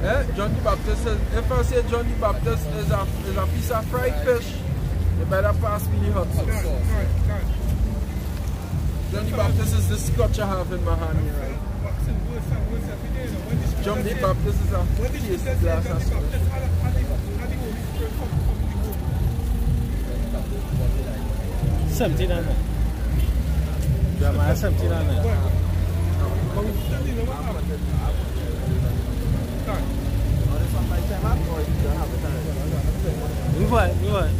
John the Baptist says, if I say John the Baptist is a piece of fried fish, you better pass me the hot sauce. John the Baptist is the scotch I have in my hand here, right? John the Baptist is a taste glass of scotch. 79. Jeremiah 79. We want.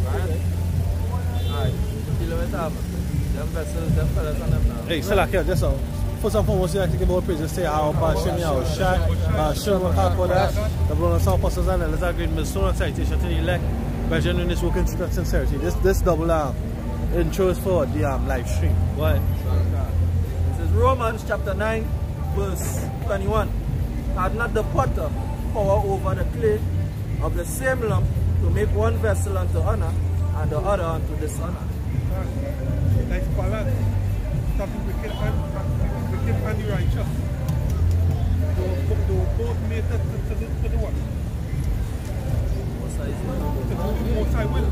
Hey, Salak, just so. First and foremost, I think about praise say how passion you are shot, show what happened that. The brother South Pastors and let's agree with so citation to the elect by genuineness, working to sincerity. This double intros for the live stream. What? This is Romans chapter 9, verse 21. Had not the potter power over the clay of the same lump to make one vessel unto honor and the other unto dishonor? Nice balance. Something wicked and the righteous. They were both made to the what? Most I will.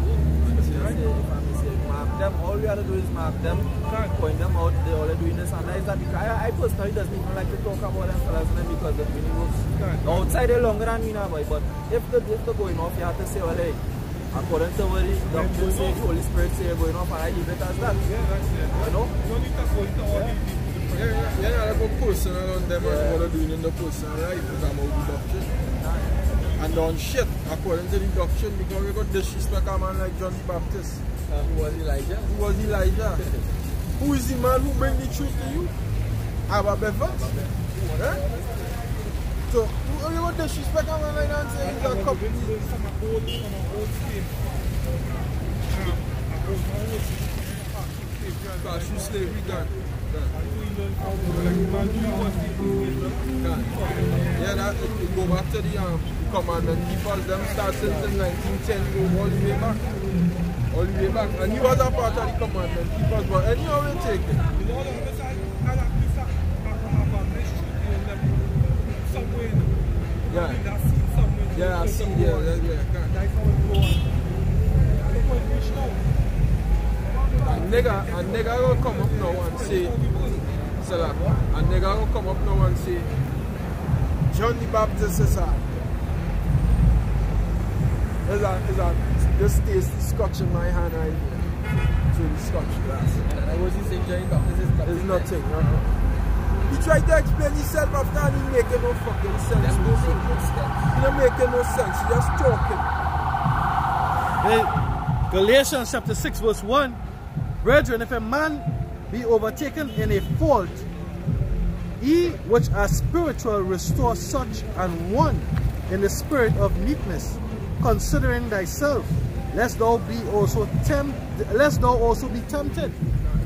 Mark them. All we have to do is mark them, point them out. They all are doing this and that. Is that because I personally doesn't even like to talk about them fellas because the really works outside they longer than me now, boy. But if the going off, you have to say, well, hey, according to what the doctor says, the Holy Spirit says you're going off, and I leave it as that. You know? You don't need to go into all these. Yeah, go personal on them and what they're doing in the personal life is about the doctrine. And on shit, according to the doctrine, because we got disrespect a man like John the Baptist. Who was Elijah? Who was Elijah? Who is the man who bring the truth to you? Abba Bevan. So, you got disrespect a man like that and say he's a couple. Shoe slavery done. Yeah, that it go back to the commandment keepers. Them started in 1910, go all the way back. All the way back. And he was a part of the commandment keepers, but anyhow we'll take it. Yeah, I see there. A nigga will come up now and say, Salak, a nigga will come up now and say, John the Baptist is this tastes scotch in my hand right here. Through the scotch glass. And was he saying John the Baptist is nothing? There's nothing, He tried to explain himself after and he making no fucking sense. He don't making no sense, he just talking. Hey, Galatians chapter 6 verse 1. Brethren, if a man be overtaken in a fault, he which are spiritual restore such an one in the spirit of meekness, considering thyself, lest thou also be tempted.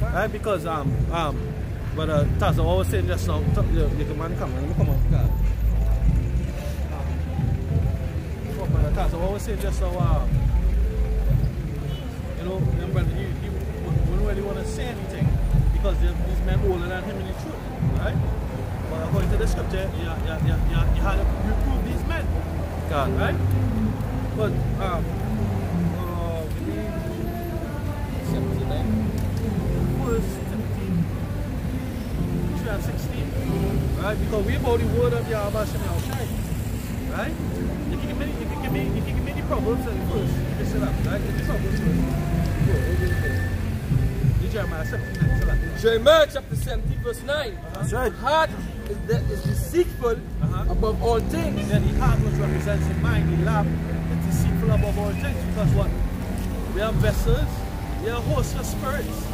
Right? Because but Taz, I was saying just now, the man come on. Taz, I was saying just now, you know, remember he wouldn't really want to say anything because these men older than him in the truth, right? But according to the scripture, you had to reprove these men, God, right? But verse 17, 3 and 16, right? Because we about the word of Yahweh Shem Yahushai, right? You can give me the Proverbs first. This is that, right? The Proverbs first. Jeremiah chapter 17 verse 9. That's right. Heart is deceitful above all things. Then the heart which represents the mind, the lap, is deceitful above all things. Because what? We are vessels, we are hosts of spirits,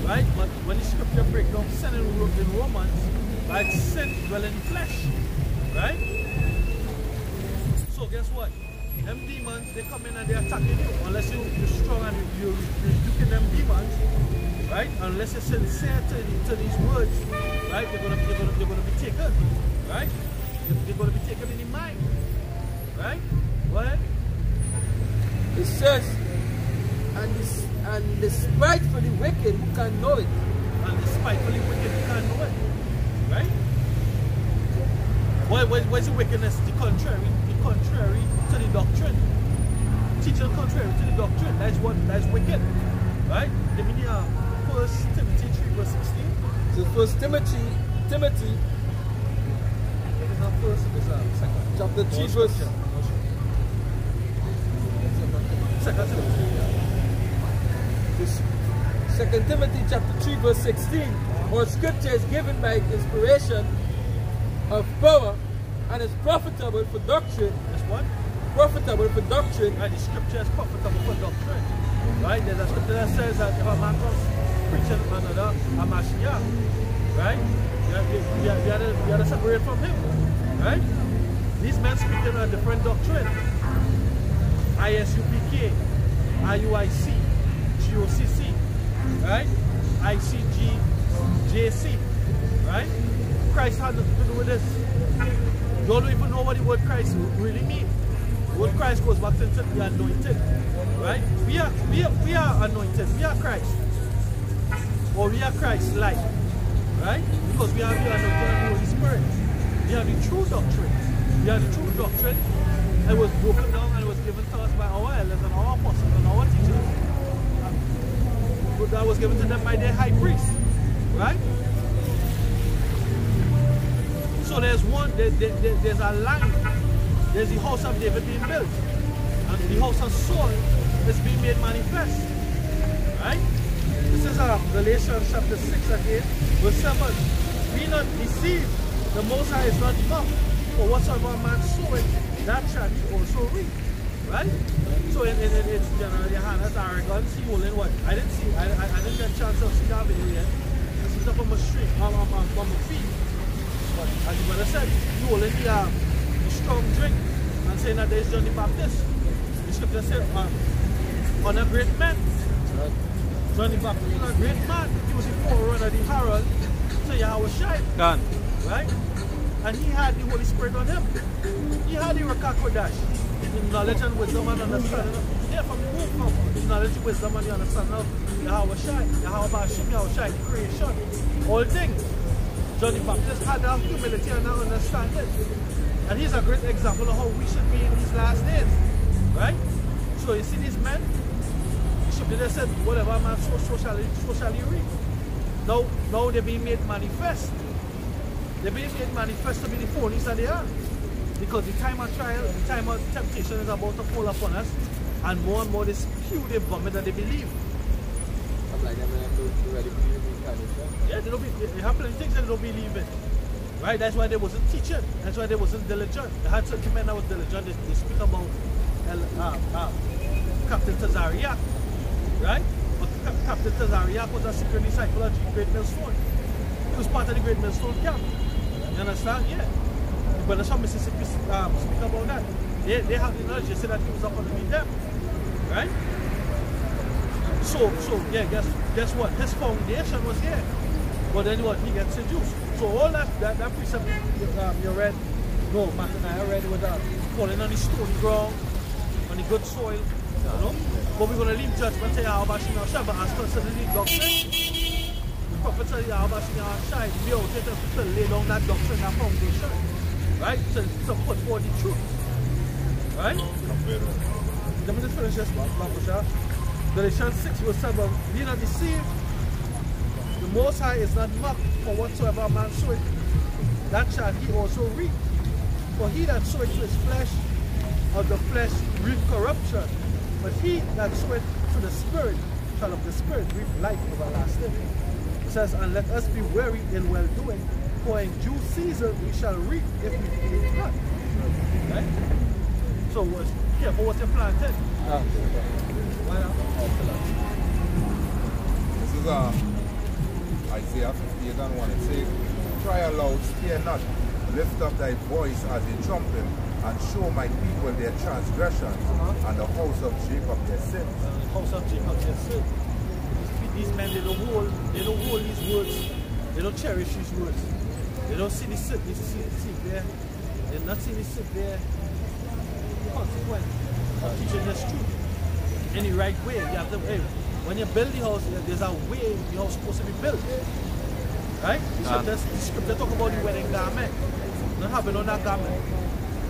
right? But when the scripture breaks down sin in Romans, right, sin dwell in flesh, right? So guess what? Them demons, they come in and they attacking you. Unless you're strong and you're rebuking them demons, right? Unless you're sincere to these words, right? They're gonna be taken, right? They're gonna be taken in the mind, right? What? It says, and the spitefully wicked who can know it. And the spitefully wicked who can know it, right? Where's the wickedness? The contrary contrary to the doctrine. Teaching contrary to the doctrine. That's wicked. Right? Give me 1 Timothy 3 verse 16. So first Timothy If it's not first, it's second. chapter 3 No verse scripture. Second Timothy. this 2 Timothy chapter 3 verse 16. All scripture is given by inspiration of power and is profitable for doctrine. That's what? Profitable for doctrine. Right, the scripture is profitable for doctrine. Right? There's a scripture that says that if a man comes preaching another a Mashiach, right? You have to separate from him. Right? These men speaking a different doctrine. ISUPK, IUIC, GOCC, right? ICG, JC, right? Christ had nothing to do with this. You don't even know what the word Christ really means. The word Christ goes back to the anointed, right? We are anointed. We are Christ, or we are Christ-like, right? Because we have the anointed and the Holy Spirit. We have the true doctrine. We have the true doctrine. It was broken down and it was given to us by our elders and our apostles and our teachers. That was given to them by their high priest, right? So there's a line. There's the house of David being built, and the house of Saul is being made manifest, right? This is Galatians chapter 6 again, verse 7. Be not deceived, the Most High is not mocked, for whatsoever a man soweth, that shall he also reap, right? So it's generally Hannah's arrogance. He holding what? I didn't get a chance to see that video yet. This is up on my stream, on my feed. But as the brother said, he holding the strong drink and saying that there's John the Baptist. The scripture said, on a great man. John the Baptist was a great man. He was the forerunner, the herald to Yahweh Shai. Gone. Right? And he had the Holy Spirit on him. He had the Rakakodash. The knowledge and wisdom and understanding. Yeah, from the womb come. The knowledge, wisdom and the understanding of Yahweh Shai, Yahweh Bashim, Yahweh Shai, the creation. All things. John the Baptist had that humility and that understanding. And he's a great example of how we should be in these last days. Right? So you see these men, the scripture said, whatever man sows, so shall he reap. Now they're being made manifest. They're being made manifest to be the phonies that they are. Because the time of trial, the time of temptation is about to fall upon us, and more they spew the vomit that they believe. I'm like, I don't really believe in incarnation. Yeah, they have plenty of things that they don't believe in. Right? That's why they wasn't teaching. That's why they wasn't diligent. They had certain men that was diligent. They speak about Captain Tazariak. Right? But Captain Tazariak was a secret disciple of the Great Millstone. He was part of the Great Millstone camp. You understand? Yeah. But that's how Mississippi speak about that. They have the knowledge. They say that he was up underneath them. Right? So yeah, guess what? His foundation was here. But then what? He gets seduced. So all that precept you read, no, Matt and I read with that falling on the stony ground, on the good soil, you know? But we're going to leave judgment to Yahweh Shai, but as concerning the doctrine, the prophet said Yahweh Shai, we are here to lay down that doctrine, that foundation, right? To put forth the truth, right? Let me just finish this one, Galatians 6 verse 7, be not deceived. The Most High is not mocked, for whatsoever a man soweth, that shall he also reap. For he that soweth to his flesh, of the flesh reap corruption. But he that soweth to the Spirit shall of the Spirit reap life everlasting. It says, and let us be weary in well-doing, for in due season we shall reap if we faint not. Right? So careful what you planted. This is Isaiah 58 and 1. It says, cry aloud, spare not, lift up thy voice as a trumpet, and show my people their transgressions, and the house of Jacob their sins. The house of Jacob their sins. These men, they don't hold these words. They don't cherish these words. They don't see the sit there. They're not seeing the sit there. Consequence of teaching this truth in the right way. You have to, when you build the house, there's a way the house is supposed to be built. Right? The scripture talk about the wedding garment. Not having on that garment.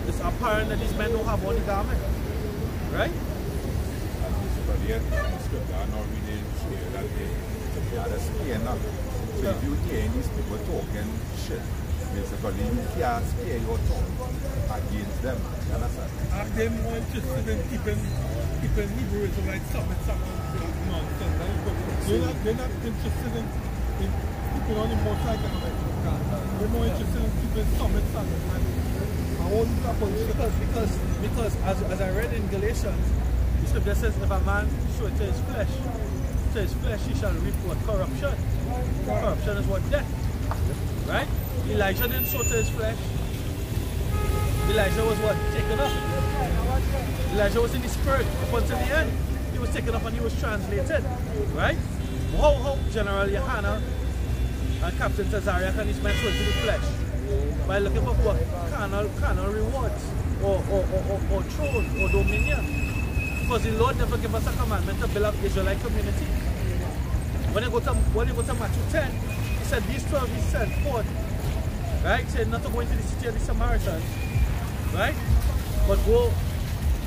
it's apparent that these men don't have on the garment. Right? But yet, the scripture are not really clear that they are spear not. So if you hear these people talking shit, basically you can't spear your tongue against them. You understand? Are they more interested in keeping Hebrew Israelites submitted nonsense? They're not interested in keeping on the Most High government. They're more interested in keeping submitted. Because as I read in Galatians, the scripture says if a man show it to his flesh he shall reap what? Corruption. Corruption is what? Death. Right? Elijah didn't sow to his flesh. Elijah was what? Taken up. Elijah was in the spirit up until the end. He was taken up and he was translated. Right? How General Yohana and Captain Tazariak and his men sold to the flesh? By looking for what? Carnal rewards or throne or dominion. Because the Lord never gave us a commandment to build up Israelite community. When you go to Matthew 10, he said these 12 he sent forth, right? He said not to go into the city of the Samaritans, right? But go,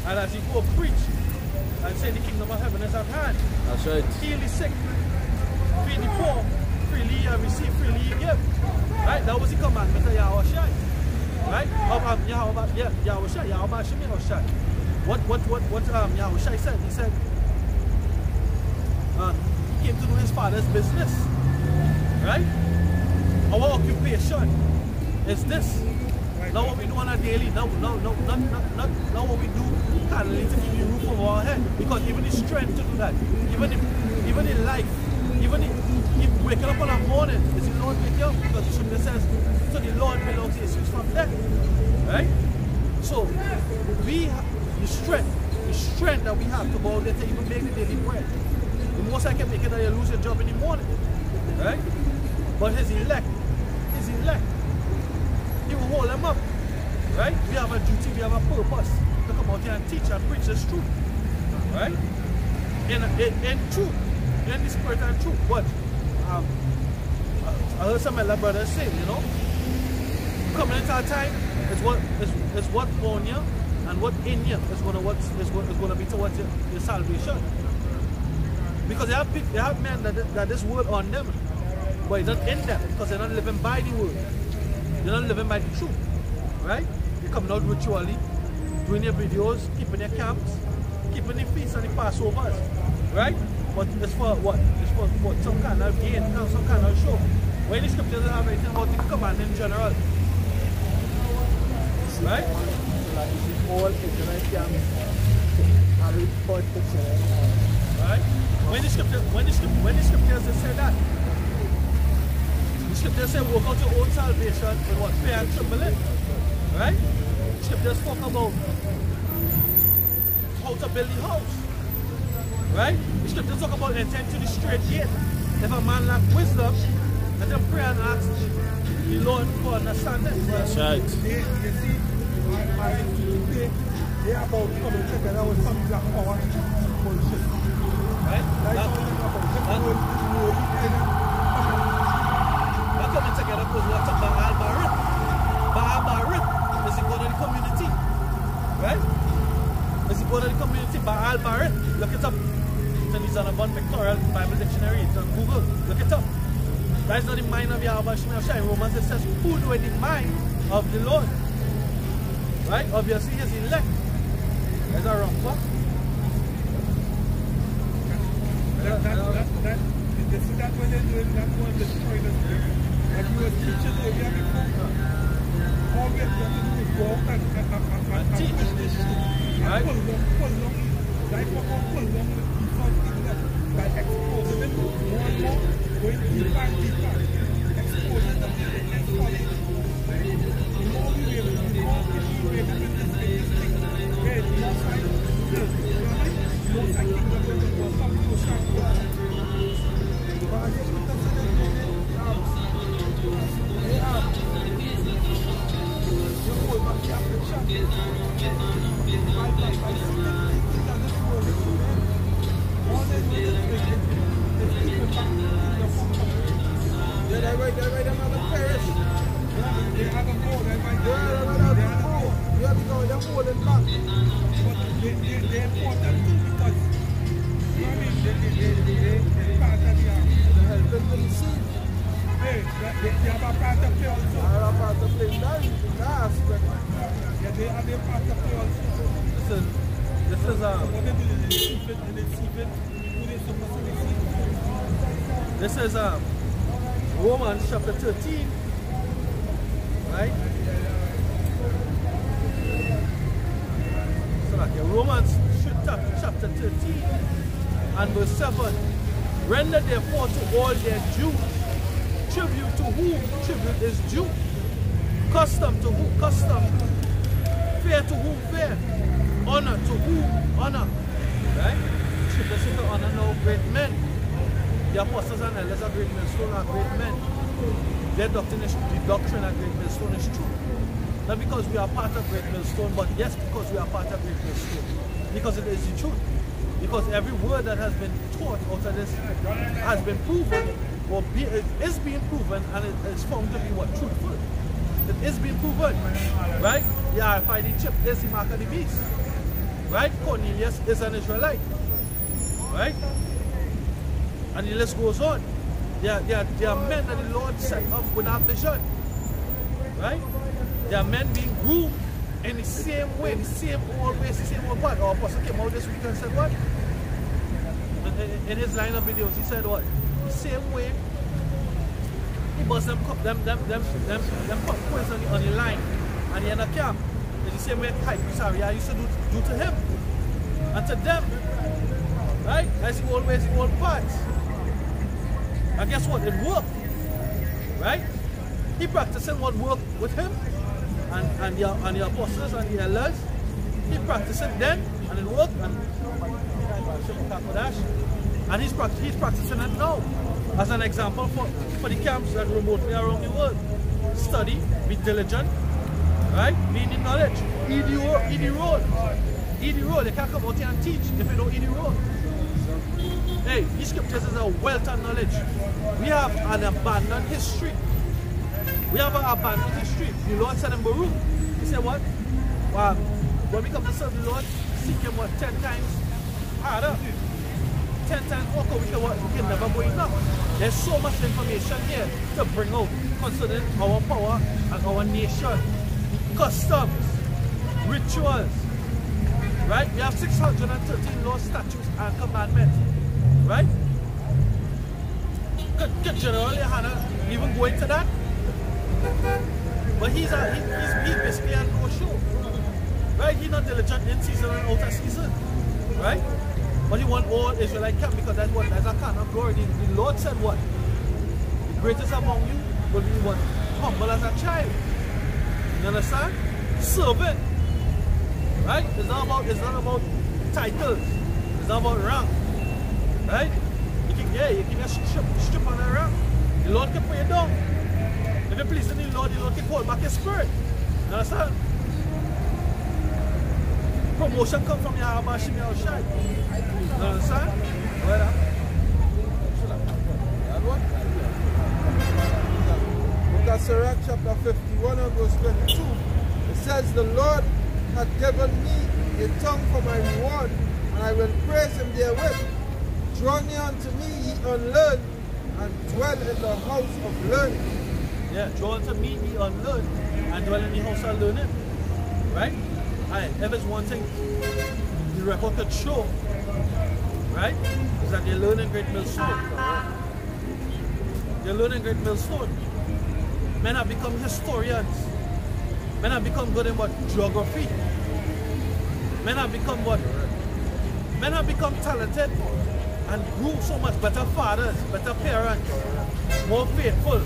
and as you go, preach and say the kingdom of heaven is at hand. That's right. Heal the sick, feed the poor, freely you receive, freely you give. Right? That was the commandment of Yahushua. Right? Yahushua. What Yahushua said? He said he came to do his father's business. Right? Our occupation is this. Not what we do on a daily, not what we do carnally to keep the roof over our head. Because even the strength to do that, even in life, even if waking up in the morning, is the Lord wake you up? Because the scripture says, so the Lord belongs to Jesus from death. Right? So we have the strength that we have to go out there to even make the daily bread. The most I can make it that you lose your job in the morning. Right? But his elect, he will hold them up. Right? We have a duty, we have a purpose to come out here and teach and preach this truth. Right? In truth. In the spirit and truth. But I heard some of my brothers say, you know, coming into our time is what on you and what in you is gonna be towards your salvation. Because they have men that this word on them, but it's not in them because they're not living by the word. They're not living by the truth. Right? They're coming out ritually, doing their videos, keeping their camps, keeping the feasts and the Passovers. Right? But it's for what? It's for some kind of gain, some kind of show. When the scriptures don't have anything about the command in general. Right? All Israelite camps have a report picture. Right? When the scriptures say that, the scriptures say work out your own salvation with what? Fear and trembling. Right? The scriptures talk about how to build the house. Right? The scriptures talk about enter to the straight gate. If a man lacks wisdom, let them pray and ask the Lord for understanding. That's right. You see, they are about coming together with some black power bullshit. Right? That's what they're about. They're coming together because what's up Baal Barit? Baal Barit is the God of the community. Right? It's the God of the community, Baal Barit. Look it up. It's on a Von Pictorial Bible Dictionary. It's on Google. Look it up. That is not the mind of Yahweh Shemel. In Romans it says, who do in the mind of the Lord? Right? Obviously, he's elect. There's a wrong part. You see that when they're doing that one, destroy the spirit. Like you were teaching earlier before. All we have to do is go out and teach this shit. And pull long. Like what we pull long with default ignorance. By exposing them more and more, going deeper and deeper. Exposing them to the next quality. The more we wave, the more we wave in this thing. Yeah, the more side, the more side kingdom will come to a side. But I just want to say that you hold back the affliction. By this world, them holding back. But they important too because, you know what I mean, they part of the army. They're helping to the scene. Hey, they have a part to play also. I have a part to play in that aspect. Yeah, they have a part to play also. This is what they do is they receive it and they receive it. Who they supposed to receive? This is Romans chapter 13, right? So like Romans chapter 13 and verse 7. Render therefore to all their due. Tribute to whom tribute is due. Custom to whom custom. Fair to whom fair. Honor to whom honor. Right? Tribute to honor now great men. The apostles and elders are great millstone are great men. Their doctrine is the doctrine of great millstone is true. Not because we are part of great millstone, but yes, because we are part of great millstone. Because it is the truth. Because every word that has been taught out of this has been proven, or is being proven, and it is found to be what? Truthful. It is being proven. Right? The RFID chip is the mark of the beast. Right? Cornelius is an Israelite. Right? And the list goes on. There are men that the Lord set up without vision. Right? There are men being groomed in the same way, the same old ways, the same old path. Our apostle came out this week and said what? In his line of videos, he said what? The same way he bust them popcorns on the line and he end up camp. It's the same way I used to do to him. And to them. Right? That's the old ways, the old paths. And guess what? It worked. Right? He practicing what worked with him and the apostles and the elders. He practiced it then and it worked and he's practicing it now. As an example for the camps that remotely around the world. Study, be diligent, right? Be in the knowledge. Eat the road. Eat the road. You can't come out here and teach if you don't eat the road. Hey, these scriptures is a wealth of knowledge. We have an abandoned history. We have an abandoned history. The Lord said in Baruch, he said what? When we come to serve the Lord, seek him what? 10 times harder. 10 times more, we can never go enough. There's so much information here to bring out concerning our power and our nation. Customs, rituals, right? We have 613 laws, statutes, and commandments, right? Could General Hannah even go into that? But he's basically a no-show, right? He's not diligent in season and out of season, right? But he wants all Israelite camp because that's a kind of glory. The Lord said what? The greatest among you will be what? Humble as a child. You understand? Servant. Right? It's not about titles. It's not about rank. Right? You can just strip on a rank. The Lord can put you down. If you please the Lord can hold back your spirit. You understand? Promotion comes from Yahweh Shimi Al-Shai. You understand? Well, Book of Sirach chapter 51 and verse 22. It says, the Lord hath given me a tongue for my reward, and I will praise him therewith. Draw near unto me, ye unlearned, and dwell in the house of learning. Yeah, draw unto me, ye unlearned, and dwell in the house of learning. Right? Alright, if it's one thing the record could show, right, is that they're learning great millstone. They're learning great millstone. Men have become historians. Men have become good in what? Geography. Men have become what? Men have become talented and grew so much better fathers, better parents, more faithful,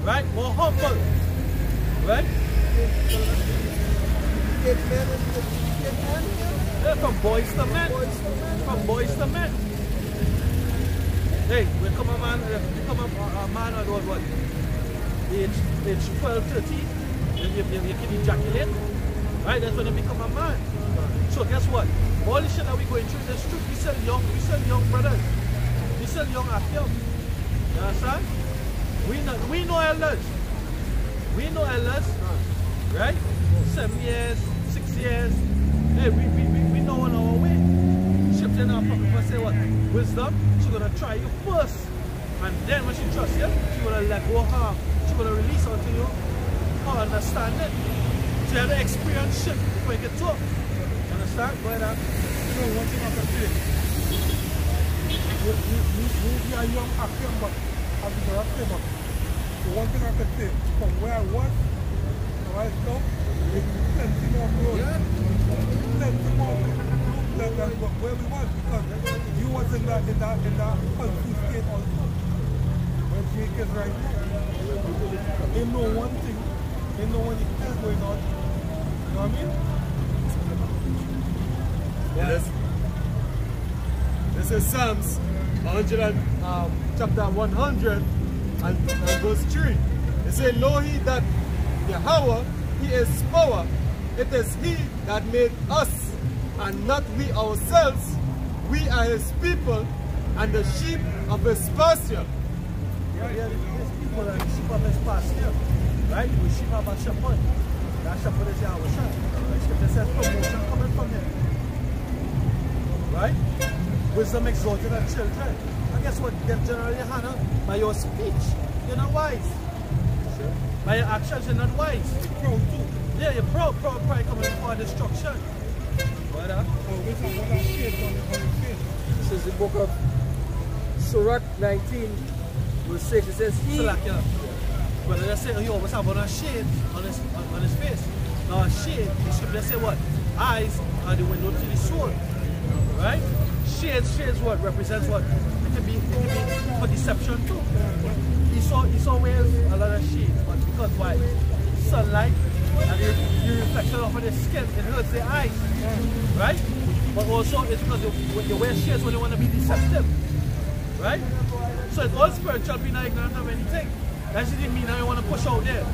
right? More humble, right? Yeah, from boys to men. From boys to men. Hey, we become a man at what? Age 12, 13, you can ejaculate. Right? That's when you become a man. So guess what? All the shit that we're going through in the street, we sell young brothers. We sell young Akim. You understand? We know elders. We know elders. Right? 7 years, 6 wisdom, she's gonna try you first. And then when she trusts you, she's gonna let go of her. She's gonna release onto you her understanding. So you have to experience shit before you get talk. Understand? Go ahead. You know, one thing I can say, we are young acting, but as we are acting, but the one thing I can say, from where I was, right now, it's plenty more growth. Plenty more growth than where we was, because you was in that confused state also. Where Jake is right now. They know one thing, they know when the thing going on. You know what I mean? Yes. This is Psalms 100 chapter 100 and verse 3. It says, know ye that Yahweh, he is power. It is he that made us, and not we ourselves. We are his people, and the sheep of his pasture. Yeah, these people are the sheep of his pasture. Right? We sheep of a shepherd. That shepherd is Yahweh. The scripture says promotion coming from him. Right? Wisdom exalted our children. And guess what? Generally, Hannah, by your speech, you're not wise. Sure. By your actions, you're not wise. You're proud too. Yeah, you're proud. Pride coming before destruction. What up? This is the book of Sirach 19, verse 6. It says, he... But let's say he always have on a shade on his face. Now a shade, the scripture say what? Eyes are the window to the soul. Right? Shades what? Represents what? It can be for deception too. He saw wears a lot of shades, but because why? Sunlight and the reflection of the skin, it hurts the eyes. Right? But also it's because you wear shades when you want to be deceptive. Right? So it's all spiritual, being ignorant of anything. That doesn't mean that you want to push out there.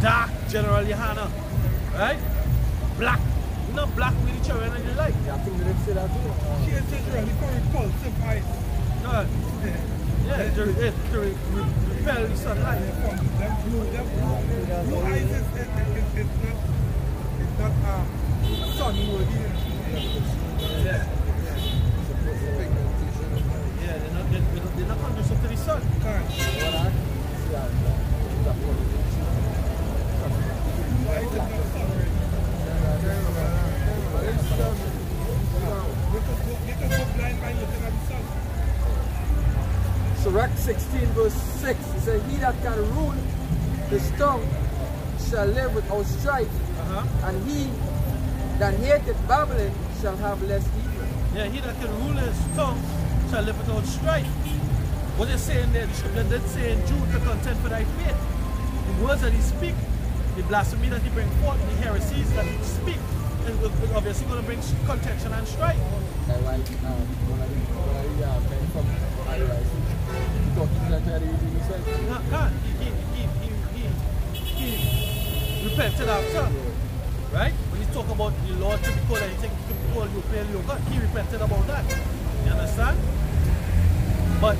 Dark, generally, Hannah. Right? Black. You know, black with each other and you like. Yeah, I think they didn't say that too. She is really very repulsive eyes. No. Yeah, to repel the sunlight. Blue eyes it's not sun-worthy. Yeah. Yeah, they're not conducive to the sun. Correct. Sirach 16 verse 6, it says, he that can rule his tongue shall live without strife, and he that hateth babbling shall have less evil. Yeah, he that can rule his tongue shall live without strife. What they're saying there, the scripture did say in Jude, to contend for thy faith. The words that he speak, the blasphemy that he bring forth, the heresies that he speak, is obviously going to bring contention and strife. That's why one of the men from IRIC, he talking to that guy he said. He repented after. Right? When he talk about the Lord to be called anything, he can call you, pay your God. He repented about that. You understand? But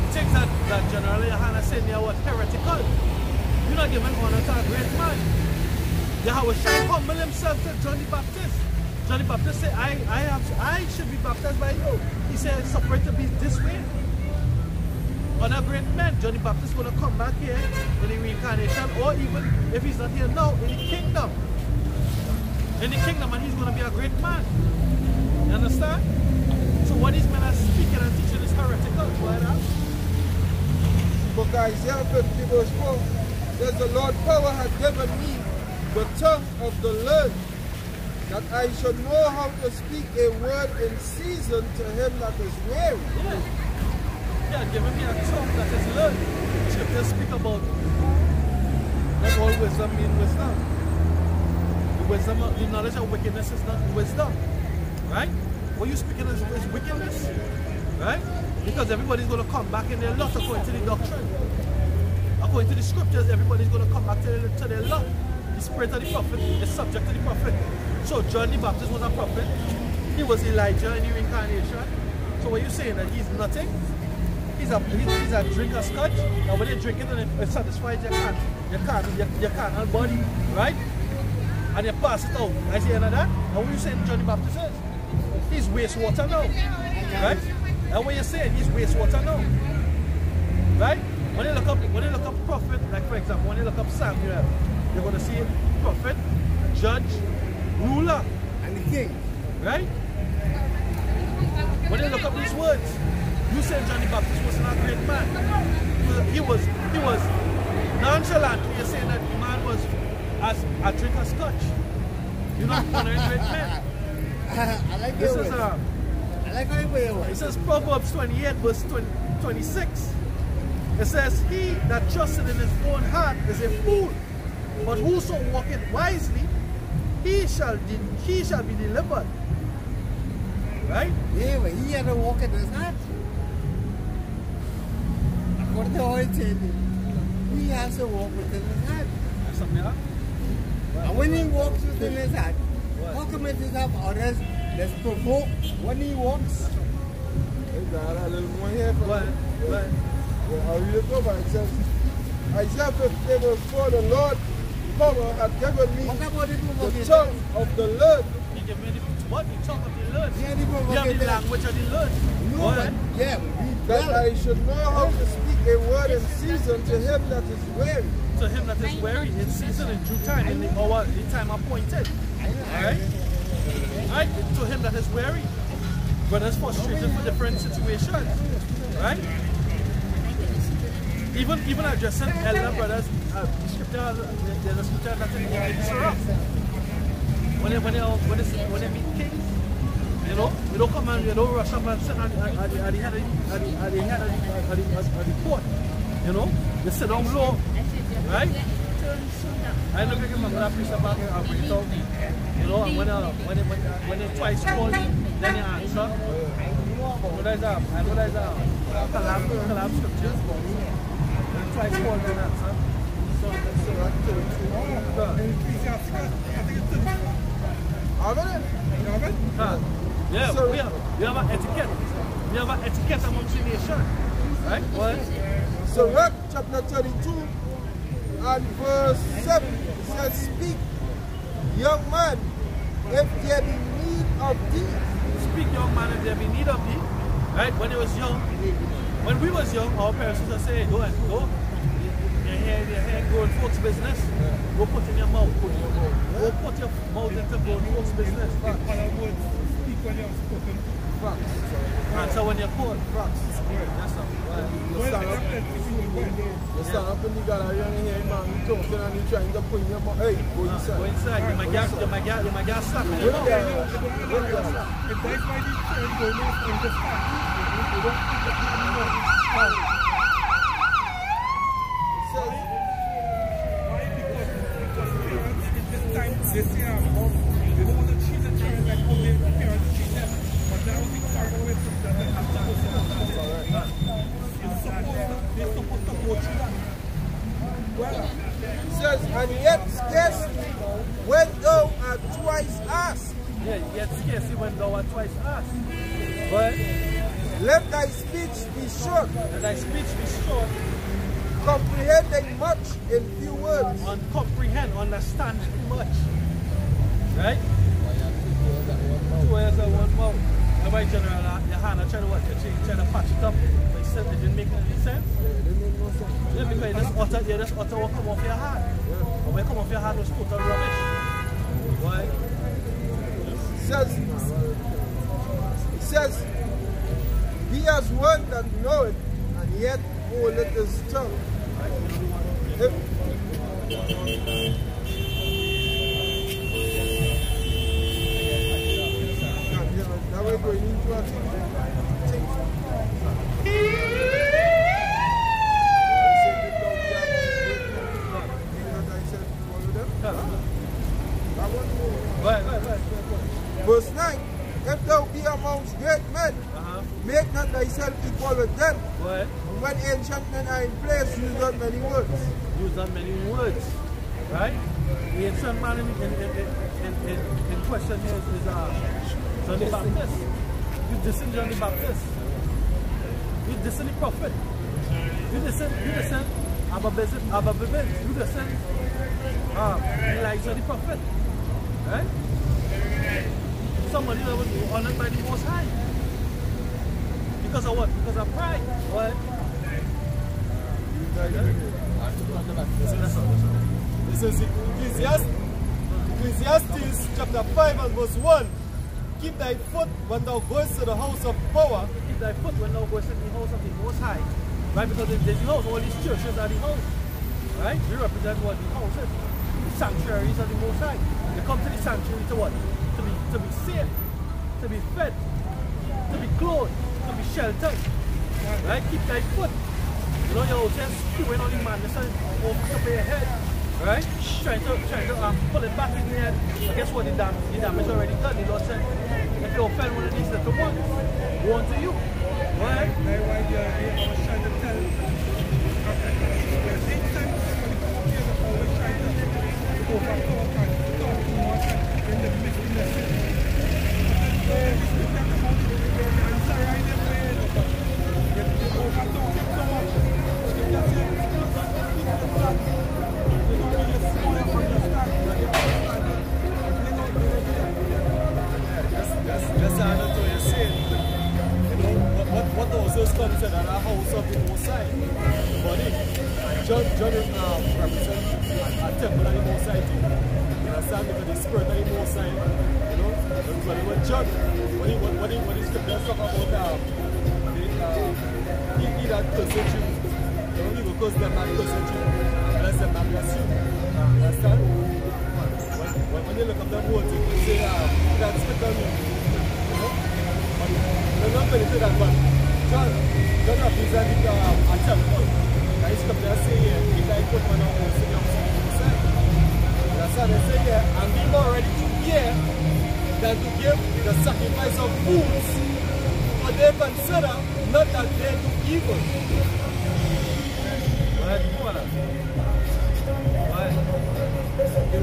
things that generally Hannah said they are what? Heretical. You're not giving honor to a great man. Yahweh Shai humble himself to John the Baptist. John the Baptist said, I should be baptized by you. He said, separate to be this way. On a great man, John the Baptist is going to come back here in the reincarnation, or even if he's not here now, in the kingdom. In the kingdom, and he's going to be a great man. You understand? So what these men are speaking and teaching is heretical. Right up? Book of Isaiah 50 verse 4 says, the Lord power hath given me the tongue of the learned, that I should know how to speak a word in season to him that is weary. Yeah, giving me a tongue that is learned. Scriptures speak about that all wisdom means wisdom. The knowledge of wickedness is not wisdom. Right? What you speaking is wickedness. Right? Because everybody's going to come back in their lot according to the doctrine. According to the scriptures, everybody's going to come back to their lot. The spirit of the prophet is subject to the prophet. So John the Baptist was a prophet. He was Elijah in the reincarnation. So what you saying that he's nothing? He's a drinker scotch. Now when you drink it and it satisfies your carnal body, right? And you pass it out. I say that. And what you saying John the Baptist is? He's wastewater now. Right? That's what you're saying. He's wastewater now. Right? When you look up prophet, like for example, when you look up Samuel, you're gonna see prophet, judge, ruler, And the king. right? When you look up these words, you said John the Baptist wasn't a great man. He was nonchalant. You're saying that the man was as a drink of scotch. You're not honoring great men. I like This your is words. I like how you wear your it words. says Proverbs 28 verse 26. It says, he that trusted in his own heart is a fool, but whoso walketh wisely, he shall be delivered. Right? Yeah, but he had to walk in his heart. According to how it said, he has to walk within his heart. That's something else. And when he walks within his heart, how come it is have others that's provoked when he walks? Hey, God, a little more here for What? I'll read it over. It says, Isaiah 50 verse 4, the Lord power hath given me What about the the provocation? tongue of the learned. He gave me what? The tongue of the Lord. Yeah, the You have the provocation. language of the Lord. No, What? but yeah, we That got I it. should know how to speak a word in season to him that is weary. To him that is weary in season, in due time, in the hour, the time appointed. Alright? Right? To him that is weary. Brothers frustrated for different situations. Right? Even addressing elder brothers, scripture, there's a scripture that's in Surah. When they meet kings, you know, we don't come and you don't rush up and sit at the head of the court. You know, they sit down low, right? I look like my brother preached about it, you know, and when they twice call, then they answer. What is that? And what is that? Collab scriptures. When they twice call, then answer. So yeah, So- we have an etiquette. We have an etiquette amongst the nation. Right? What? Sirach chapter 32 and verse 7 says, speak, young man, if there be need of thee. Speak, young man, if there be need of thee. Right? When we was young, our parents used to say, go and go. Your hair, go in folks' business. Go put in your mouth. Go put your mouth into grown folks' business. Other words, speak when you're spoken. Answer when you're called. That's all. You stand up in the gallery and you hear man talking and you trying to put in your mouth. Hey, go inside. Go inside. You might get slapped in your mouth. If that's why these children go not understand, they don't understand. Why? Because parents in this time, they say, they don't want to treat the children like how their parents treat them. But now we start with something that has to go they're supposed to go through that. Well, it says, and yet scarcely when thou art twice asked. Yeah, yet scarcely when thou art twice asked. But Let thy speech be short, let thy speech be short, comprehending much in few words. comprehend, understand much. Right? 2 years and 1 mouth. Everybody general, your hand, I try to what? Try to patch it up. But it didn't make any sense. Yeah, because this utter will come off your hand. And when it come off your hand, it was total rubbish. Why? It says, be as one that knoweth, and yet holdeth his tongue. Now we're going into a Right. Verse 9, if thou be amongst great men, make not thyself equal with them. What? And when ancient men are in place, use not many words. Use that many words. Right? The ancient man in question here is John the Baptist. You dissing John the Baptist. You dissing the prophet. You dissing Abba Bibin. You dissing Elijah the prophet. Right? somebody that was honored by the Most High. Because of what? Because of pride. What? This is Ecclesiastes chapter 5 and verse 1. Keep thy foot when thou goest to the house of power. Keep thy foot when thou goest to the house of the Most High. Right? Because there's the house, all these churches are the house. Right? We represent what the house is. The sanctuaries of the Most High. They come to the sanctuary to what? To be safe, to be fed, to be clothed, to be sheltered. Right? Keep thy foot. You know, you're just doing all the madness and over top of your head. Right? Trying to pull it back in the head. But guess what? The damage already done. The Lord said, if you offend one of these little ones, woe unto you. Right? That's why I was trying to tell you. There's 8 times when the always trying to overtalk and talk too much in the midst of the city. But then you speak at the house, the answer right there for you. You overtalk it so much. Scripture says, you don't really small understand. That's how you're saying. You know, what also comes in our house of the Most High. Body. John represents a temple of the Most High. You understand? Because the spirit of the Most High. You know, when John, what he scripture talk about he that curses you. You know, he will curse them and curse you. Bless them and bless you. You understand? When you look up the words, you can say that spit on you. They're not going to do that, but John represents a temple. I used to say here, if I put one on the city of San. That's how they say here, and be more ready to hear than to give the sacrifice of fools. For they consider not that they do evil. What? The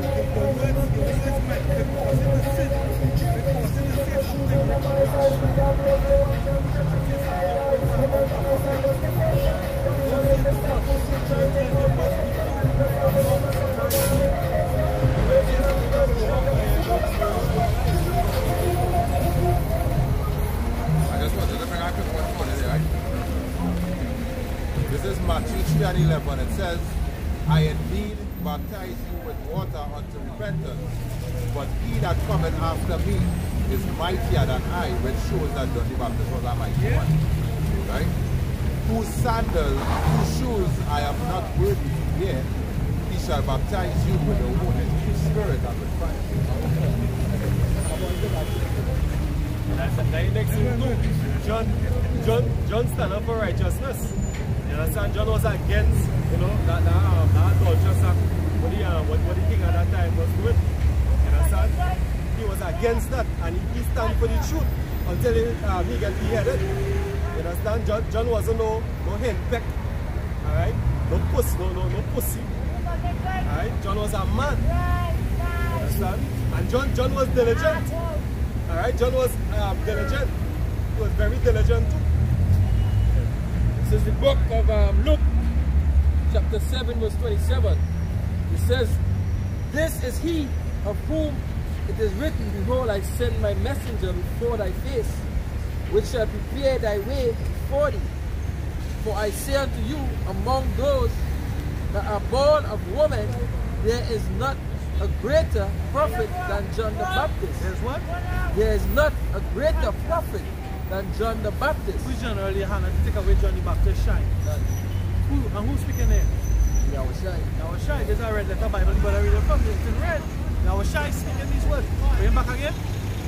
words might be causing a sin. They're causing a sin something. I just wanted to bring a quick one for you, right? This is Matthew 3:11. It says, I indeed baptize you with water unto repentance, but he that cometh after me is mightier than I, which shows that John the Baptist was a mighty one. Right? Whose sandals, whose shoes I am not worthy to wear, he shall baptize you with the Holy Spirit and with fire. That's the next thing too. John stand up for righteousness. You understand? John was against, you know, that adulterous act what the king at that time was doing. You understand? He was against that, and he stand for the truth until he get beheaded. You understand? John wasn't no henpeck. Alright? No pussy, no pussy. Alright? John was a man. You understand? And John was diligent. Alright? John was diligent. He was very diligent too. This is the book of Luke, chapter 7, verse 27. It says, this is he of whom it is written, behold, I send my messenger before thy face, which shall prepare thy way before thee. For I say unto you, among those that are born of woman, there is not a greater prophet than John the Baptist. There's what? There is not a greater prophet than John the Baptist. Who generally had to take away John the Baptist shine? Who's speaking there? Yahushai. There's a red letter Bible, but I read it from it's in red. Yahushai speaking these words. Bring him back again.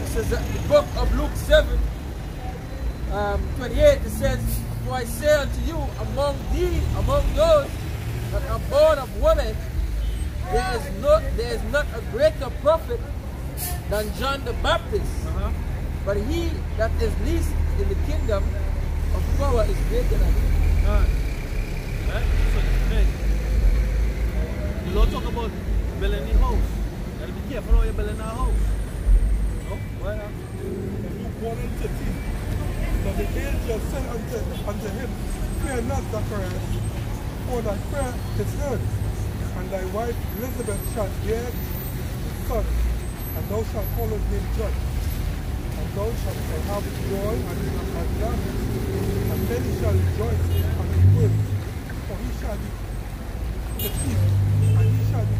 It says that the book of Luke 7, 28, it says, for I say unto you, among those that are born of women, there is not a greater prophet than John the Baptist. But he that is least in the kingdom of power is greater than him. Right? So, hey, the Lord talk about building the house. You gotta be careful how you're building our house. No? Why not? Luke 1 and 13. But the angel said unto him, fear not, Zacharias, for thy prayer is heard, and thy wife Elizabeth shall bear a son, and thou shalt call his name John. thou shalt have joy and gladness, and then he shall rejoice and be good, for he shall be the chief, and he shall be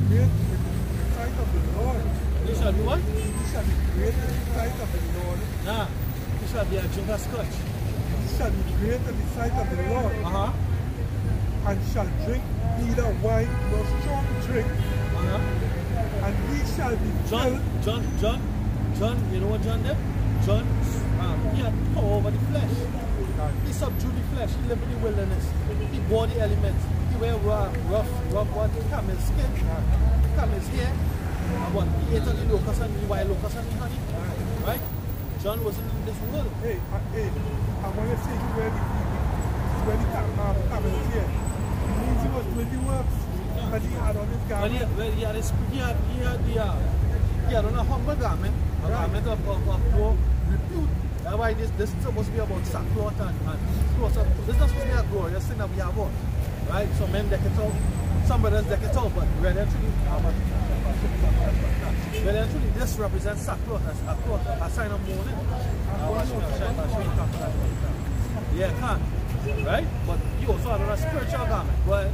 great in the sight of the Lord. He shall be what? He shall be great in the sight of the Lord. Nah. He shall be a drinker scotch. He shall be great in the sight of the Lord. And shall drink neither wine nor strong drink. And he shall be filled. John, you know what John did? John, he had power over the flesh. He subdued the flesh. He lived in the wilderness. He bore the elements. He wear rough what? Camel skin. Camel's hair. And what? He ate on the locust and the wild locust and the honey. Right? John wasn't in this world. Hey, I want to say he wear the camel's hair. It means he was doing the works. And he had on his garment. He had on a humble garment. A garment of no repute. That's why this is supposed to be about sackcloth and clothes. This is not supposed to be a glorious thing that we have on. Right? Some men deck it out, some brothers deck it out, but really and truly, this represents sackcloth as a sign of mourning. Yeah, can't. Right? But he also had on a spiritual garment. But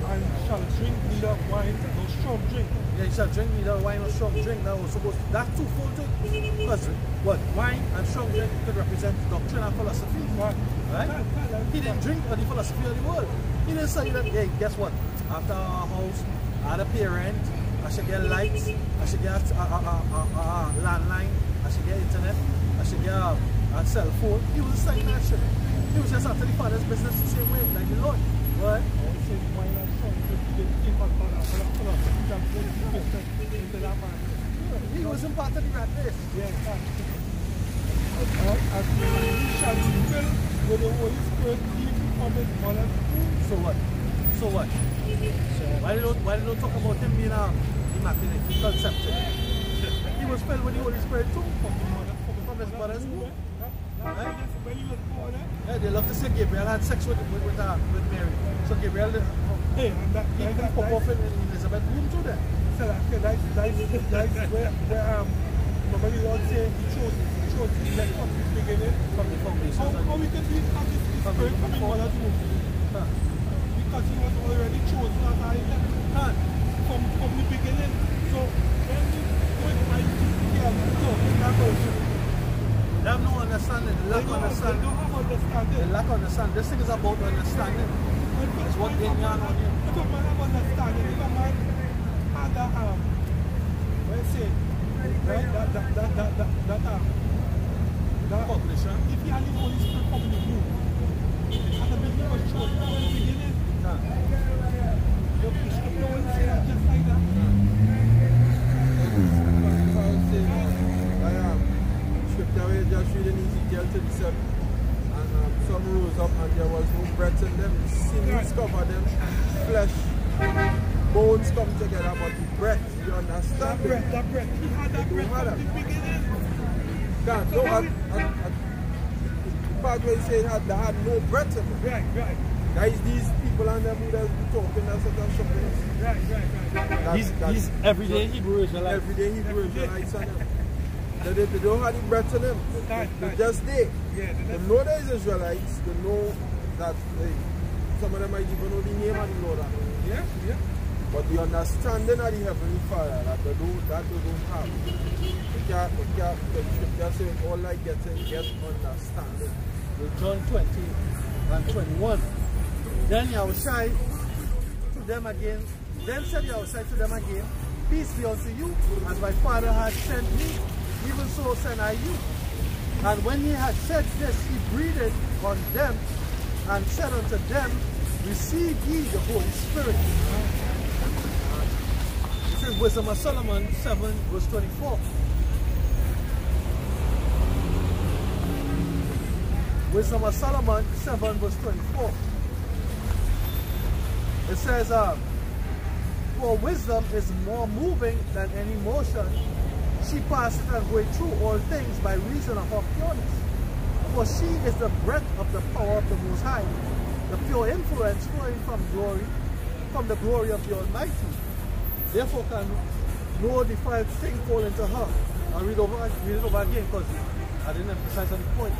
and shall drink neither wine nor strong drink. Yeah, you shall drink neither wine nor strong drink. That was supposed to, that's twofold too. Because what? Wine and strong drink could represent doctrine and philosophy. Right? He didn't drink the philosophy of the world. He didn't say that, hey, guess what? After our house, I had to pay rent, I should get lights, I should get a landline, I should get internet, I should get a cell phone. He was saying that shit. He was just after the father's business the same way, like the Lord. What? He wasn't part of the rat race. Yeah. And he shall be filled with the Holy Spirit even from his mother's womb. So what? So what? Why they don't talk about him being immaculate, concepted? He was filled with the Holy Spirit too from his mother's womb. When he was born, yeah, they love to say Gabriel had sex with Mary. So Gabriel, hey, he can pop off in Elizabeth's womb too then. So that's where remember the Lord said he chose like from the beginning. From the foundation. How we can be from this spirit from the mother's womb? Because he was already chosen as I from the beginning. So when I in that version, they have no understanding. They lack understanding. They don't have understanding. They lack understanding. This thing is about understanding. It's what they yarn on you. If a man have understanding, if a man had that let's say, right, that publisher, if he had the Holy Spirit from the womb, and the baby was chosen from the beginning, the scripture will say that just like that. Scripture where just reading Ezekiel 37, and some rose up and there was no breath in them, sinews covered them, flesh, bones come together, but the breath, you understand? That breath, he had that breath from the beginning. God, no, the part where he said they had no breath in them. Right. That is these people and them who does be talking and something else. Right. These everyday Hebrew Israelites. Everyday Hebrew Israelites and them. They don't have the breath in them. They just there. They know there is Israelites. They know that some of them might even know the name of the Lord. Yeah. But the understanding of the Heavenly Father that they don't have. The scripture says all I get understanding. With John 20 and 21. Then Yahushai to them again. Then said Yahushai to them again, peace be unto you, as my Father had sent me, even so send I you. And when he had said this, he breathed on them and said unto them, receive ye the Holy Spirit. This is Wisdom of Solomon 7 verse 24. Wisdom of Solomon 7 verse 24. It says, for wisdom is more moving than any motion. She passeth and goeth through all things by reason of her pureness. For she is the breath of the power of the Most High, the pure influence flowing from the glory of the Almighty. Therefore can no defiled thing fall into her. I'll read it over again because I didn't emphasize on the point.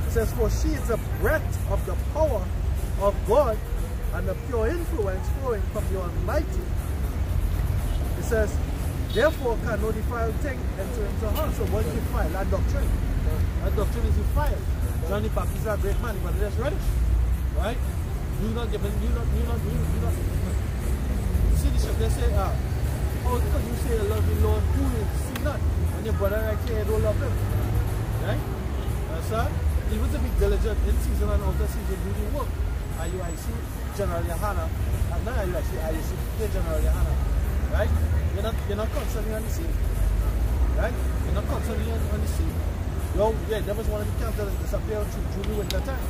It says, for she is the breath of the power of God and the pure influence flowing from the Almighty. It says, therefore can no defiled thing enter into her. So what is defiled? That doctrine. That doctrine is defiled. John the Baptist is a great man, but let's read it. Right? You not. See the scripture, they say, how could you say you love the Lord who you see not? And your brother right here don't love him. Right? Understand? Even to be diligent in season and out of season, do the work. Are you see General Yohana? And now you see General Yohana. Right? You're not constantly on the scene. Right? You're not constantly on the scene. Yo, yeah, that was one of the camps that disappeared through the winter time.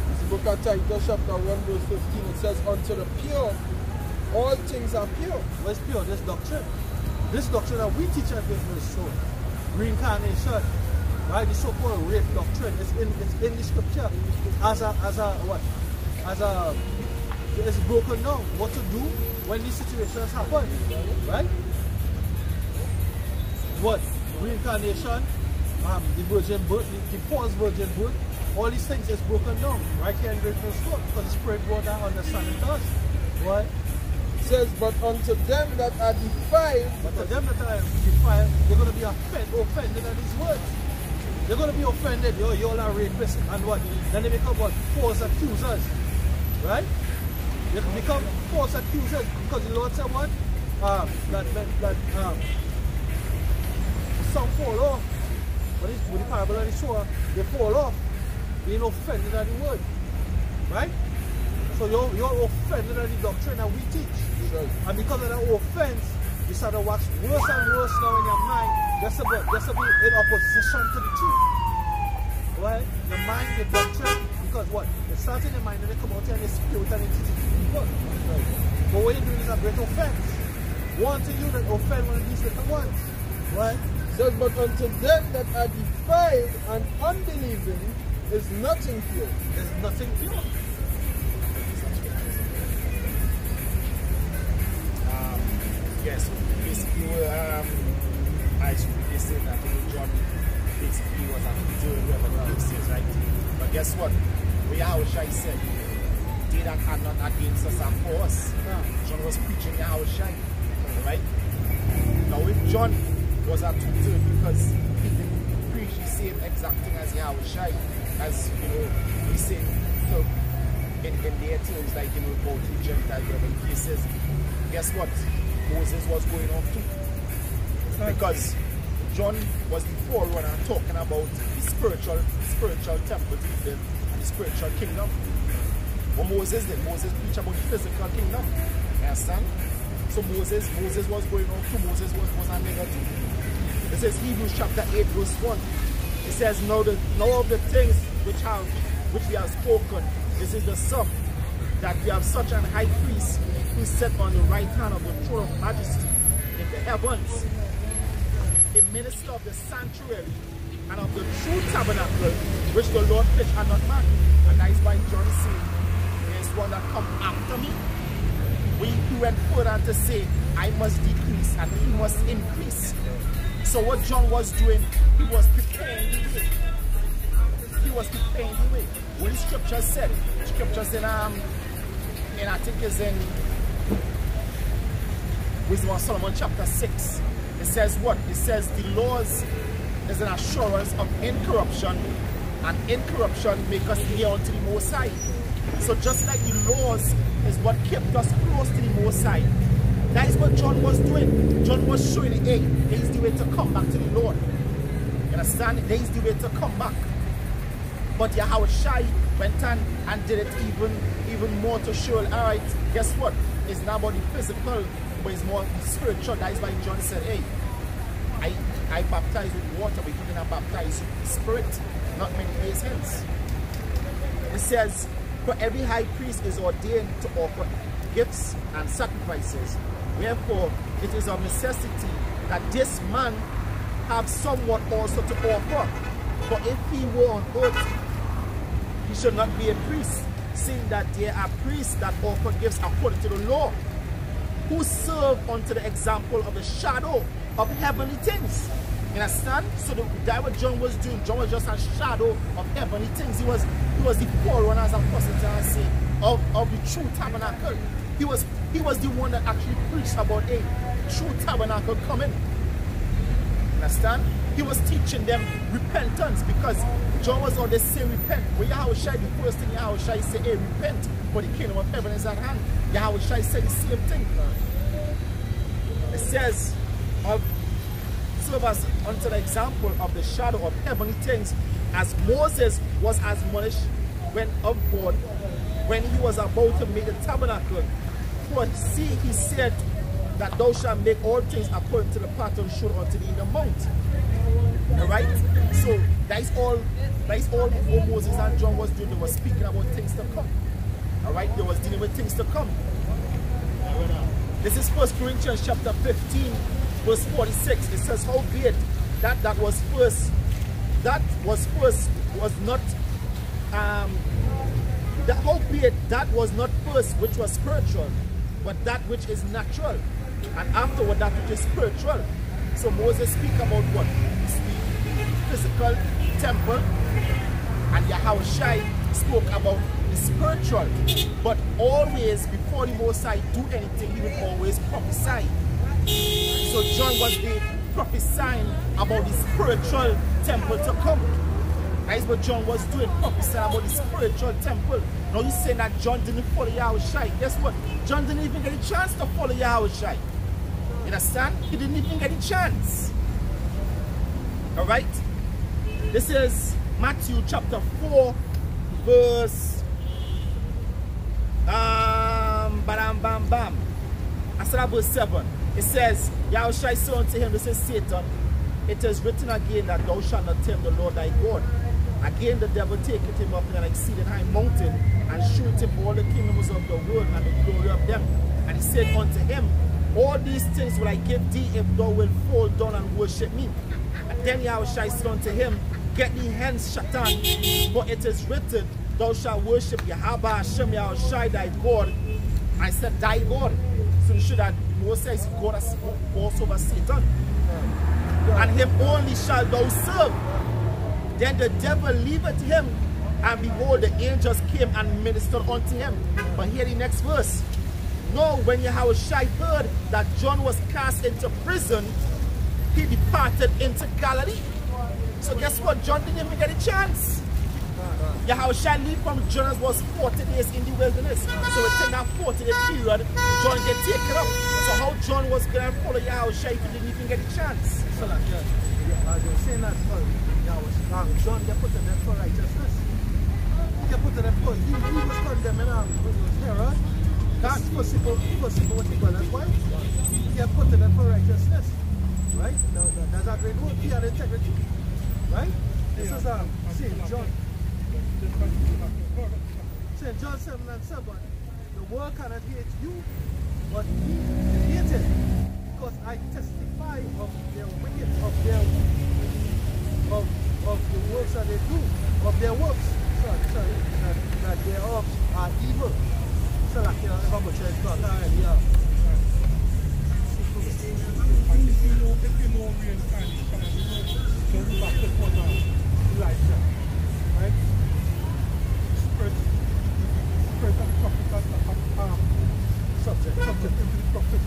This book of Titus chapter 1 verse 15, it says, unto the pure, all things are pure. What's pure? This doctrine. This doctrine that we teach at this show. Reincarnation. Right? The so-called rape doctrine. It's in the scripture. It's broken down. What to do when these situations happen. Right? What? Reincarnation, the virgin birth, the false virgin birth, all these things is broken down right here in Great School because the Spirit brought that understanding to us. What? It says, but unto them that are defiled, they're going to be offended at these words. They're going to be offended. Yo, you all are rapists and what? Then they become what? False accusers. Right? They become false accusers because the Lord said what? Some fall off. But with the parable of the sower, they fall off. Being offended at the word. Right? So you're offended at the doctrine that we teach. Right. And because of that offense, you start to wax worse and worse now in your mind. Just to be in opposition to the truth. Right? The mind, the doctrine, because what? It starts in the mind and they come out here and they spew it and they teach it to people. Right. But what you're doing is a great offense. One to you that offend one of these little ones. Right? Says, but unto them that are defiled and unbelieving is nothing pure. There's nothing pure. Yes, basically, I should be saying that John basically was a doing whatever the says, right? But guess what? We Yahushai said, they that are not against us are for us. John was preaching Yahushai, right? Now, if John was a tutor because he didn't preach the same exact thing as Yahushai, as he said in their terms, like about the Gentile cases. Guess what? Moses was going off too. Because John was the forerunner talking about the spiritual temple and the spiritual kingdom. What Moses did, Moses preached about the physical kingdom. You understand? So Moses was going off too. Moses was a nigger too. It says Hebrews chapter 8 verse 1. It says, now of the things which we have spoken, this is the sum, that we have such an high priest who sat on the right hand of the throne of majesty in the heavens, a minister of the sanctuary and of the true tabernacle which the Lord pitched and not man. And that is why John said, there is one that come after me. He went further to say, I must decrease and he must increase. So what John was doing, he was preparing the way. He was preparing the way. What the scripture said, scriptures in I think is in Wisdom of Solomon chapter 6. It says what? It says the laws is an assurance of incorruption, and incorruption make us near unto the Most High. So just like the laws is what kept us close to the Most High, that is what John was doing. John was showing, hey, there is the way to come back to the Lord. You understand? There is the way to come back. But Yahushai went on and did it even more to show, alright, guess what? It's not about the physical, but it's more spiritual. That is why John said, hey, I baptize with water, but you're going to baptize with Spirit, not many days hence. It says, for every high priest is ordained to offer gifts and sacrifices. Wherefore, it is of necessity that this man have somewhat also to offer. For if he were on earth, he should not be a priest, seeing that there are priests that offer gifts according to the law, who serve unto the example of the shadow of heavenly things. You understand? So that what John was doing, John was just a shadow of heavenly things. He was the forerunner, as Apostle John say, of the true tabernacle. He was the one that actually preached about a true tabernacle coming. Understand? He was teaching them repentance, because John was always saying repent. When Yahweh Shai, the first thing Yahweh Shai said, hey, repent, for the kingdom of heaven is at hand. Yahweh Shai said the same thing. It says, serve us unto the example of the shadow of heavenly things, as Moses was admonished when of God, when he was about to make the tabernacle. For see, he said that thou shalt make all things according to the pattern shown unto thee in the mount. Alright? So that is all what Moses and John was doing. They were speaking about things to come. Alright? They was dealing with things to come. This is 1 Corinthians chapter 15, verse 46. It says, howbeit that was not first which was spiritual, but that which is natural, and afterward that which is spiritual. So Moses speak about what? The physical temple, and Yahweh Shai spoke about the spiritual. But always, before the Most High do anything, he would always prophesy. So John was the prophesying about the spiritual temple to come. That's what John was doing, prophesying about the spiritual temple. Now he's saying that John didn't follow Yahweh Shai. Guess what? John didn't even get a chance to follow Yahweh Shai. You understand? He didn't even get a chance. Alright? This is Matthew chapter 4, verse I said verse 7. It says, Yahweh Shai said unto him, this is Satan, it is written again that thou shalt not tempt the Lord thy God. Again the devil taketh him up in an exceeding high mountain, and sheweth him all the kingdoms of the world and the glory of them. And he said unto him, all these things will I give thee if thou wilt fall down and worship me. And then Yahweh Shai said unto him, get thee hence, Satan, for it is written, thou shalt worship Yahweh Hashem Yahweh Shai thy God. I said thy God. So you should have Moses God as boss over Satan. And him only shalt thou serve. Then the devil leaveth him, and behold, the angels came and ministered unto him. But hear the next verse. No, when Yahweh Shai heard that John was cast into prison, he departed into Galilee. So guess what? John didn't even get a chance. Yahweh Shai leave from John was 40 days in the wilderness. So within that 40-day period, John get taken up. So how John was going to follow Yahweh Shai if he didn't even get a chance? So like, you're saying that John get put in there for righteousness. He get put in there for, he was condemning Herod. That's possible what he got, that's why. He get put in there for righteousness. Right? That's a great word. He had integrity. Right? This is St. John. St. John 7:7. The world cannot hate you, but he hated, because I testify of their wicked, of the works that they do, of their works. Sorry, that their works are evil. So like, how much is God? If you know real time, go back to Elijah, right? Spirit of the prophet subject to the prophet.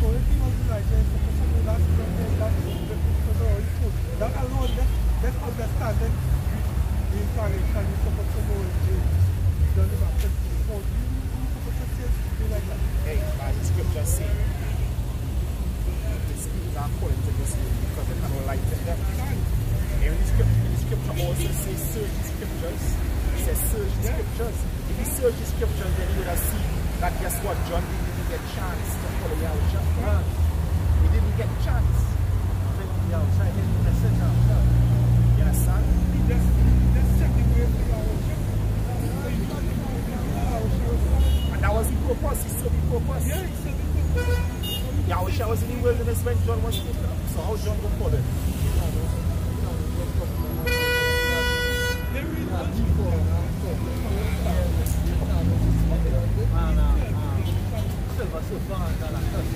So if he was Elijah, that alone, let's understand that the incarnation is supposed to know John the Baptist. So you supposed to say something like that. Hey, by the scripture say, the speak according to this way, because they cannot lie to them. And the scripture also says search the scriptures. It says search the scriptures. If you search the scriptures, then you would have seen that guess what? John didn't even get a chance to follow Yahweh Shai. He didn't get a chance. Yahweh Shai didn't message him. You understand? Just check the way for Yahweh Shai. And that was the purpose. He served the purpose. Yeah, he said the purpose. Yahweh Shai was in the wilderness when John was taken up. So how John go follow? Silver and Galactus.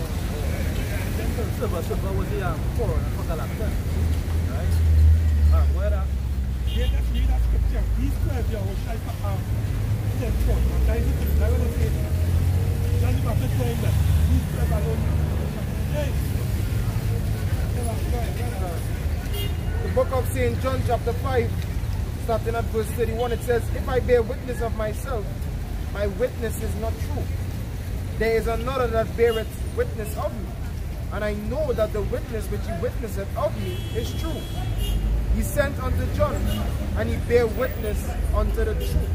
Silver was the forerunner for Galactus. Right? Where that? Yeah, let's read that scripture. These 12 years will shall send forth. And that is the thing. I want to say that. John the Baptist saying that. These 12 alone. Hey! The book of St. John chapter 5, starting at verse 31, it says, if I bear witness of myself, my witness is not true. There is another that beareth witness of me, and I know that the witness which he witnesseth of me is true. He sent unto John, and he bare witness unto the truth.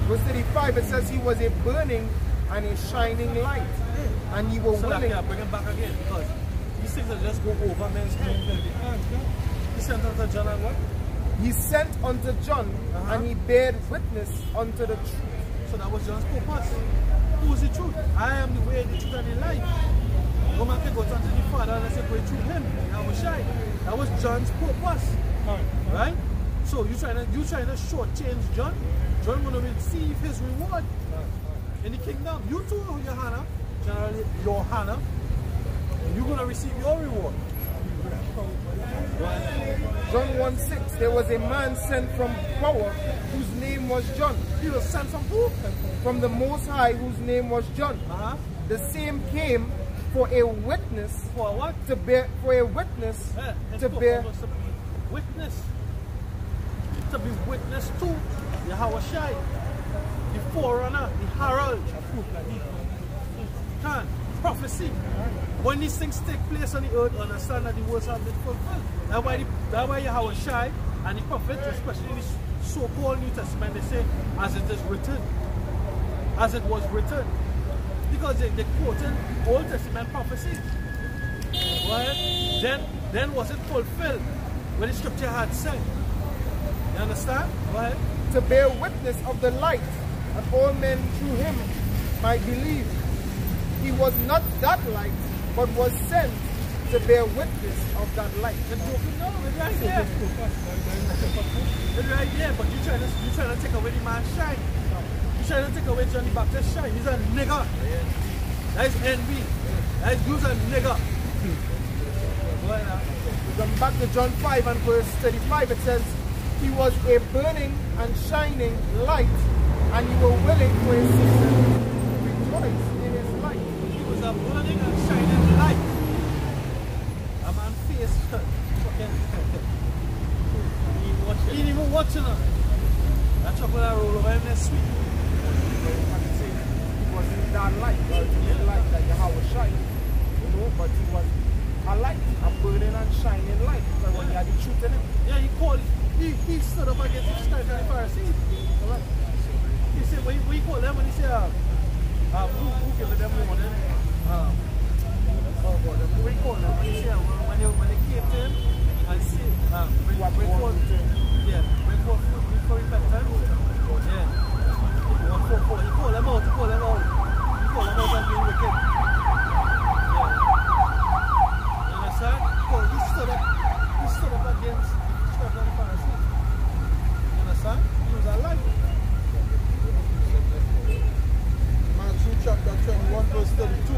Verse 35, it says he was a burning and a shining light, and you were willing. Bring him back again, because these things will just go over men's heads. He sent unto John and what? He sent unto John, and he bare witness unto the truth. So that was John's purpose. Who is the truth? I am the way, the truth, and the life. No man can go to the Father unless they go through him. That was shy. That was John's purpose. Right? So you trying to shortchange John? John will receive his reward in the kingdom. You too, Johanna, generally Johanna, you're going to receive your reward. John 1:6, there was a man sent from power whose name was John. He was sent from who? From the Most High, whose name was John. The same came for a witness. For what? To bear, for a witness to bear. Witness. To be witness to Yahweh Shai, the forerunner, the herald, prophecy. When these things take place on the earth, understand that the words have been fulfilled. That's why Yahweh Shai and the prophets, especially the so-called New Testament, they say, as it is written, as it was written. Because they quoted Old Testament prophecy. Well, then was it fulfilled when the scripture had said. You understand? Well, to bear witness of the light, that all men through him might believe. He was not that light, but was sent to bear witness of that light. It's right there. It's right there, but you're trying to take away the man's shine. You're trying to take away John the Baptist's shine. He's a nigger. That is envy. That is you's a nigger. Come back to John 5 and verse 35, it says, he was a burning and shining light, and you were willing for his season to rejoice in his light. He was a burning and shining light. A man face fucking he ain't even watching her. That chocolate roll over him, that's sweet. He was in that light, the light that Yahweh shine. You know, but he was a light, a burning and shining light. Because when he had the truth in him. Yeah, he stood up against the Scribes and the Pharisees. He said, what you call them when he said, who gave them warning? What do you call them? When he said, when they came to him and said, bring forth fruit for repentance. Yeah. He called them out. He called them out as being wicked. Yeah. You understand? He stood up against the Scribes and the Pharisees. You understand? He was alive. Matthew chapter 21 verse 32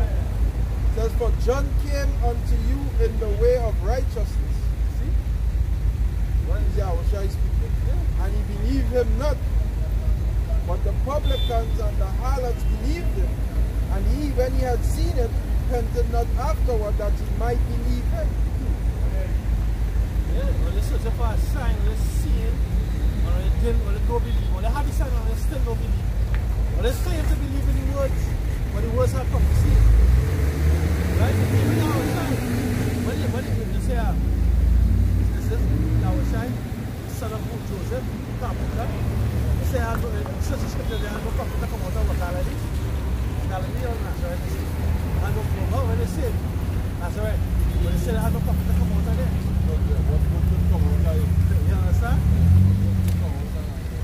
says, for John came unto you in the way of righteousness. See? What is Yahweh Shai speaking? Yeah. And he believed him not. But the publicans and the harlots believed him. And he, when he had seen it, repented not afterward that he might believe him. Yeah, well, they search for a sign, they see it, or they didn't, or they don't believe, or they have the sign and they still don't believe. Or they say to believe in the words, but the words are prophecy. Right? Even now, when they say, this is Yahweh Shai, son of Joseph, carpenter, they say, such a scripture, they have no prophet to come out of Galilee. Galilee or Nazareth, they say. And go from when they say Nazareth, but they say they have no prophet to come out of there. You understand?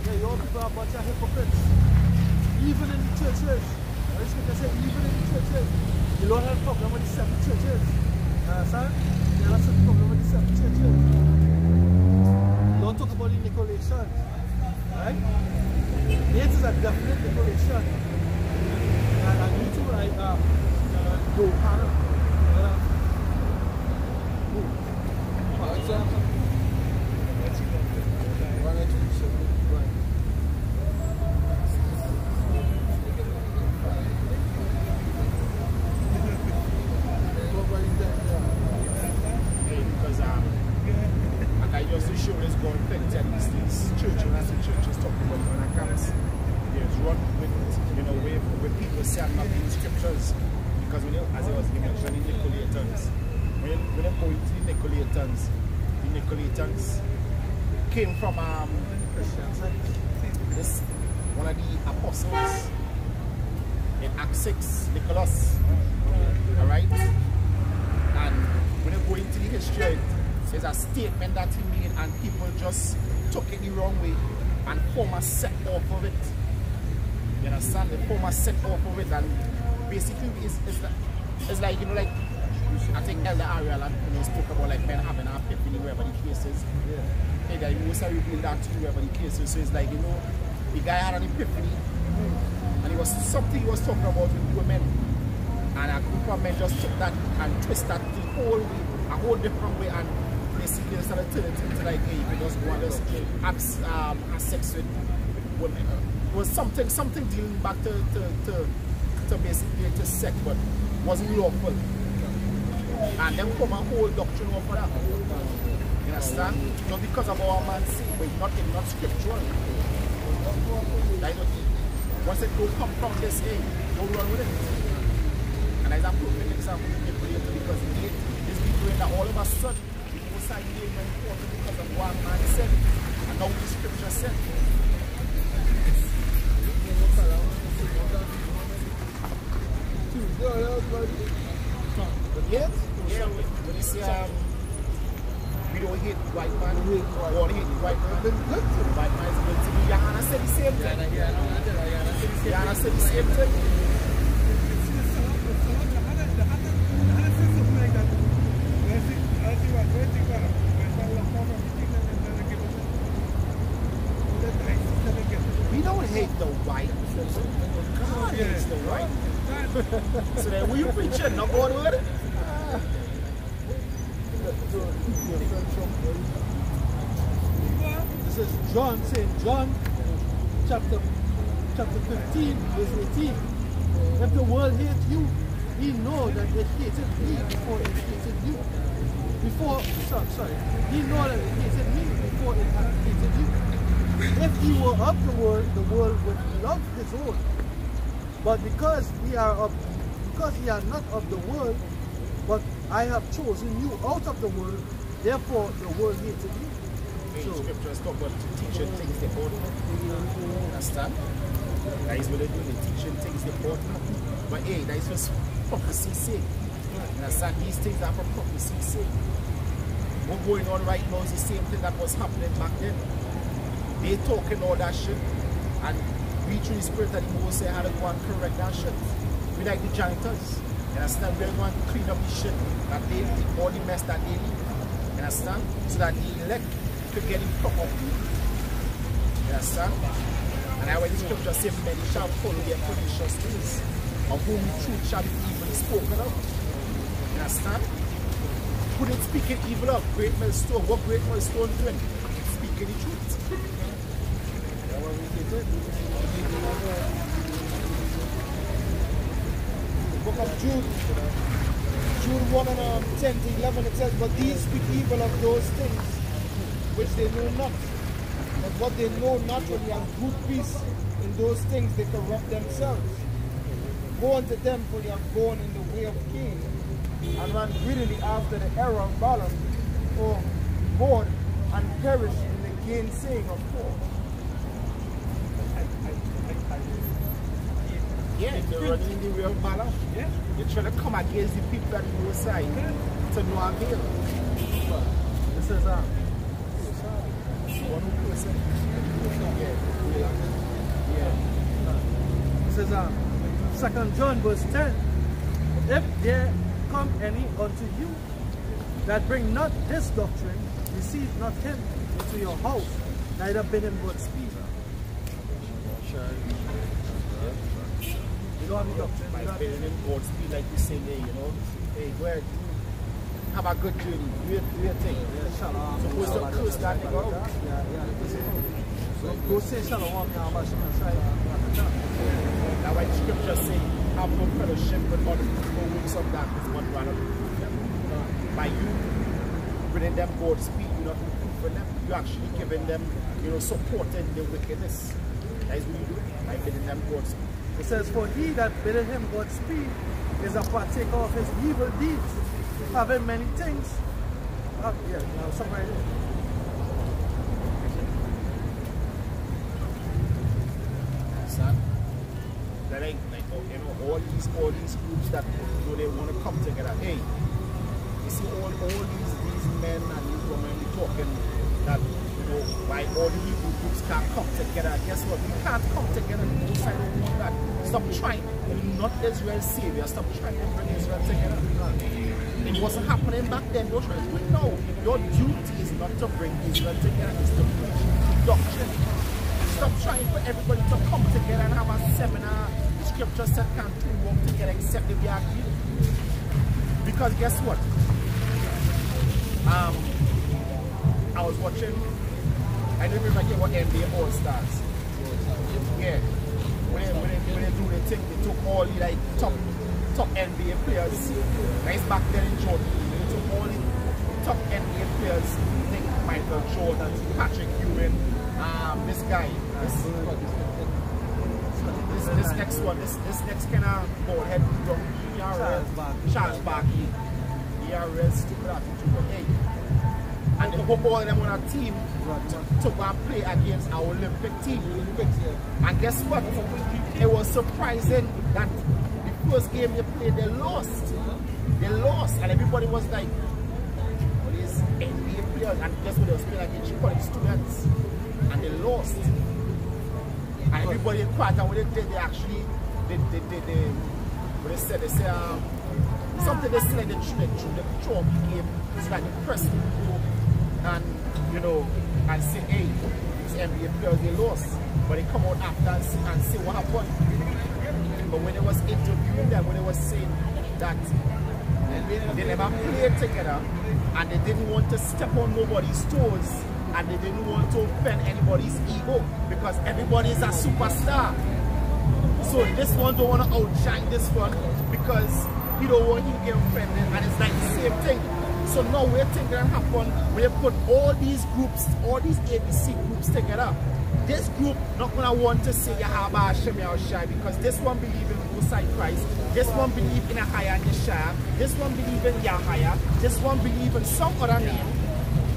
Yeah, your people are a bunch of hypocrites. Even in the churches. I just want to say, even in the churches. The Lord had a problem with the 7 churches. You understand? The Lord had a problem with the 7 churches. The Lord talk about the Nicolaitan. Right? It is a definite Nicolaitan. And you too, right? Because when you, as I was mentioning, the Nicolaitans, when you go into the Nicolaitans came from this one of the apostles in Acts 6, Nicholas. Alright? And when you go into the history, there's a statement that he made and people just took it the wrong way and form a set off of it. You understand? They form a set off of it, and basically it's like, you know, like I think Elder Ariel and spoke about like men having an epiphany wherever the case is. Hey guy, you also reveal that to you wherever the case is. So it's like, you know, the guy had an epiphany and it was something he was talking about with women, and a group of men just took that and twisted that the whole way, a whole different way, and basically started turning it into like, hey, you can just go and just have sex with women. It was something dealing back to basically to sex, but wasn't lawful. And then come a whole doctrine over that. You understand? Not because of our man's sin, but not scriptural. Like, once it don't come from this, hey, don't run with it. And as a perfect example, because these people that all of a sudden, the Most High gave them important because of what man said, and now the scripture said. Yeah, when you say we don't hate white man, we don't hate white man. White man is good to me. Yana said the same thing. Yana said the same thing. We don't hate the white. God hates the white. So then, will you preaching? Not going with it? This is John, St. John, chapter 15, verse 18. If the world hates you, we know that it hated me before it hated you. We know that it hated me before it hated you. If you were of the world would love his own. But because ye are not of the world, but I have chosen you out of the world, therefore the world hated you. So scriptures talk about teaching things they ought not. Understand? That is what they do, they're teaching things they ought not. But hey, that is just prophecy's sake. Understand? These things are for prophecy's sake. What's going on right now is the same thing that was happening back then. They talking all that shit, and we through the spirit of the Most High had to go and correct that shit. We like the janitors. You understand? We're going to clean up the shit that they leave, all the mess that they leave. You understand? So that the elect could get in proper food. You understand? And I when the scripture says, many shall follow their pernicious ways, of whom the truth shall be evil spoken of. You understand? Who did speaking evil of? Great millstone. What great millstone doing? Speaking the truth. Book of Jude 1 and 10 to 11, it says, but these speak evil of those things which they know not. But what they know not, when they have good peace in those things, they corrupt themselves. Go unto them, for they have gone in the way of Cain, and ran greedily after the error of Balaam, for bored and perished in the gainsaying of Paul. Yeah, they're running in the way of Balaam. Yeah. They're trying to come against the people that go aside to no avail. This is This is 2 John verse 10. If there come any unto you that bring not this doctrine, receive not him into your house, neither bid him Godspeed. You don't have the doctrine. By bidding him Godspeed, like we say there, you know. Hey, go ahead. Have a good journey. Do your thing. Supposed to curse that nigga out. Go say shalom. Now why the scripture say, have no fellowship with other people works of darkness, but rather reprove them. By you bringing them Godspeed, you're not reproving them. You're actually giving them, you know, supporting the wickedness. That is what you do by bidding them Godspeed. It says, for he that biddeth him Godspeed is a partaker of his evil deeds, having many things. Yeah, somewhere here. Son, that ain't like, you know, all these groups that, you know, they want to come together. Hey, you see all these men and these women talking that, you know, why all the Hebrew groups can't come together. Guess what? We can't come together. Most I don't want that. Stop trying. You're not Israel's savior. Stop trying to bring Israel together. It wasn't happening back then. Don't try to do it now. Your duty is not to bring Israel together. It's to preach doctrine. Stop trying for everybody to come together and have a seminar. Scripture said can't two walk together except if they agree. Because guess what? I was watching, I don't remember what NBA All Stars. Yeah. When they do the thing, they took all the like top NBA players. Nice back then in Jordan. They took all the top NBA players. I think Michael Jordan, Patrick Ewing, this guy. This next one, this next kind of ball head Charles Barkley. ERS stupid attitude, but hey. And they put all of them on a team to go and play against our Olympic team. And guess what? It was surprising that the first game they played, they lost. They lost, and everybody was like, "What is NBA players?" And guess what? They was playing against college students, and they lost. And everybody inquired, and what they did, they actually, what they said, something they said, the trophy game. It's like the press group, and you know, and say, hey, these NBA players, they lost, but they come out after and say what happened. But when they was interviewing them, when they was saying that they never played together, and they didn't want to step on nobody's toes, and they didn't want to offend anybody's ego, because everybody is a superstar. So this one don't want to outshine this one, because you don't want him to get offended, and it's like the same thing. So now we're thinking that happen, we put all these groups, all these ABC groups together. This group not gonna want to say Yahaba Hashem Yahushai, because this one believe in Musai Christ, this one believe in Ahaya and Yeshua, this one believe in Yahaya, this one believe in some other name.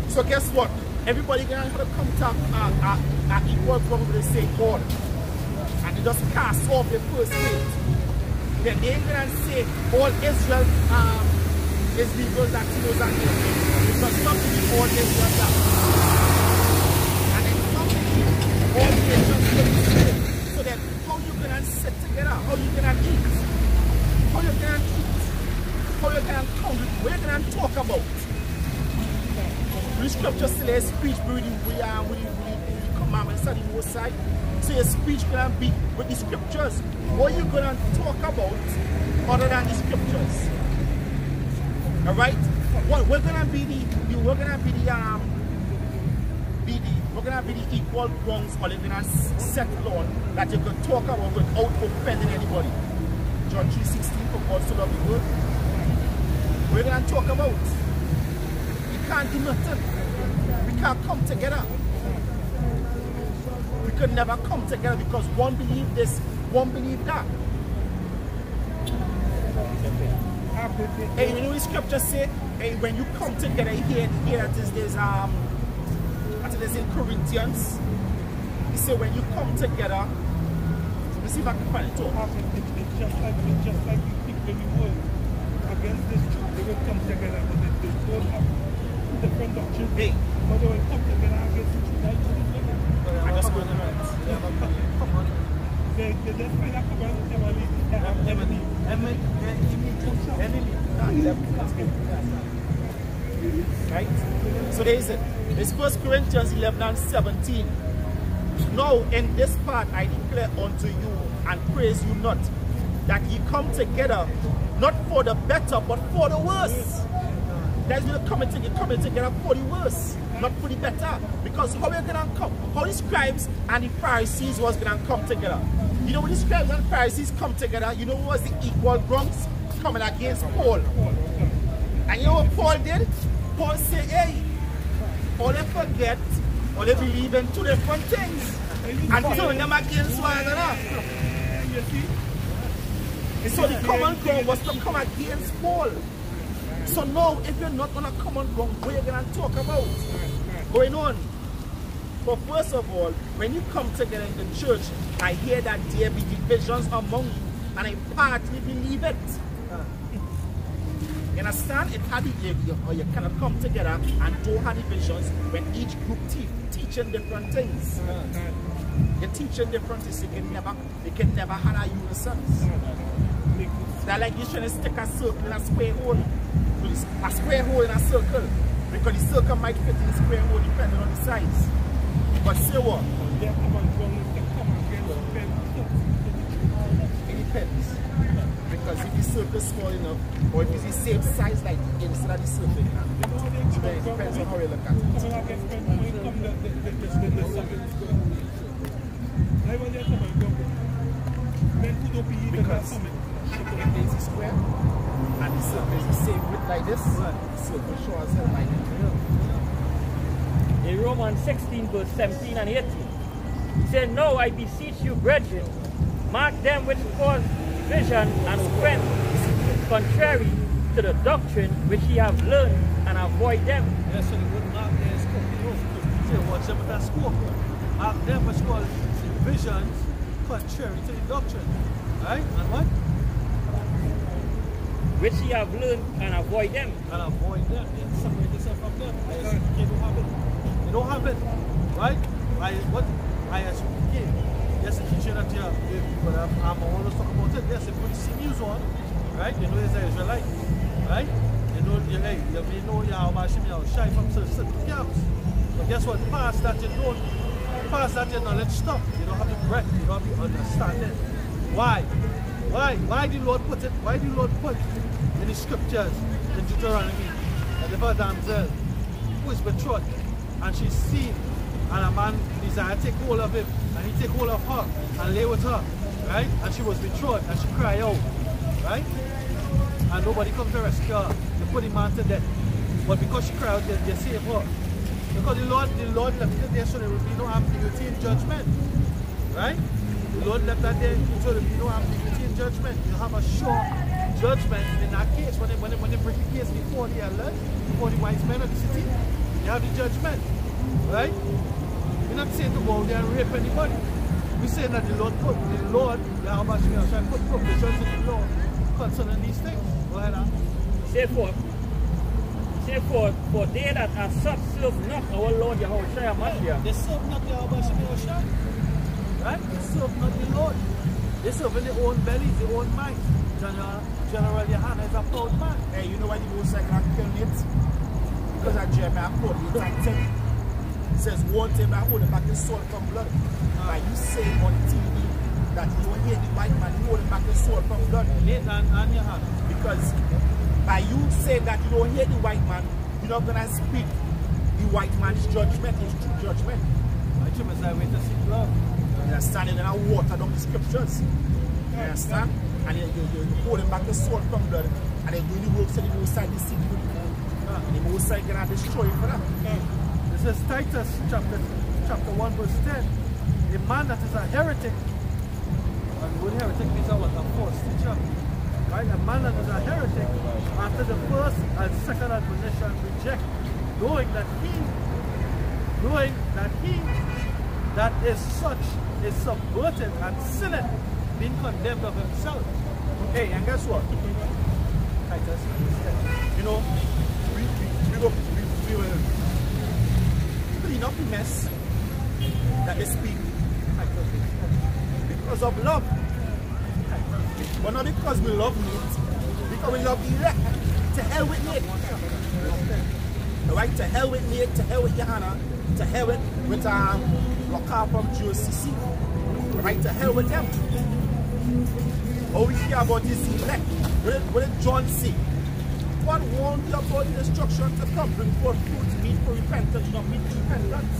So guess what? Everybody gonna come to equal probably the same God, and they just cast off the first faith. Then they ain't gonna say all Israel is legal that knows and because some believe all Israel that. And then some believe all nations will be saved. So then how you gonna sit together? How you gonna eat? How you gonna eat? How you gonna come? What you gonna talk about? The scripture says speech breathing we commandments on the most side. So your speech gonna be with the scriptures. What you gonna talk about other than the scriptures? Alright? We're gonna be the equal grounds or living and set law that you can talk about without offending anybody. John 3:16, for God so loved the world. We're gonna talk about. We can't do nothing. We can't come together. We could never come together because one believe this, one believe that. Hey, you know the scripture say, hey, when you come together here that is there's in Corinthians. He said when you come together, let me see if I can find it. It's just like the people in the world against this truth, they will come together, but they don't have different doctrines. Hey. But they will come together against the truth. I just go to the right. They just find out about right? So there is it. It's 1 Corinthians 11:17. Now in this part I declare unto you and praise you not, that ye come together not for the better but for the worse. That's when you're coming together for the worse, not for the better. Because how are gonna come? How the scribes and the Pharisees was gonna come together? You know when the scribes and the Pharisees come together, you know what was the equal grounds coming against Paul? And you know what Paul did? Paul said, hey, all they forget, all they believe in two different things. And turn them against one another. So the common ground was to come against Paul. So now, if you're not on a common ground, what are you going to talk about? Going on. But first of all, when you come together in the church, I hear that there be divisions among you, and I partly believe it. You understand? It's hard you cannot come together and don't have divisions when each group teaching different things. You're teaching different things, they can never have a unison. They're like you trying to stick a circle in a square hole. A square hole in a circle. Because the circle might fit in the square hole depending on the size. But say what? It depends. Because if the circle is small enough, or if it's the same size like the inside of the circle, then it depends on how you look at it. Because if there's a square and the circle is the same width like this, the circle shows as hell like that. In Romans 16 verse 17 and 18, he said, "No, I beseech you, brethren, mark them which cause division and offense, contrary to the doctrine which ye have learned, and avoid them." Yes, so the word mark there is cooking off. Say, watch them with that scope. Mark them which cause divisions contrary to the doctrine. Right? And what? Which ye have learned, and avoid them. And avoid them. Yeah, separate yourself from them. You don't have it. You don't have it. Right? Yes, the teaching that you have, but I'm always talking about it. Yes, if you see news on, right? You know there's an Israelite, right? You know, you may know you're shy from certain camps. But guess what? Past that your knowledge stop. You don't have the breadth, you don't have the understanding. Why? Why the Lord put it? Why the Lord put in the scriptures in Deuteronomy that the first damsel who is betrothed and she's seen and a man desire to take hold of him and he take hold of her and lay with her, right? And she was betrothed and she cried out, right? And nobody comes to rescue her. They put the man to death. But because she cried out, they save her. Because the Lord left it there so there will be no ambiguity in judgment. Right? The Lord left that there so there will be no ambiguity in judgment. You have a sure judgment in that case. When they bring the case before the elders, before the wise men of the city, you have the judgment. Right? We're not saying to go out there and rape anybody. We're saying that the Lord, Yahweh shall put provisions in the law concerning these things. Go ahead, Say for they that are such serve not our Lord Yahushua Mashiach. They serve not Yahweh Shai. Right? They serve not the Lord. They serve in their own bellies, their own minds. General Yohana is a proud man. Hey, you know why the Most High God killed it? Because of Jeremiah 48:10. It says, "One time I hold back his soul from blood." By you saying on TV that you don't hate the white man, you hold back his soul from blood. And Yohana. Because by you saying that you don't hate the white man, you're not going to speak the white man's judgment, his true judgment. I should say, wait to see love. You understand? You're going to water down the scriptures. You understand? And you're holding back the soul from blood. And then doing the works of the Most High deceitful. And the Most High going to destroy you for that. This is Titus chapter 1 verse 10. A man that is a heretic, and the word heretic means a false teacher. Right? A man that is a heretic, after the first and second admonition, reject, knowing that he that is such is subverted and sinneth, being condemned of himself. Hey, and guess what? Titus, you know, we will clean up the mess that they speak because of love. But not because we love meat, because we love elect. To hell with Nate. Right? To hell with Nate, to hell with Johanna, to hell with Lokar from GCC. Right? To hell with them. All we care about is elect. What did John say? God warned you about the destruction to come, bring forth fruit, meat for repentance, not meat for repentance.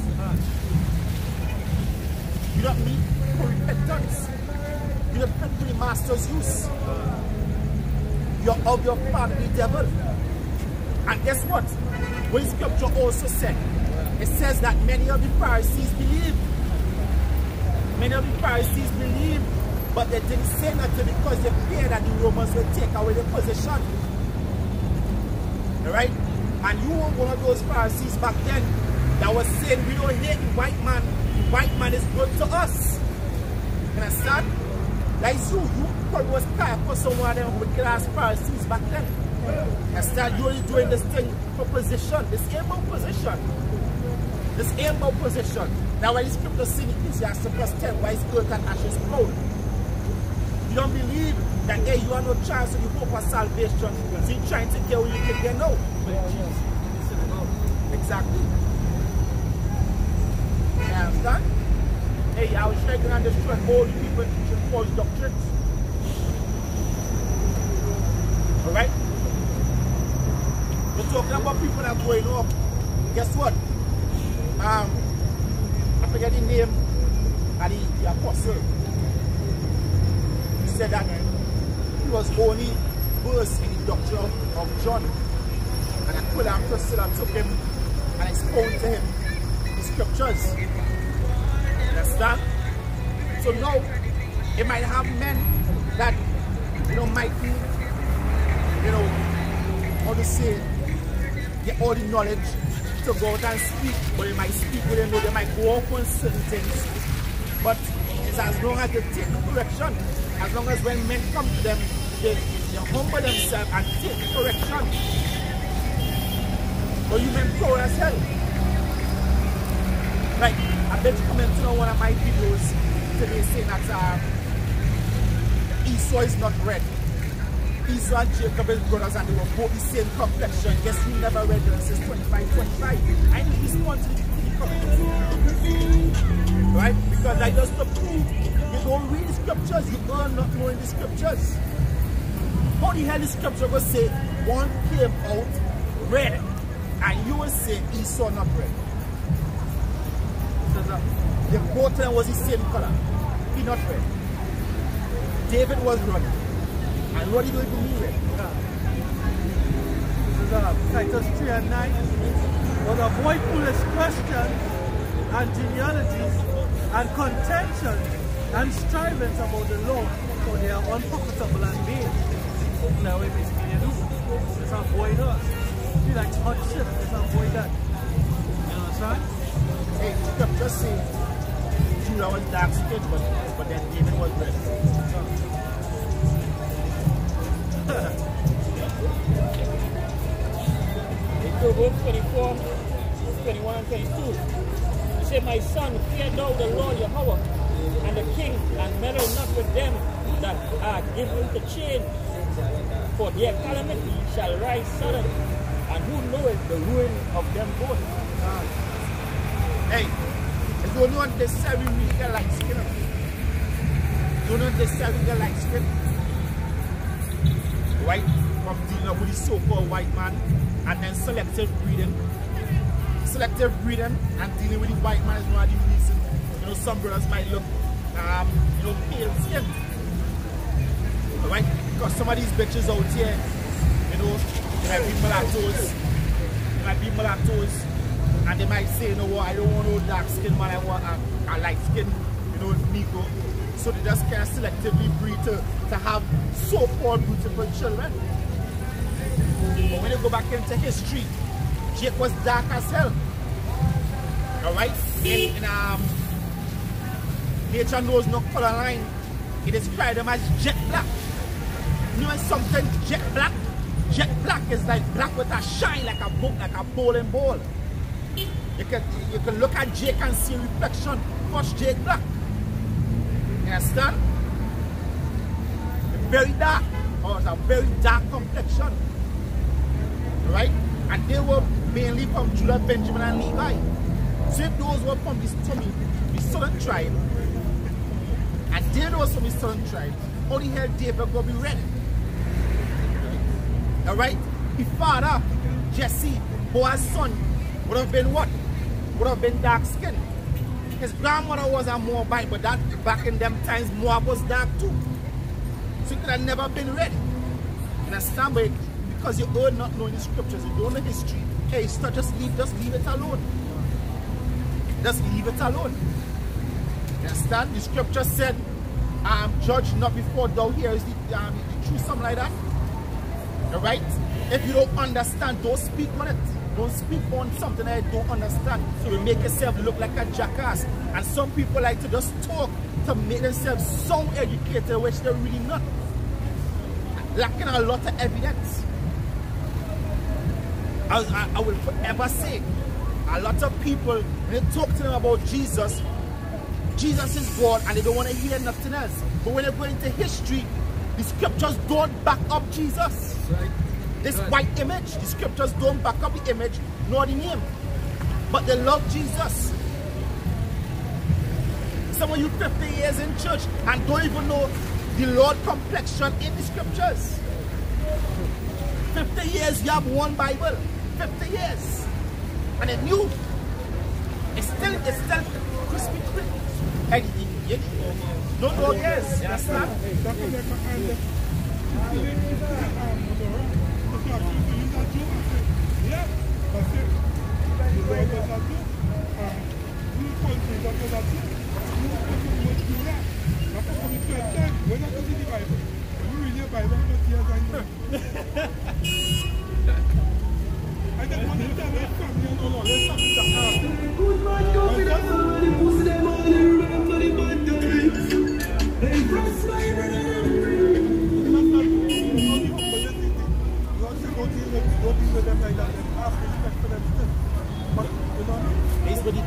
You don't meat for repentance. You don't repent for the master's use. You're of your father, the devil. And guess what? What the scripture also said, it says that many of the Pharisees believe. Many of the Pharisees believe But they didn't say nothing because they feared that the Romans would take away the position. Alright? And you were one of those Pharisees back then that was saying we don't hate the white man. The white man is good to us. You understand? Like you probably was kind for someone of them with class Pharisees back then. Understand? You're only doing this thing for position. This ain't about position. This ain't about position. Now when the scripture says in Ecclesiastes verse 10, why is earth and ashes cold? You don't believe that hey, you have no chance of the hope of salvation. So you're trying to get what you can get now. Exactly. You understand? Hey, I was trying to destroy all the people teaching false doctrines. Alright? We're talking about people that are going up. Guess what? I forget the name of the apostle. He said that he was only versed in the doctrine of John. And Aquila and Priscilla took him and expounded to him the scriptures. Understand? So now, it might have men that, might be, how to say, get all the knowledge to go out and speak, but they might speak with them, they might go off on certain things. But it's as long as they take the correction, as long as when men come to them, they humble themselves and take the correction. But you men proud as hell. Like, I bet you comment on one of my videos today saying that Esau is not red. Esau and Jacob is brothers and they were both the same complexion. Guess who never read Genesis 25:25? I need to respond to the comments. Right? Because I just to prove you don't read the scriptures, you are not knowing the scriptures. How the hell the scripture will say one came out red and you will say Esau not red? The both of them was the same color. He not red. David was running. And what are you doing to me red? This is Titus 3:9. But avoid foolish questions and genealogies and contentions and strivings about the law, for they are unprofitable and vain. Now we basically do. Let's avoid us. Feel like hot shit. Let's avoid that. You understand? Hey, scripture says Judah was dark skinned, but then David was red. In Proverbs 24, 21 and 22, he said, my son, fear thou the Lord Yahweh and the king, and meddle not with them that are given to change. For their calamity shall rise sudden, and who knoweth the ruin of them both? Hey, it's only on the seven we get light skin. It's only on the seven get light skin. Right? From dealing with the so-called white man, and then selective breeding. Selective breeding and dealing with the white man is one of the reasons, some brothers might look, pale skin. Right? Because some of these bitches out here, they might be mulattoes, and they might say, what, I don't want no dark skin man, I want a light skin, Negro. So they just can't selectively breed to have so-called beautiful children. But when you go back into history, Jake was dark as hell. Alright? In nature knows no color line. It described them as jet black. You know something jet black? Jet black is like black with a shine, like a bowling ball. You can look at Jake and see reflection. Watch Jake black. You understand? Very dark. Or it's a very dark complexion. Right? And they were mainly from Judah, Benjamin, and Levi. So if those were from the southern tribe, and they was from the southern tribe, how the hell David go be ready? Alright? His father, Jesse, Boaz's son, would have been what? Would have been dark skinned. His grandmother was a Moabite, but that back in them times Moab was dark too. So he could have never been ready. You understand? But because you are not knowing the scriptures, you don't know history. Hey, just leave it alone. Just leave it alone. You understand? The scripture said judge not before thou hearest the truth, something like that. Alright? If you don't understand, don't speak on it. Don't speak on something that you don't understand. So you make yourself look like a jackass. And some people like to just talk to make themselves so educated, which they're really not. Lacking a lot of evidence. I will forever say, a lot of people, when they talk to them about Jesus, Jesus is God and they don't want to hear nothing else. But when they go into history, the scriptures don't back up Jesus. Right. This white image, the scriptures don't back up the image nor the name. But they love Jesus. Some of you 50 years in church and don't even know the Lord complexion in the scriptures. 50 years you have one Bible. 50 years. And it new. It's still crispy quick. And don't know yes. You understand?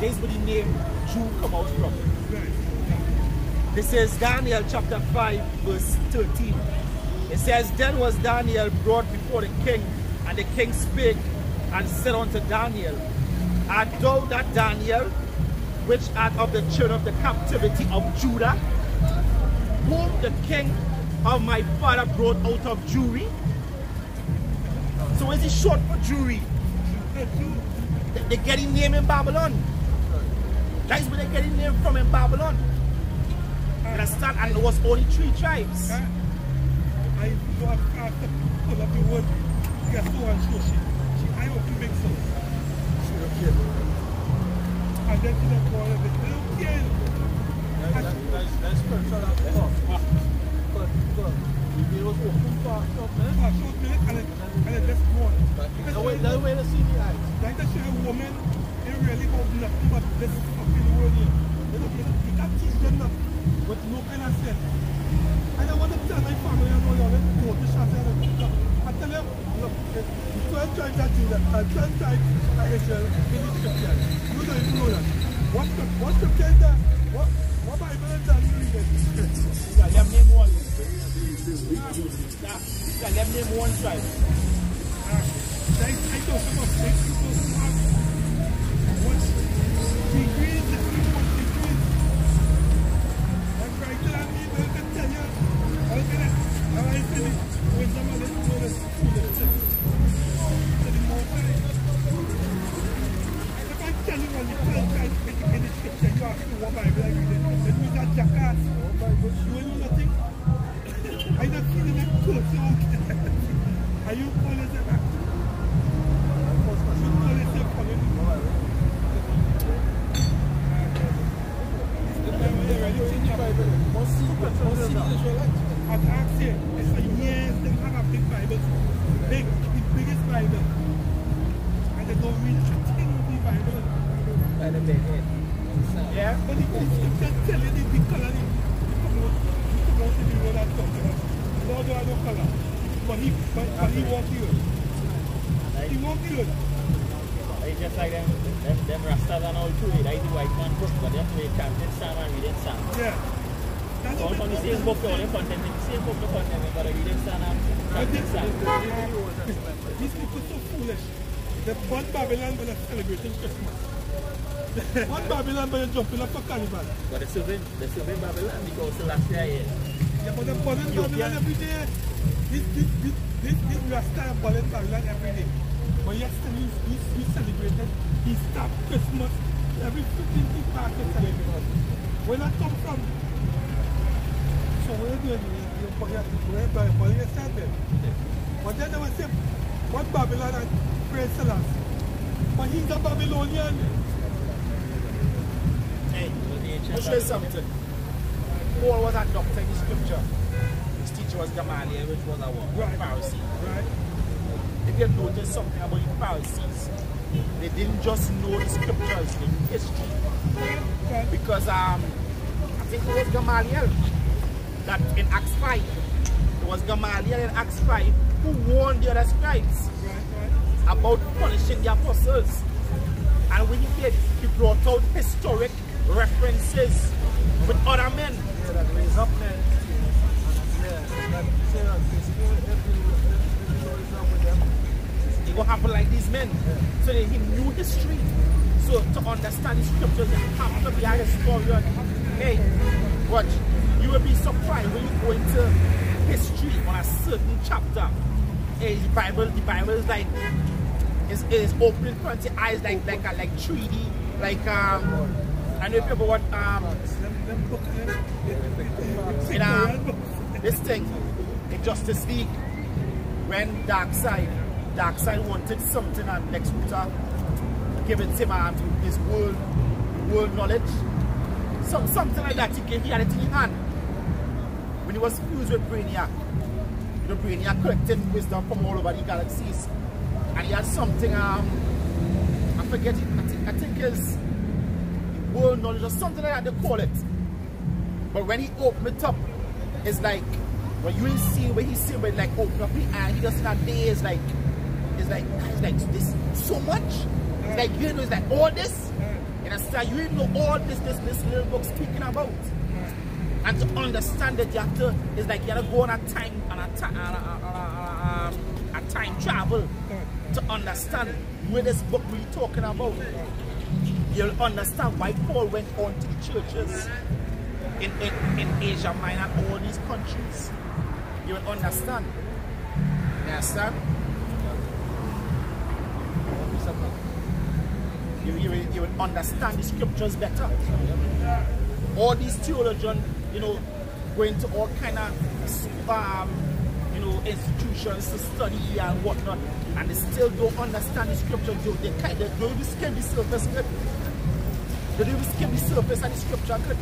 This is where the name Jew come out from. This is Daniel chapter 5 verse 13. It says, then was Daniel brought before the king, and the king spake and said unto Daniel, art thou that Daniel, which art of the children of the captivity of Judah, whom the king of my father brought out of Jewry? So is it short for Jewry? They get his name in Babylon. That's where they get his name from, in Babylon. Understand? And it was only 3 tribes. I go after pull up the word, guess who and show she I hope you make sense. She don't care. And then she don't call it, they don't care. That's spiritual as well. But it was open for a short minute. A short minute and it just gone. That way to see the eyes. Like to show a woman, it really got nothing but this fucking word here. You can't teach them nothing with no kind of sense. I don't want to tell my family, I know let's go to Shazam. I tell them, look, the 12 tribes that do that, 12 tribes are Israel in the scripture. You don't even know that. What scripture is that? What Bible is that you read? You got them name one. You got them name one tribe. I talk about 6 people who have what degrees, the people with degrees. That's right, I mean, I can tell you. I said it, when someone doesn't know the school, they said it more time. If I tell you when the 12 guys in the scripture, you ask me what Bible I read, it was a jackass. You will know nothing. I don't feel like close, so are you calling it back? I've asked you, it's for years they have a big Bible, the biggest Bible, and they don't read a thing of the Bible. Yeah, but the scripture tell you the color, you come out to the road and talk to us. Lord, I don't color, but he walk you. He walk you. It's just like them Rastas and all too, right? The white man book, but they have to read chanting Psalm and reading Psalm. Yeah. All from the same book, all the content in the same book, the content, but reading Psalm and chanting Psalm. These people are so foolish. They burn Babylon when they're celebrating Christmas. Burn Babylon when they're jumping up for carnival. But they're serving Babylon because the last year, yeah, but they're burning Babylon every day. This Rasta are burning Babylon every day. But yesterday we celebrated Easter, Christmas, every 15th thing back to celebrate. Where that come from? So what are you doing? You're burning yourself there. But then they will say, what Babylon and praise Selassie? But he's a Babylonian. hey, I'll show you something. Paul was a doctor in the scripture. His teacher was Gamaliel, which was a Pharisee. Right. If you notice something about the Pharisees, they didn't just know the scriptures, they knew history. Right. Because I think it was Gamaliel that in Acts 5, it was Gamaliel in Acts 5 who warned the other scribes about punishing the apostles. And when he did, he brought out historic references with other men. Yeah, that raise up men. Yeah, that It will happen like these men. So he knew history. So to understand the scriptures, you have to be a historian. Hey, watch. You will be surprised when you go into history on a certain chapter. Hey, the Bible is like is open in front of your eyes like 3D. Like I know if you ever watch this thing in Justice League when Darkseid wanted something and Lex Luthor gave it to him his world knowledge. Something like that. He had it in his hand. When he was fused with Brainiac, Brainiac collected wisdom from all over the galaxies. And he had something, I forget it, I think it's world knowledge or something like that they call it. But when he opened it up, it's like, when you see where he see, but like open up his eye, he just in a day is like this so much. It's like, you know, it's like all this. You understand? You even know all this little book speaking about. And to understand that you have to, it's like you have to go on a time travel to understand where this book really talking about. You'll understand why Paul went on to the churches in Asia Minor and all these countries. You will understand. You understand? You will understand the scriptures better. All these theologians, you know, going to all kind of you know, institutions to study and whatnot, and they still don't understand the scriptures. They don't even skim the surface good. They don't even skim the surface of the scripture good.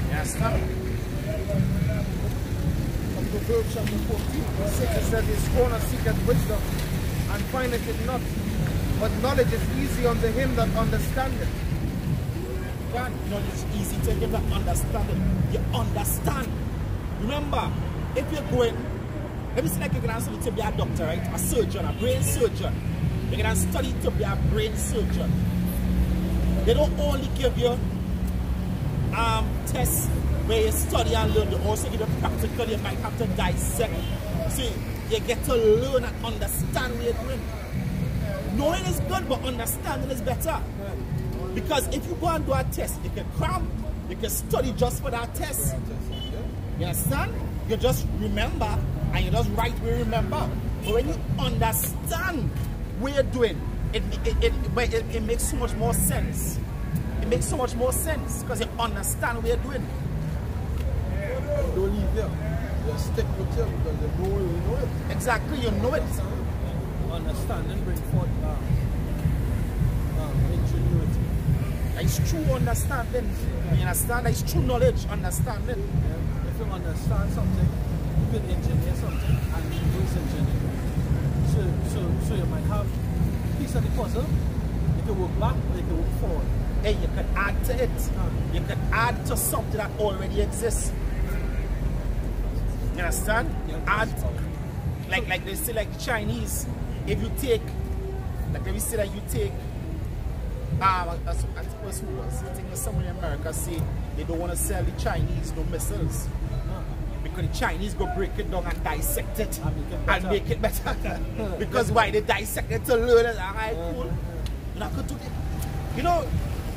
You understand? From Proverbs chapter 14, verse 6, it says, his corner seeketh wisdom, and findeth it not. But knowledge is easy unto him that understandeth. God, knowledge is easy to him that understandeth. You understand. Remember, if you're going, let me say like you're going to study to be a doctor, right? A surgeon, a brain surgeon. You're going to study to be a brain surgeon. They don't only give you tests where you study and learn, they also give you practical, you might have to dissect. See, you get to learn and understand what you're doing. Knowing is good, but understanding is better. Because if you go and do a test, you can cram, you can study just for that test. You understand? You just remember, and you just write where you remember. But when you understand what you're doing, it makes so much more sense. It makes so much more sense because you understand what you're doing. Don't leave there. Just stick with it because you know it. Exactly, you know it. Understanding bring forth ingenuity. It's true understanding. You understand? It's true knowledge, understanding. Yeah. If you understand something, you can engineer something and use engineering. So you might have a piece of the puzzle. You can work back or you can work forward. Hey, you can add to it. You can add to something that already exists. You understand? You add, like they say, like the Chinese. If you take, like they say that you take, I think someone in America say they don't want to sell the Chinese no missiles because the Chinese go break it down and dissect it and make it better. Because why? They dissect it to learn it. Alright, cool. You're not going to do it. You know,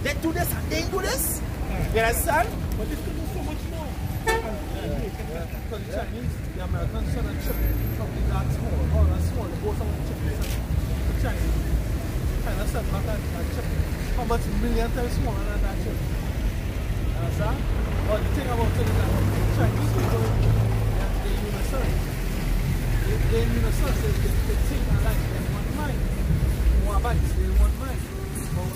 they do this and they do this. You understand? But they could do so much more. Because the Chinese, the Americans sell a chip companies that small, or as small, they go some chip. The Chinese, China sell back that chip. How much million times smaller than that chip? Understand? But the thing about it is that the Chinese people, they're universal. They're universal, they think like in one mind. One bite, they one mind. But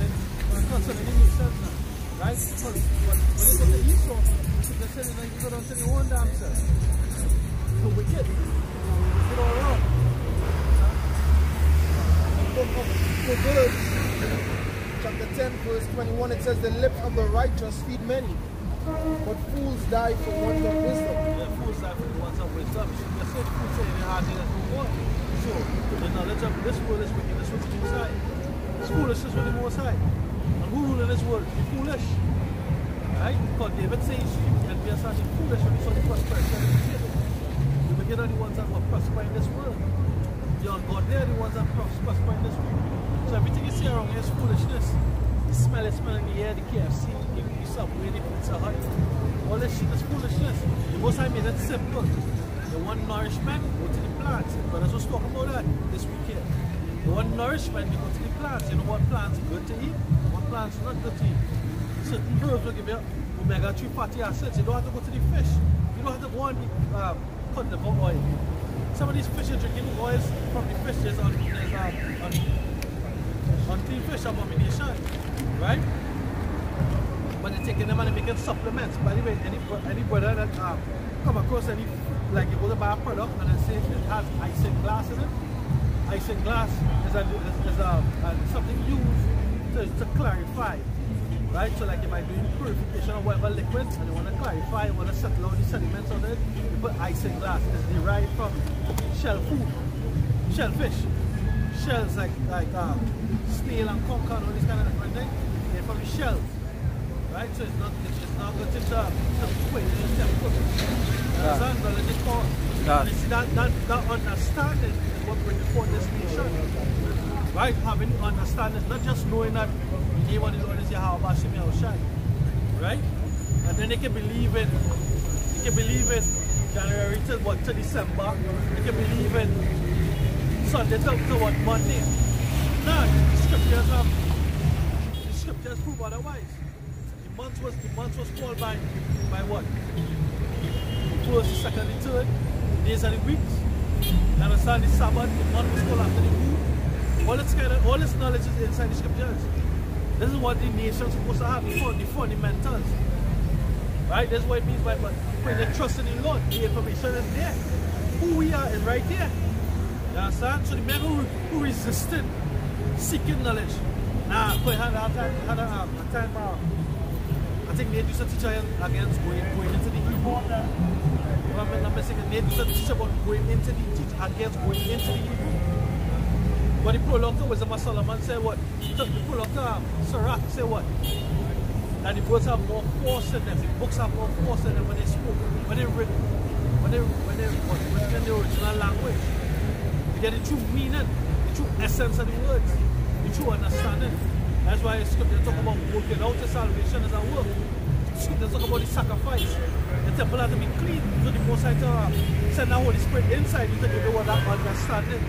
then when it comes to the English sense now, Right? But when they go to Esau, they're saying that you go down to your own damn self. So wicked. Get all wrong. Book of Proverbs, chapter 10, verse 21, it says, the lips of the righteous feed many, but fools die for want of wisdom. Yeah, fools die for the want of wisdom. You said fools say in their heart they don't know. So, the knowledge of this world is wickedness with the Most High. It's foolishness with the Most High. And who rule in this world? The foolish. Right? Because David says, and we are starting foolish when he saw the prosperity of the wicked. The wicked are the ones that will prosper in this world. The ungodly are the ones that prosper in this world. So everything you see around here is foolishness. You smell it, in the air, the KFC, the Subway, the Pizza Hut. All this shit is foolishness. The Most High made it simple. The one nourishment, go to the plants. But I was talking about that this weekend. The one nourishment, you go to the plants. You know what plants are good to eat, what plants are not good to eat. Certain herbs will give you omega-3 fatty acids. You don't have to go to the fish. You don't have to go on the cut the oil. Some of these fish are drinking oils from the fish. There's unclean fish abomination, right? But they're taking them and they're making supplements. By the way, any brother that come across any, like you go to buy a product and it says it has isinglass in it. Isinglass is something used to clarify, right? So like if I'm doing purification of whatever liquid and you want to clarify, you want to settle out the sediments on it, you put isinglass. It's derived from shell food, shellfish, shells like snail and conch and all these kind of different things. They're from the shells, right? So it's not good to put in the temperature. Understand? But let it go. And you see that understanding is what brings forth this nation. Right? Having understanding, not just knowing that the name of the Lord is Yahweh Hashem Yahushai. Right? And then they can believe in January to December. They can believe in Sunday to what Monday. No, the scriptures prove otherwise. The month was called by what? The first, the second, the third days of the weeks. You understand? The Sabbath, the month was called after the moon. All this knowledge is inside the scriptures. This is what the nation's supposed to have, the fundamentals. Right? That's what it means by when they trust in the Lord. The information is there. Who we are is right there. You understand? So the men who resisted seeking knowledge. Now, I think they used to teach against going into the evil. I'm saying they used to teach about going into the against going into the evil. But the prologue to Wisdom of Solomon said what? The prologue to Sirach said what? That the words have more force in them, the books have more force in them when they spoke, when they written in the original language. You get the true meaning, the true essence of the words, the true understanding. That's why the scripture talk about working out the salvation as a work. The scripture talk about the sacrifice. The temple has to be clean. So the Most High to send the Holy Spirit inside you to give you that understanding.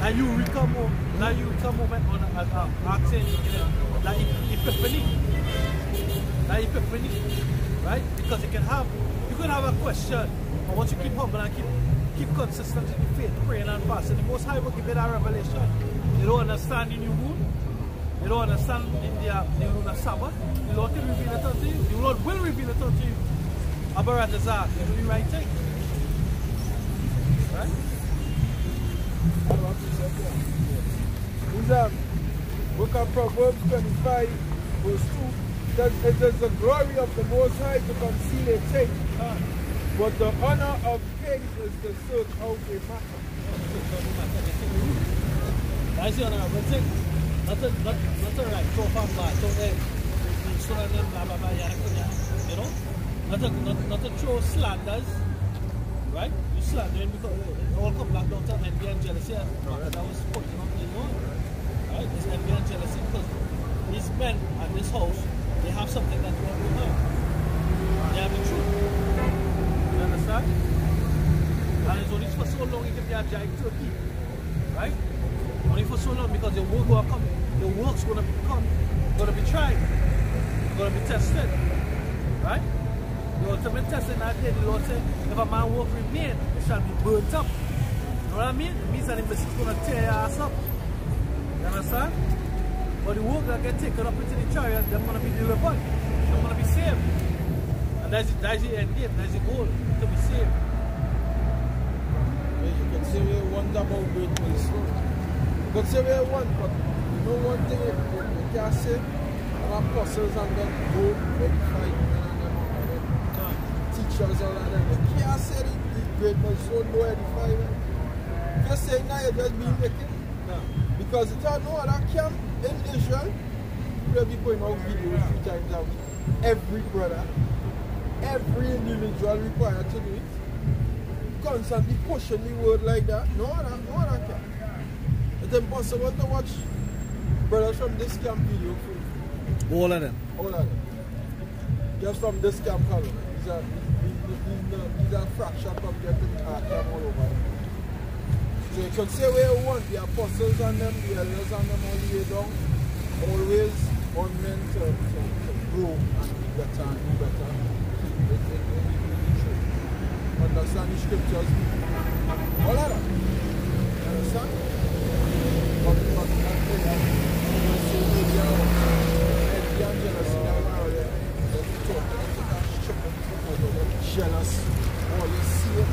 Now you will come home and asking that epiphany. That epiphany. Right? Because you can have a question, but once you keep humble and keep consistent in your faith, praying and fasting, the Most High will give you that revelation. You don't understand the new moon. You don't understand the lunar Sabbath. The Lord can reveal it unto you. The Lord will reveal it unto you. Abaratazar, you do the right thing. Right? Book of Proverbs 25, verse 2. It is the glory of the Most High to conceal a thing, but the honor of kings is to search out a matter. That's the honor of a thing. Not a right, so far bad, so blah blah blah, you know? Not to throw slanders, right? You slandering because it all come back down to envy and jealousy. That was pointing out the Lord, right? It's envy and jealousy because these men at this house, they have something that you don't have. They have the truth. You understand? And it's only for so long you can be a giant turkey, right? Only for so long because the work will come, the work's gonna be tried, gonna be tested, right? The ultimate testing that day, the Lord said, if a man work remain, it shall be burnt up. You know what I mean? It means that the message is gonna tear your ass up. You understand? But the work that get taken up into the chariot, they're gonna be delivered. They want to be saved. And that's the end game, that's the goal, to be saved. You can say we want about great milestone. You can say we want, but you know one thing you can't say? Our apostles and them go and fight and them teachers all of them. You can't say the great milestone no edify them. Just saying now you're just being wicked. No. Because it's all no other camp in Israel. We'll be putting out videos 3 times a week. Every brother, every individual required to do it. Constantly pushing the word like that. No other camp. It's impossible to watch brothers from this camp video for all of them. All of them. Just from this camp color. These are fraction compared to our camp all over. So you can say where you want the apostles and them, the elders and them all the way down. Always on men to grow and be better and be better. Understand the scriptures. All of that. You understand? But jealous. All you see it.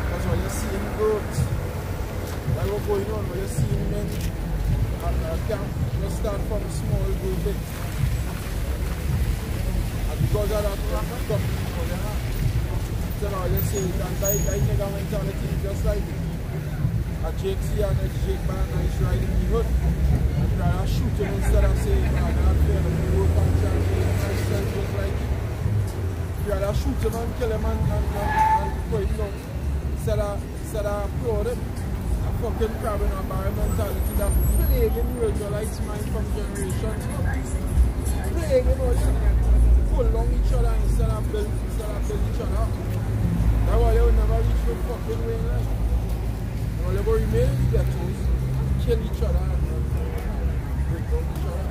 That's all you see in growth. That's what's going on. What you see in men at camp. You start from small, go big. And because of that, you come to the heart. So now you see it, and that nigga mentality is just like a Jake C and a Jake man is riding the hood. And you are shooting instead of saying, I'm not fair, I'm going to work on myself just like it. You are shooting and kill him and put him down. Instead of applaud him. A fucking crab in a bar mentality that plaguing the Israelites mind from generations. Plaguing all them. Pull along each other instead of build each other up. That's why they will never reach the fucking way in life. They will never remain in the ghettos, kill each other and break down each other.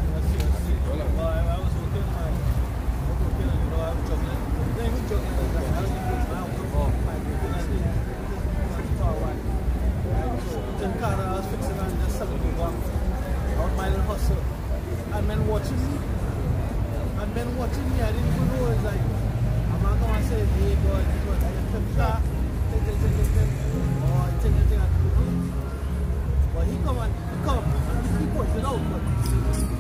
Well, I was working, you know, I was juggling. Then we juggling like that. I was in this now. In Canada, I was fixing and just selling the gun. Out my little hustle. And men watching me. I didn't even know. It's like, I'm not going to say, hey, boy, but he pointed out, but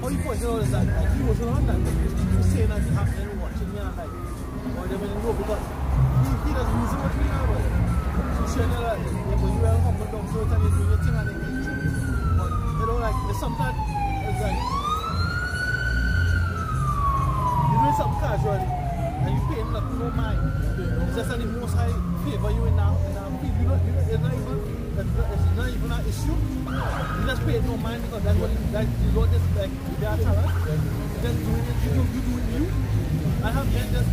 how he pointed out is that he wasn't on that. He was saying that he happened and watching me and like, or they didn't know because he doesn't reason what we know about it. He's saying that, yeah, but you are humble down so and you're doing your thing and they need you. But, you know, like, there's sometimes, it's like, you're doing something casually. And you pay him like no mind. It's just that the most high favor you in now. It's not even an issue. You just pay no mind because that's what you don't just like their talent. Just doing it, you doing you. I have men just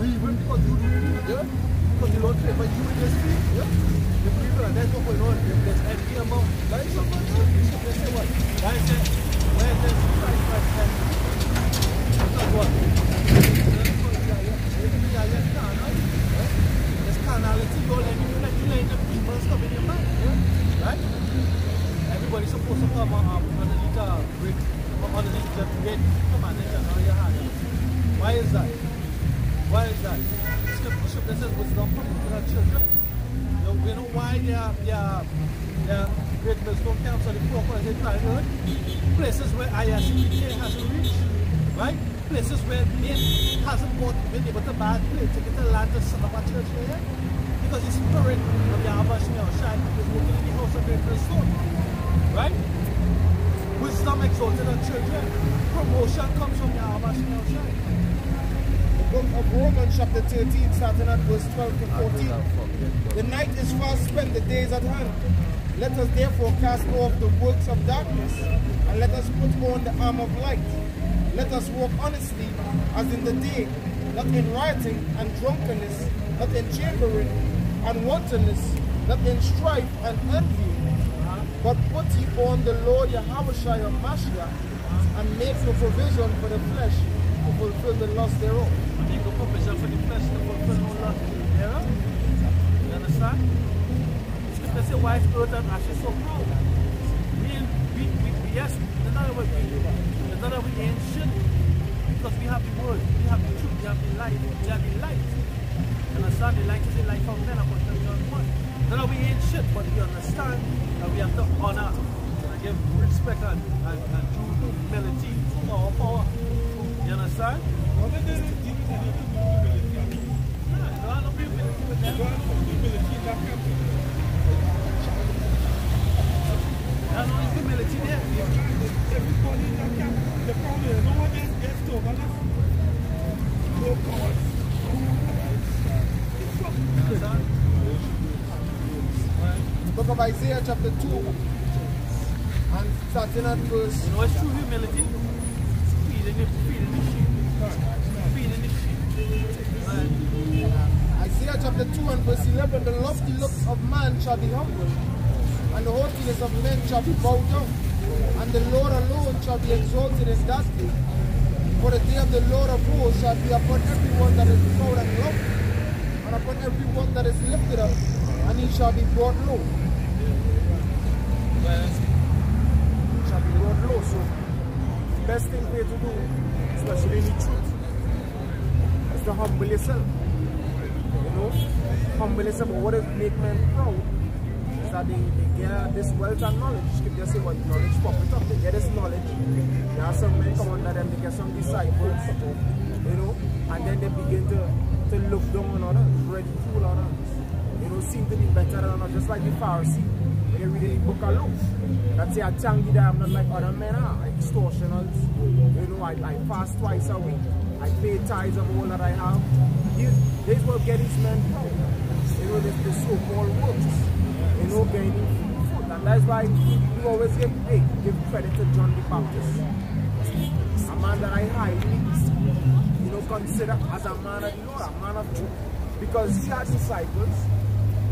breathing because you doing you. Yeah. Because you don't favor you in this field. Yeah. The people and that's what's going on. There's empty amount. That is something. They say what? That is it. Where there's price. That's what? There's carnality, you let the people come in your mind, right? Everybody's supposed to come underneath the brick, underneath the gate, come on, your hand. Why is that? Scripture says wisdom from the children. You know why they are great wisdom camps on the four corners of the earth? Places where IRCPK hasn't reached, right? Places where men hasn't been able to buy to get the land to set up a church here because the spirit of the Abashmi Shai is working in the house of the stone. Right? Wisdom exalted our children. Promotion comes from the Abashmi Shai. The book of Romans chapter 13 starting at verse 12 to 14. The night is fast spent, the day is at hand. Let us therefore cast off the works of darkness and let us put on the arm of light. Let us walk honestly as in the day, not in rioting and drunkenness, not in chambering and wantonness, not in strife and envy, but put ye on the Lord Yahushua your Mashiach, and make no provision for the flesh to fulfill the lust thereof. Make no provision for the flesh to fulfill no lust thereof. You understand? The scripture says, why is earth and ashes so proud? Yes, another way we do that. It's not that we ain't shit. because we have the word, we have the truth, we have the light, we have the light. You understand? The light is a light from men upon them John 1. Now we ain't shit, but we understand that we have to honor and give respect and humility to our power. You understand? There's no humility there. Everybody in that camp, the problem is no one gets over this. No God. Book of Isaiah chapter 2 and starting at verse. You know it's true humility? Feeding the sheep. Feeding the sheep. Isaiah chapter 2 and verse 11. The lofty looks of man shall be humble, and the haughtiness of men shall be bowed down, and the Lord alone shall be exalted in that day. For the day of the Lord of hosts shall be upon everyone that is proud and lofty, and upon everyone that is lifted up, and he shall be brought low. He shall be brought low. So the best thing for you to do, especially in the truth, is to humble yourself. You know? Humble yourself. But what does make men proud? That they get this wealth and knowledge. If they say what knowledge pop it up, they get this knowledge. There are some men come under them, they get some disciples, you know, and then they begin to look down on others, ridicule others, you know, seem to be better than others, just like the Pharisee. They read the book of Luke. That say I thank you that I'm not like other men are, extortioners. You know, I fast twice a week, I pay tithes of all that I have. This will get these men proud. You know, the so-called works. You know, gaining food, and that's why we always give credit to John the Baptist, a man that I highly, you know, consider as a man of the Lord, a man of truth, because he had disciples.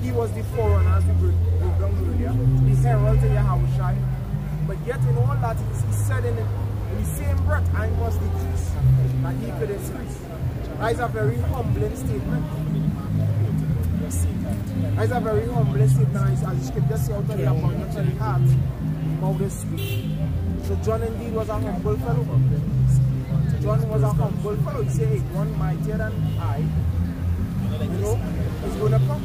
He was the forerunner, as we broke down earlier, the herald to Yahushua. But yet in all that, he said in the same breath, I must decrease, that he could increase. That is a very humbling statement. That is a very humbling statement, as the scripture says, out of the abundance of the heart, mouth is speak. So John indeed was a humble fellow. John was a humble fellow. He said, hey, one mightier than I, you know, is going to come.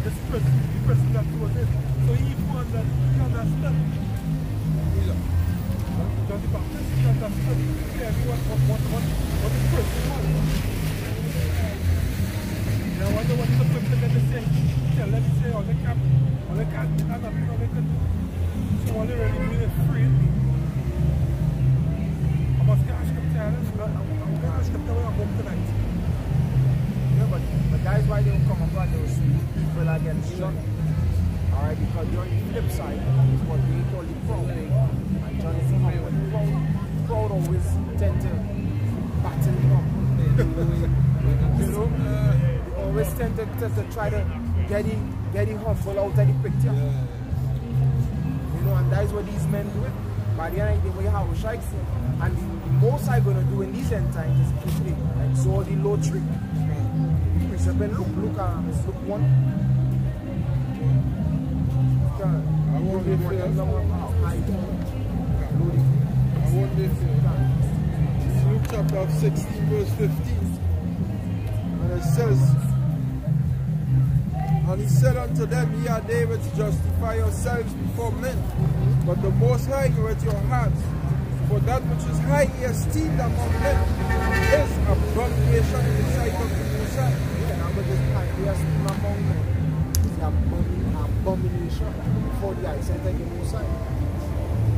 This person that was it. So he found that he understood. John the Baptist, he understood clearly what the person was. You know, I wonder what the person that they say, tell them, say, all they can't do nothing, all they can do. So all they really do is free. I must cash them, tell them, I'm going to ask them when I'm home tonight. Yeah, but that is why they will come about those people against John. Alright, because you're on the flip side is what we call the proud. And John is the humble. Proud always tend to battle humble. You know? They always tend to try to get the humble out of the picture. You know, and that is what these men do. By the end of the way, how we shake. And the most I'm going to do in these end times is quickly exalt the low tree. Look 1. I want this Luke chapter 16 verse 15, and it says, and he said unto them, ye are they which justify yourselves before men, but the Most High with your hearts. For that which is highly esteemed among men is abomination in the sight of the Most High. But this highly esteemed among men is abomination before the eyesight of the Most High.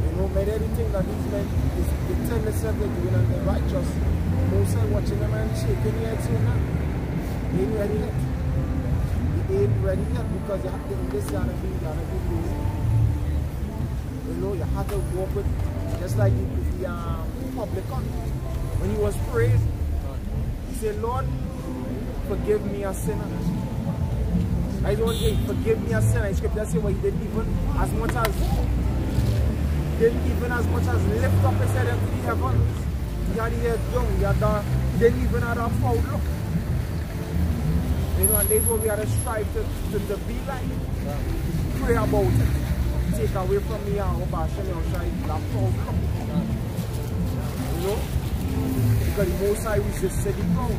You know, made everything that these men they tell themselves they're doing and they're righteous. Most High watching them and shaking their heads saying that. They ain't ready yet. They ain't ready yet because you have to in this kind of thing, you have to do this. You know, you have to walk with, just like the publican. When he was praying, he said, Lord, forgive me a sinner. I don't say, forgive me a sinner. In scripture say what he did even as much as didn't even as much as lift up his head into the heavens. He had his head down. He didn't even have a proud look. You know, and this is what we had to strive to be like. Pray about it. Take away from me and Obasha and try that proud look. You know? Because the Most High resisted the proud.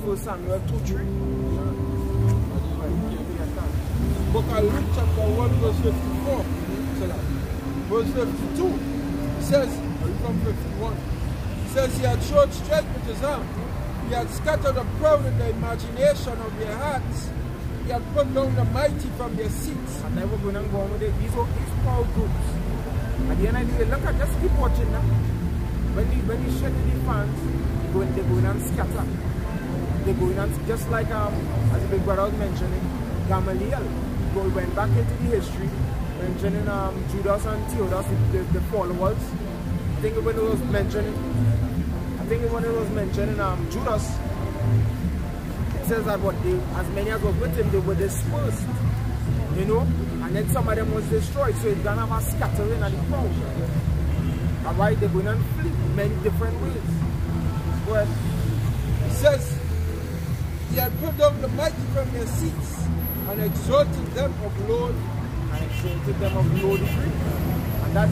1 Samuel 2:3. Book of Luke chapter 1 verse 54. Verse 52 says, from 51, says he had showed strength with his arm. He had scattered the proud in the imagination of their hearts. He had put down the mighty from their seats. And they were going to go on with it. These proud groups. At the end of the day, look at, just keep watching now. When you shed the fans, they go in and scatter. They go in and, just like as the big brother was mentioning, Gamaliel. We went back into the history, mentioning Judas and Theodas, the followers. I think when it was mentioning Judas, it says that as many as was with him, they were dispersed. You know? And then some of them was destroyed. So it's gonna have a scattering of the crowd. Alright, they're going to flee many different ways. But it says he had put down the mighty from their seats and exalted them of low degree. And that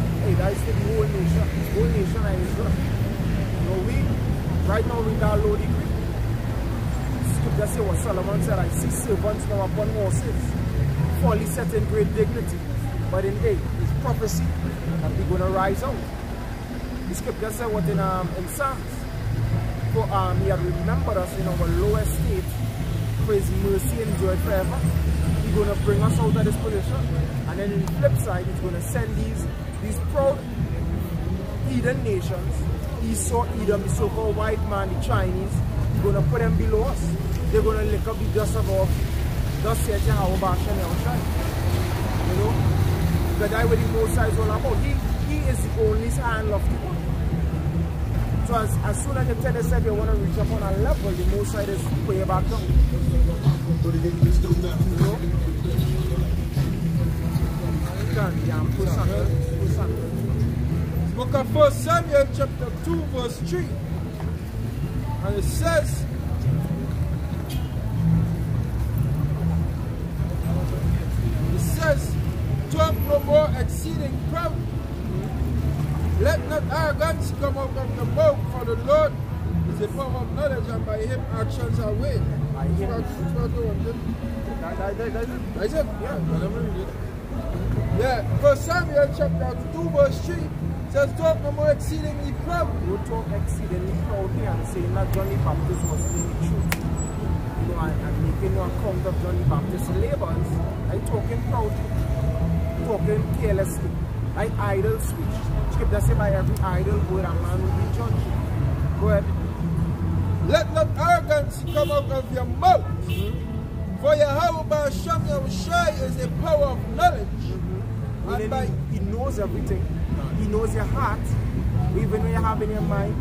is the whole nation of Israel. You know, right now we are low degree. Scripture says what Solomon said, I see servants now upon horses, fully set in great dignity. But indeed, it's prophecy that we're going to rise out. The scripture said what in Psalms, for he had remembered us in our lowest state, for his mercy endured forever. He's going to bring us out of this position. And then in the flip side, he's going to send these proud heathen nations. Esau, Edom, the so-called white man, the Chinese. He's going to put them below us. They're going to lick up the dust of our feet. Thus saith Yahweh and outside. You know? But that's what the Most High is all about. He is the only hand of the world. So as soon as you tell yourself you want to reach up on a level, the Most High is way back down. Book of 1 Samuel chapter 2 verse 3. And it says, talk no more exceeding proud. Let not arrogance come out of your mouth, for the Lord is a power of knowledge, and by him actions are weighed. That's it? Yeah. 1 Samuel chapter 2 verse 3 says, talk no more exceedingly proud. You talk exceedingly proudly and saying that John the Baptist was telling the truth. You know, and making no account of John the Baptist's labors. I talking proudly, talking carelessly, like idle speech. Scripture say by every idle word a man will be judged. Go ahead. Let not arrogance come out of your mouth. For Yahweh is a power of knowledge. And he knows everything. He knows your heart. Even when you have in your mind,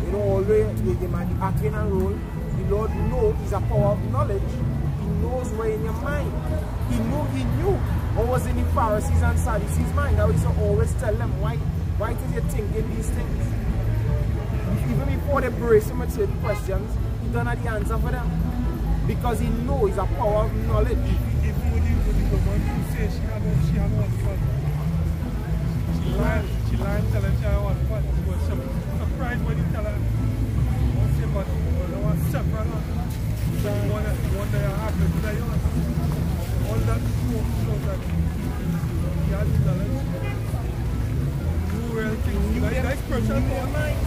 you know, always you might be acting and roll. The Lord knows he's a power of knowledge. He knows where in your mind. He knew what was in the Pharisees and Sadducees' mind. I used to always tell them, why did you thinking these things? Even before they brace him with certain questions, he don't have the answer for them. Because he knows he's a power of knowledge. Even when the woman who says she had one God. She lied telling she had one God. She was surprised when you tell her. But there was several. One day happened to the other. All that shows that he had knowledge. Real things. Like spiritual mind.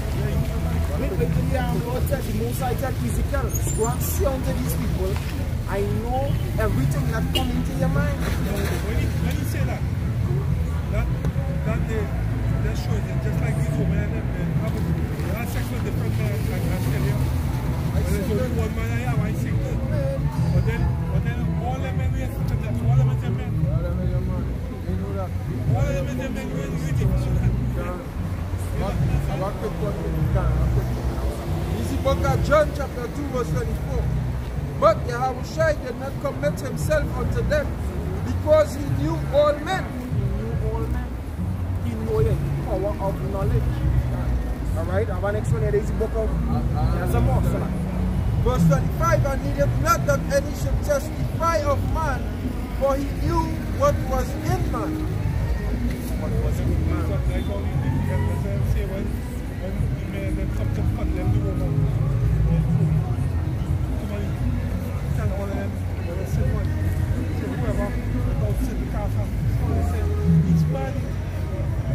Wait till the Lord said, the Most High said, Ezekiel, go and see unto these people. I know everything that comes into your mind. When you say that they shows it just like these women they have sex with different men and tell you. There's only one man I have, I sing it. But then all the men are men. All of them is a men. All of them is a men really Easy book of John chapter 2 verse 24. But Yahushua did not commit himself unto them, because he knew all men. know the power of knowledge. Alright, I have an next one here. There's the book of there's a more. Verse 25, and needed not that any should testify of man, for he knew what was in man. What was in man? Like how you say when the men come to condemn the woman. Come on, tell all of them, when they say what? Say whoever, without sin the cast out. They say, it's bad.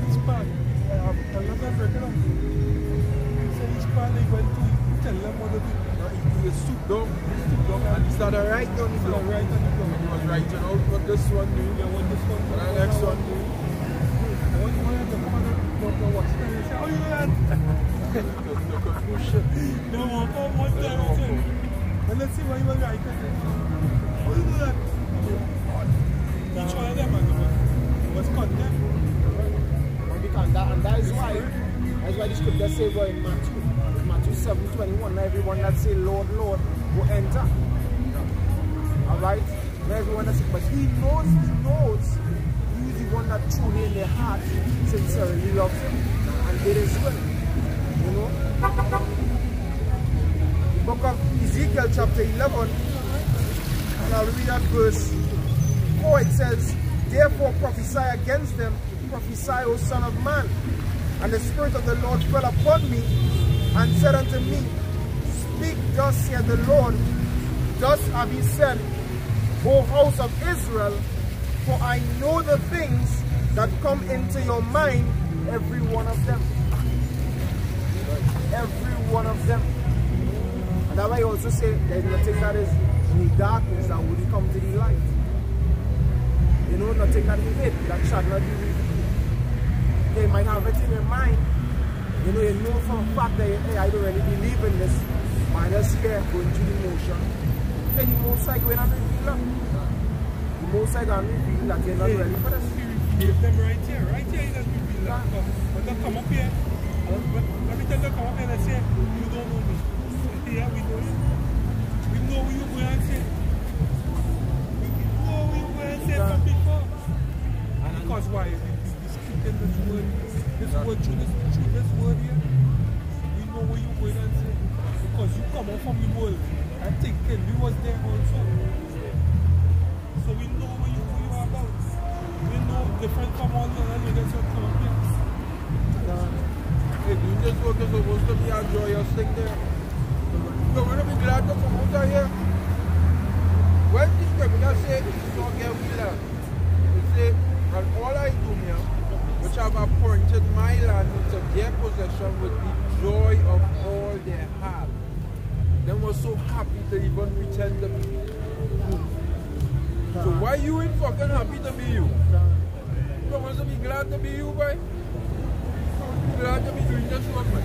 It's bad. I'm not going to break it up. Say it's bad, they went to tell them what to do. He stooped down, and he started right on the ground. Right on the ground. He was writing out what this one do, what this one do, and the next one do. One of them don't know what's there. They say, oh, you know that? No, one time I said, and let's see what he was writing. Oh, you know that? Each one of them was condemned. And that is why the scripture says in Matthew 7:21, everyone that say Lord, Lord will enter. Alright? Everyone that says, but he knows who's the one that truly in their heart sincerely loves him and did his will. You know? The book of Ezekiel chapter 11, and I'll read at verse 4, it says, therefore prophesy against them, prophesy, O son of man. And the Spirit of the Lord fell upon me, and said unto me, speak thus saith the Lord, thus have he said, O house of Israel, for I know the things that come into your mind, every one of them. Every one of them. And that's why I also say, there's nothing that is in the darkness that will come to the light. You know, nothing that is hid that shall not be revealed. They might have it in your mind. You know for a fact that, hey, I don't really believe in this. But I just here going through the motion. Then the most I go in and reveal them. The most I can reveal that you're not ready for this. He revealed them right here. Right here he does reveal them. When they come up here, every time they come up here they say, you don't know me. Yeah, we know you. We know who you were and say. We know who you were and say from before. And because why? In this word through this word here, we know where you're going and say, because you come out from the world and thinking we was there also. So we know where you are about. We know different from all the other leaders who come up here. Hey, doing this work is supposed to be a joyous thing there. You're going to be glad to come out here. When the scripture says it's not get we land, it says, and all I do here, which have appointed my land into their possession with the joy of all their heart. They were so happy to even pretend to be. So why you ain't fucking happy to be you? You don't want to be glad to be you, boy? Be glad to be doing this work, man.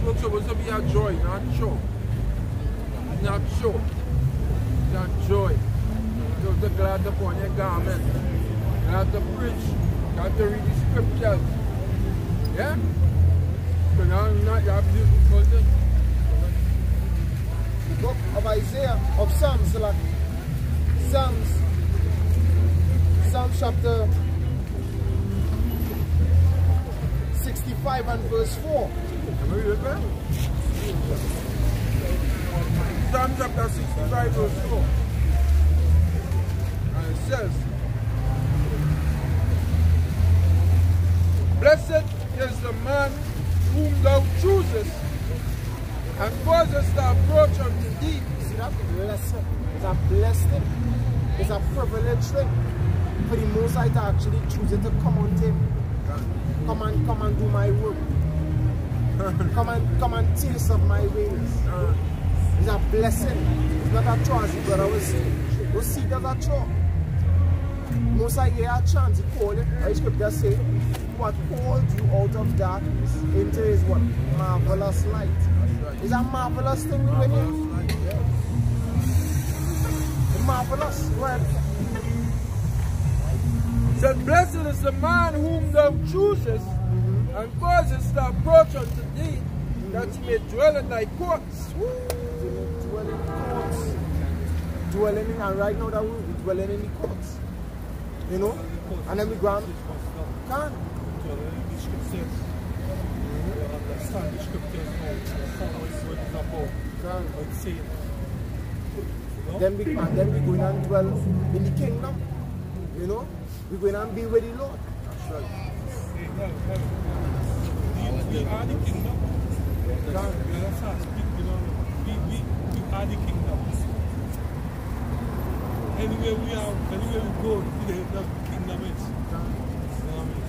It's supposed to be a joy, not show. Not show. Not joy. You're so glad to put on your garment. Glad to preach. Got to read the scriptures. Yeah? But now you have beautiful things. The book of Isaiah, of Psalms, like Psalms chapter 65 and verse 4. Can we read it there? Psalms chapter 65 verse 4. And it says, blessed is the man whom thou choosest and causest to approach unto thee. See that? It's a blessed thing. It's a privileged thing for the Most High to actually choose it to come on him. Come and do my work. come and taste of my ways. It's a blessing. It's not a chore, as the brother was saying. Don't see it as a chore. Most High gave a chance. He called it. The scripture says, what called you out of darkness into his what? Marvelous light. It's a marvelous thing when you. Marvelous. Right. Said, blessed is the man whom thou choosest and causest to approach unto thee, that he may dwell in thy courts. Dwell in the courts. Dwelling in, and right now that we're dwelling in the courts. You know? And then we go on. Can't. well. The scriptures, you understand the scriptures now, how it's what it's about, what it's saying. No? Then we going and dwell in the kingdom. You know? We're going and be with the Lord. That's right. We are the kingdom. You understand? We are the kingdom. Anywhere we go, the kingdom is. You know what I mean?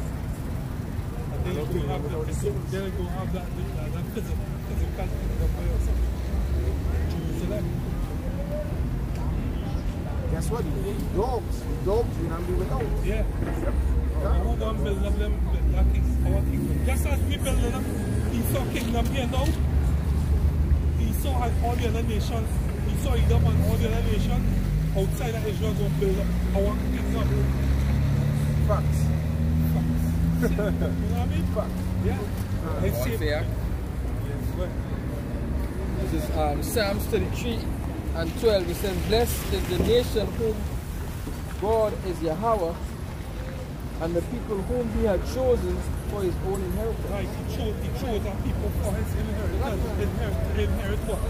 And then we have that physical kingdom by yourself. Jerusalem. Guess what? The dogs will not be without. Yeah. Who gonna build up our kingdom? Just as we build up Esau kingdom here now, Esau and all the other nations, Esau, Edom and all the other nations outside of Israel will build up our kingdom. Facts. You know what I mean? Facts. Yeah. It's fair. This is Psalms 33 and 12. It says, blessed is the nation whom God is Yahweh, and the people whom he had chosen for his own inheritance. Right, he chose our people for his inheritance. Inherit what?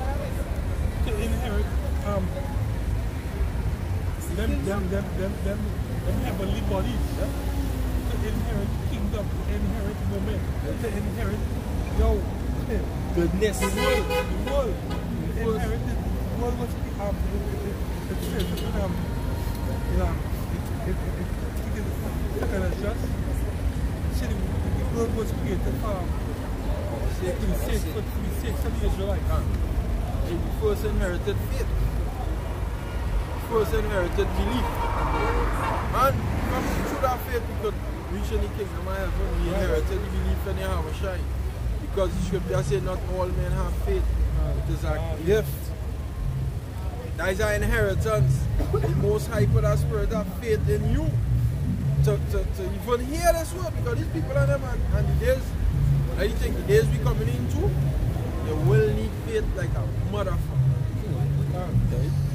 To inherit them heavenly bodies. Yeah? To inherit kingdom, to inherit moment, to inherit Goodness. the world. Inherit the world was the world was created for the sake of the Israelites. He first inherited faith. First inherited belief. And through that faith we could reach in the kingdom of heaven. We inherited the belief in Yahweh Shai. Because the scripture says not all men have faith. It is a gift. That is our inheritance. The Most High put our spirit of faith in you to even hear this word, because these people are them and the days, I think the days we coming into, they will need faith like a motherfucker.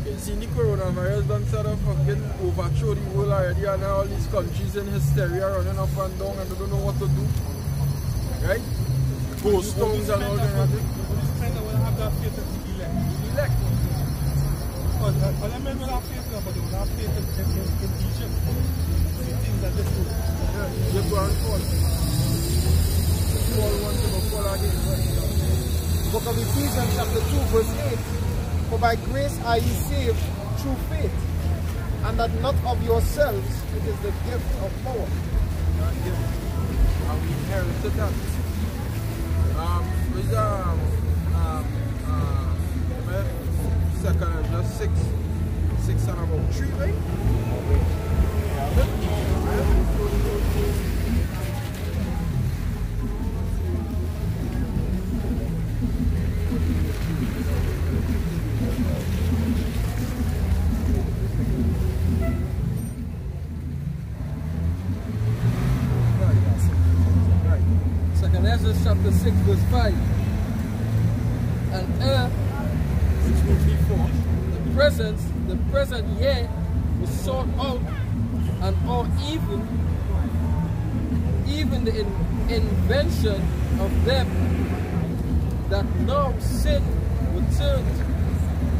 You see the coronavirus done sort of fucking overthrow the world already, and now all these countries in hysteria running up and down and they don't know what to do. Right? Ghost towns and all that. This kind of will have that faith to elect. Other men will have faith now, but they will have faith in Egypt. The things that they do. Yeah, Egypt will fall. Fall one to go fall again. Book of Ephesians chapter 2 verse 8. For by grace are ye saved through faith, and that not of yourselves, it is the gift of power. And we inherited that. With second just 6 and about 3, right? Second Ezra chapter 6 verse 5. And which means before, the present year was sought out, and all even the invention of them that now sin returned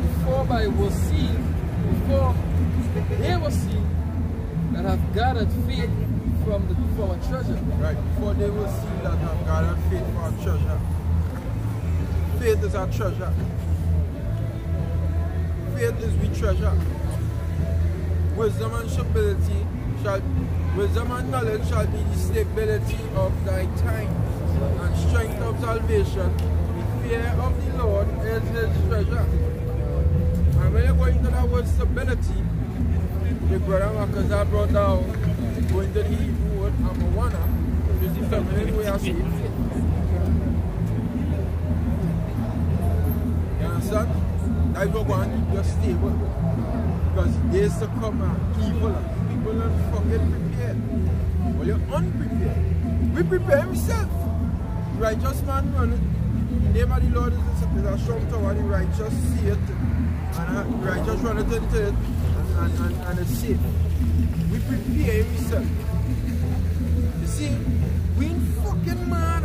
before they were seen that have gathered faith from a treasure. Right, before they were seen that have gathered faith for a treasure. Faith is our treasure. Faith is we treasure. Wisdom and knowledge shall be the stability of thy time, and strength of salvation. The fear of the Lord is his treasure. And when you go into that word stability, the brother Marcus I brought down, going to the Hebrew word amawana, which is the feminine way of saying faith. You understand? That is what going to keep you stable. Because days to come are evil. People are fucking prepared. Well, you're unprepared. We prepare ourselves. The righteous man run it. The name of the Lord is a strong tower. The righteous see it. And the righteous run it into it. And it's safe. We prepare ourselves. You see, We ain't fucking mad.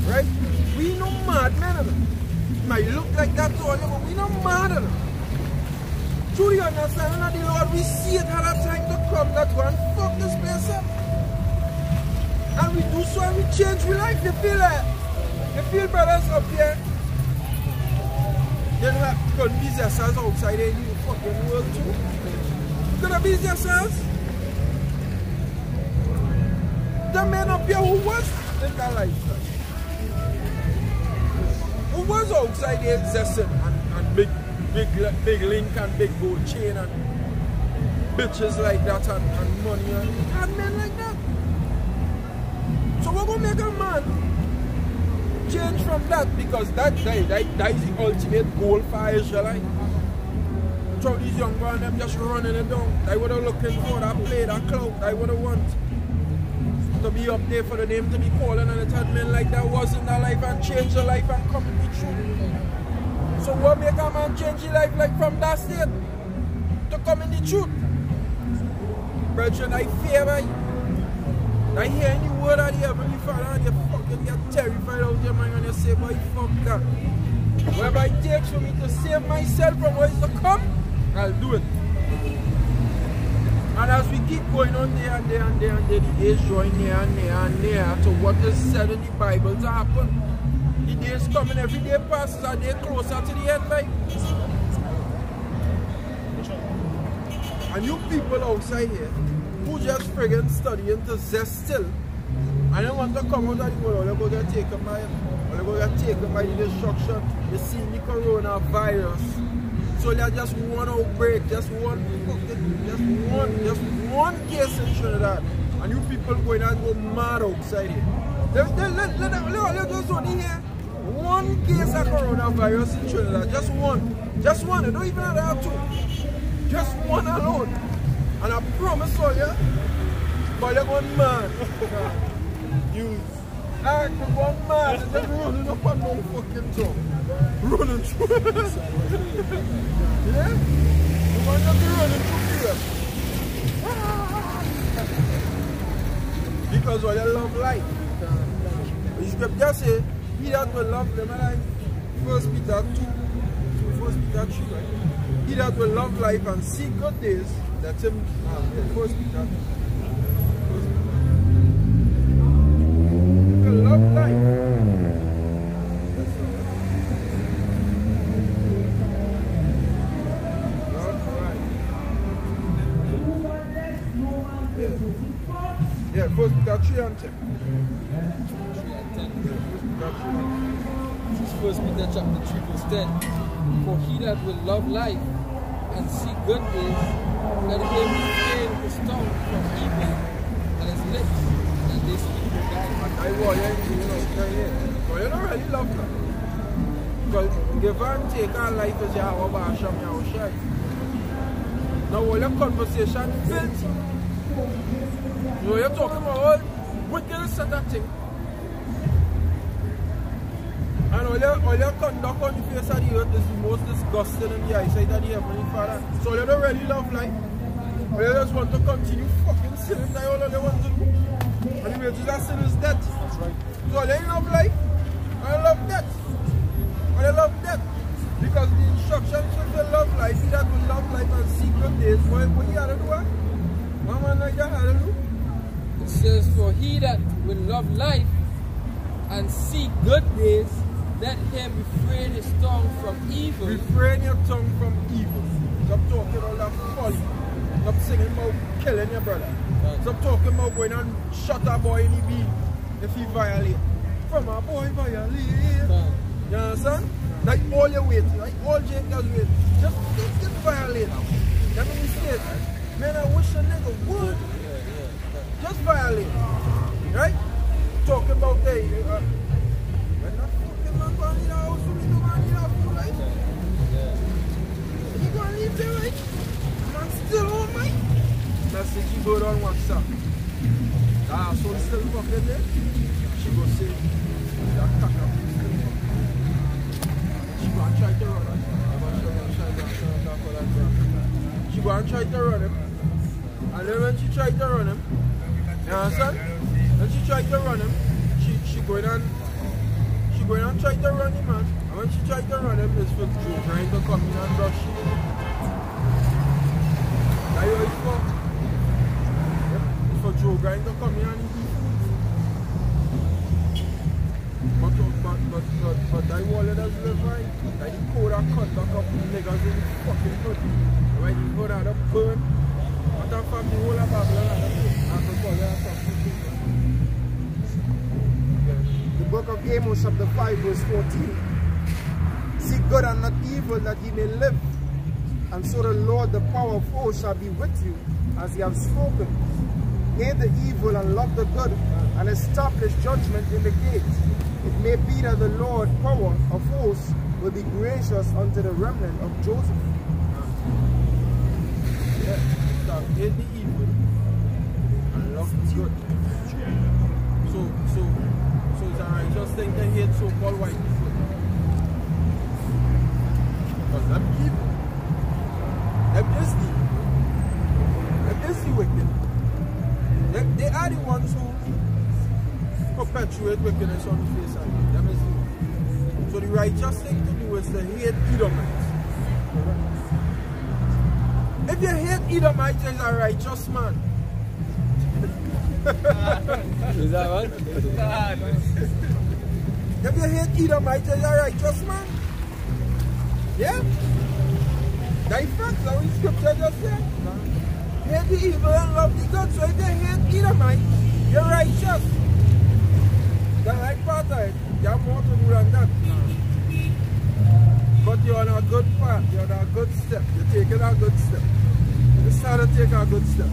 Right? We no mad men. Might look like that to all you, but we no mad. Truly understand that the Lord, we see it had a time to come that go and fuck this place up. And we do so and we change our life. You feel brothers up here. Then we got businesses outside in the fucking world too. We got businesses. The men up here who was in that life. Who was outside there existing and big link and big gold chain and bitches like that and money and men like that. So we're gonna make a man change from that because that is the ultimate goal for Israelite. So these young boys them just running it down. They would have looking for that play, that clout. They would have want to be up there for the name to be calling and it had men like that was in their life and change their life and come in the truth. So what make a man change his life like from that state to come in the truth? Brethren, I fear by I hear any word of the Heavenly Father and you fucking get terrified out of your mind and you say, boy, fuck that. Whatever it takes for me to save myself from what is to come, I'll do it. And as we keep going on there and there and there and there, the age drawing near and near and near to what is said in the Bible to happen. The day is coming, every day passes a day closer to the end time. And you people outside here who just friggin' studying to zest still and they want to come out of the world, they're going to get taken by the destruction. You see the coronavirus. So there's just one outbreak, just one case in Trinidad. And you people going and go mad outside here. Let just only hear one case of coronavirus in Trinidad. Just one. Just one. You don't even have two. Just one alone. And I promise all you, but you're going mad. You act one mad and then running up on no fucking tongue. Running through. Yeah? You want to be running through here. Because all you love life. The scripture says, he that will love them alive. 1 Peter 2, 1 Peter 3, right? He that will love life and see good days, that's him. 1 Peter 2. You will love life. Yeah, 1 Peter 3 and 10. 1 Peter chapter 3 verse 10. For he that will love life and see good days, let him refrain his tongue from evil and his lips, and they speak for God. I want you don't really love that. Because give and take our life as your basham, your shy. Now all your conversation filthy. You know, you're talking about all wickedness and that thing. And all your conduct on the face of the earth is the most disgusting in the eyesight of the Heavenly Father. So you don't really love life. Or you just want to continue fucking sinning. That's all you want to do. And the wages of sin is death. That's right. So you love life. I love death. I love death. Because the instructions if you love life, you that will love life and seek good days. What you have to do? One man like that have to do? It says, for he that will love life and seek good days, let him refrain his tongue from evil. Refrain your tongue from evil. Stop talking all that folly. Stop singing about killing your brother. Stop talking about going and shut a boy in the beat if he violate. From a boy violate. You understand? Like all your weight, like all Jacob's weight. Just get violate. That means mistake. Man, I wish a nigga would. Just violate. Right? Talking about hey, when that fucking man going in the house for me to go and eat a food, right? You gonna leave there, right? Man still on, mate. Message you go on WhatsApp. Ah, so still fucking there. She go say, that caca still fucking. She go and try to run him. She go and try to run him. And then when she tried to run him, You understand? And she tried to run him. She going and try to run him, man. And when she tried to run him, it's for Joe trying to come in and rush him. That's how it's for. It's for Joe trying to come in and eat food. But that wall doesn't live right. That the code that cut back up niggas in the fucking hood. Right, the hood had a burn. What the fuck, the whole of Babylon had a burn. The book of Amos chapter 5 verse 14. Seek good and not evil that ye may live. And so the Lord, the power of hosts, shall be with you as he has spoken. Hate the evil and love the good, and establish judgment in the gate. It may be that the Lord, power of hosts, will be gracious unto the remnant of Joseph. Yeah, stop. Hate the evil and love the good. So it's a righteous thing to hate so-called white people. Because them evil. Them is evil. Them is the wicked. They are the ones who perpetuate wickedness on the face of it. Them is evil. So the righteous thing to do is to hate Edomites. If you hate Edomites, you're a righteous man. Is that right? If you hate Edomites, you're a righteous man. Yeah? That's fact, that's what the scripture just said. Hate the evil and love the good. So if you hate Edomites, you're righteous. The right part of it, you have more to do than that. But you're on a good path, you're on a good step. You're taking a good step. You start to take a good step.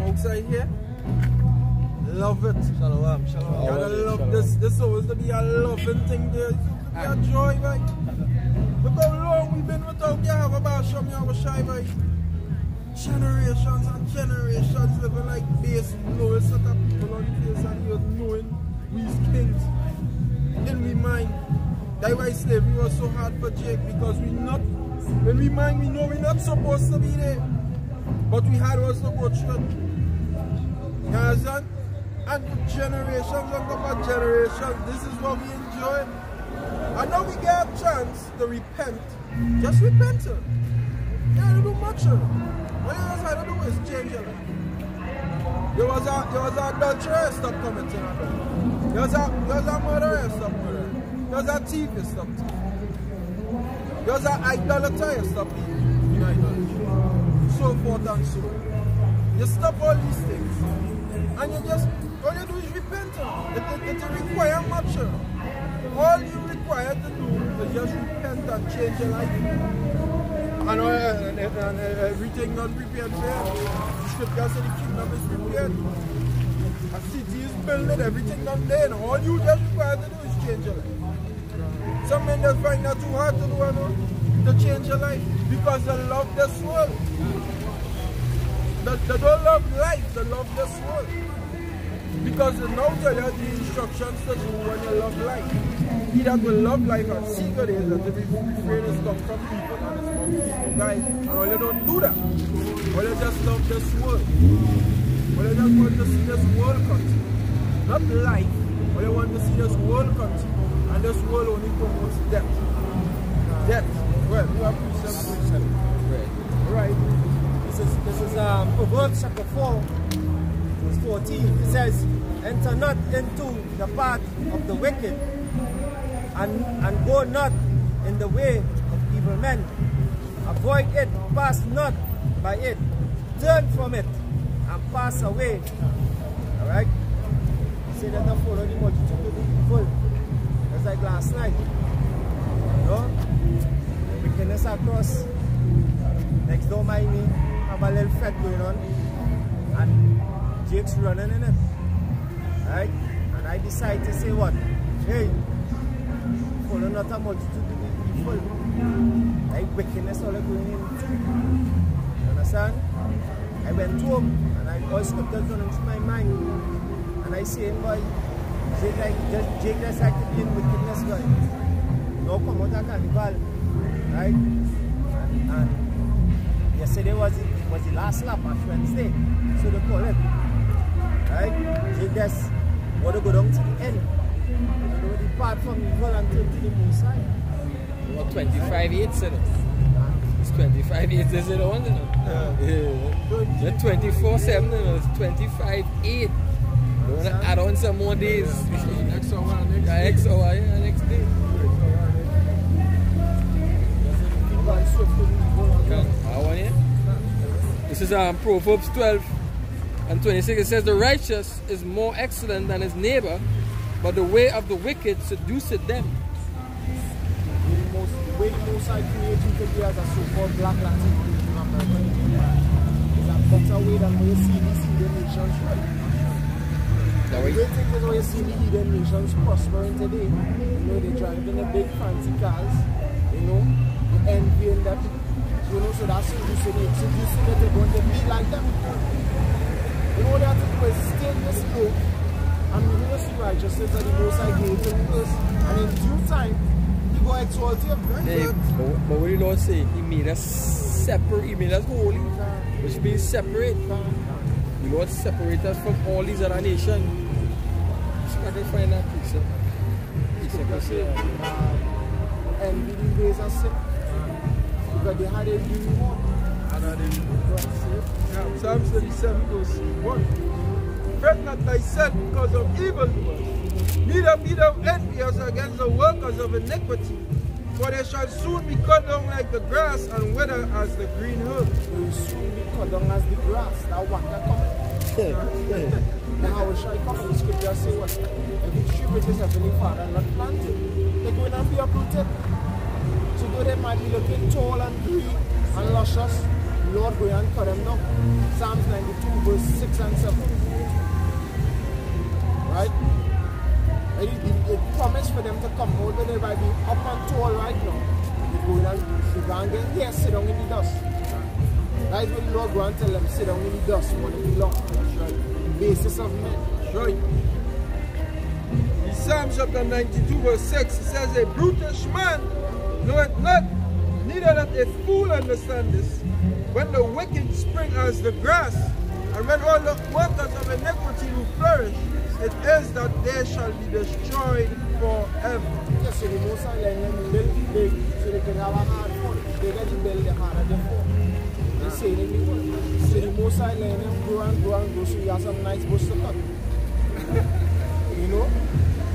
Outside here, love it. Shalom. You gotta love this. This is supposed to be a loving thing there. It's supposed to be a joy, right? Look how long we've been without you have a bar shop, you have a shy, right? Generations and generations living like base, lowest set of people on the face and you're knowing we's kings. In we mind. That's why slavery was so hard for Jake, because when we mind, we know we're not supposed to be there. But we had was to go through. You understand? And generations upon generations, this is what we enjoy. And now we get a chance to repent. Just repent. You don't do much. What you just have to do is change your life. There was an adulterer, stop committing adultery. There was a murderer, stop murdering. There was a thief, stop thieving. There was an idolater, stop being idolatry. So forth and so on. You stop all these things and you just, all you do is repent. It requires much. All you require to do is just repent and change your life. And everything done prepared for you. The scripture says the kingdom is prepared. A city is built, everything done there. And all you just require to do is change your life. Some men just find that too hard to do, to change your life, because they love this world. They don't love life, they love this world. Because they now tell you the instructions to do when you love life. He that will love life and seek it is that the refrain is come from people and it's from people, guys. And all you don't do that. All you just love this world. All you just want to see this world continue. Not life. All you want to see this world continue. And this world only promotes death. Death. Well, you have precepts. Right. This is Proverbs chapter 4, verse 14. It says, enter not into the path of the wicked, and go not in the way of evil men. Avoid it, pass not by it. Turn from it, and pass away. Alright? Say that not follow the multitude of the evil. That's like last night. You know? house, next door by me, have a little fete going on, and Jake's running in it. Right? And I decide to say what? Hey, follow not a multitude to be evil. Like wickedness all going in. You understand? I went home and I all scriptures running through my mind. And I say, boy, Jake just like to be in wickedness, boy. No come out of carnival. Right? And yesterday was the last lap of Wednesday. So they call it. Right? Jake just want to go down to the end. You know, depart from evil and turn to the most high. Well, 25-8, sir. It's 25-8, is it on? Yeah. 24-7, it's 25-8. You want to add on some more days? Next hour, next day. Next hour, yeah, next day. How are you? This is Proverbs 12 and 26. It says, the righteous is more excellent than his neighbor, but the way of the wicked seduceth them. The way the Most High created you to be as a so-called black Latin in America is a better way than what you see these heathen nations, right? The way you think is what you see the heathen nations prospering today. You know, they drive in the big fancy cars, you know, they envying them, you know, so that's seducing it. Seducing it, they're going to be like them. You know, they have to do is stay in this low and we will see righteousness that the Most High gave to us, and in due time, go exalt him. Hey, but what did the Lord say? He made us separate, He made us holy, which means separate. The Lord separate us from all these other nations. So I can find that piece. Envy the ways of sin. Because they had a reward. Psalm 37 verse 1. Fret not thyself because of evildoers, neither be thou envious against the workers of iniquity, for they shall soon be cut down like the grass and wither as the green herb. They will soon be cut down as the grass. That one that comes. Now how shall I come? The scripture say what? Every tree which is heavenly Father not planted, they're going to be uprooted. So though they might be looking tall and green and luscious, Lord go and cut them down. Psalms 92 verse 6 and 7. Right? It promised for them to come out, but they might be up and tall right now. They go and get here, sit down in the dust. That is when the Lord go and tell them, sit down in the dust, want to belong. That's right. The basis of men. That's right. In Psalm chapter 92 verse 6, it says, a brutish man knoweth not, neither doth a fool understand this. When the wicked spring as the grass, and when all the workers of iniquity will flourish, it is that they shall be destroyed forever. Yes, so the Most High let them build big so they can have a hard fall. They get to build the harder they fall. They say they need one. So the Most High let them grow and grow and grow so you have some nice bush to cut. You know?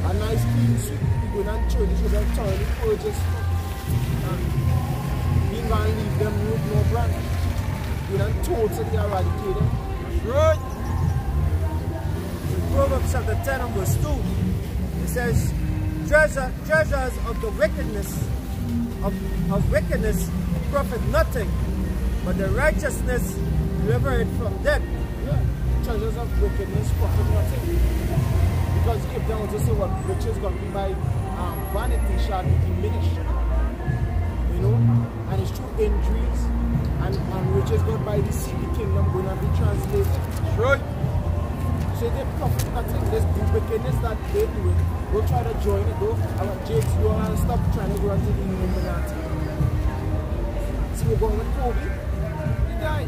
A nice clean sweet. You go and throw the sugar, turn the purges. You can leave them root no branch. You don't totally eradicate them. Right. Proverbs chapter 10 and verse 2, it says, treasures of the wickedness of wickedness profit nothing, but the righteousness delivered from death. Yeah, treasures of wickedness profit nothing. Because if they want to say what riches going to be by vanity shall be diminished. You know, and it's through injuries and riches got by the city kingdom going to be translated. Right. So they profit nothing. This wickedness that they do it. Go try to join it. Go. I want Jake's go and stop trying to go into the Illuminati. See we're going with Kobe. He died.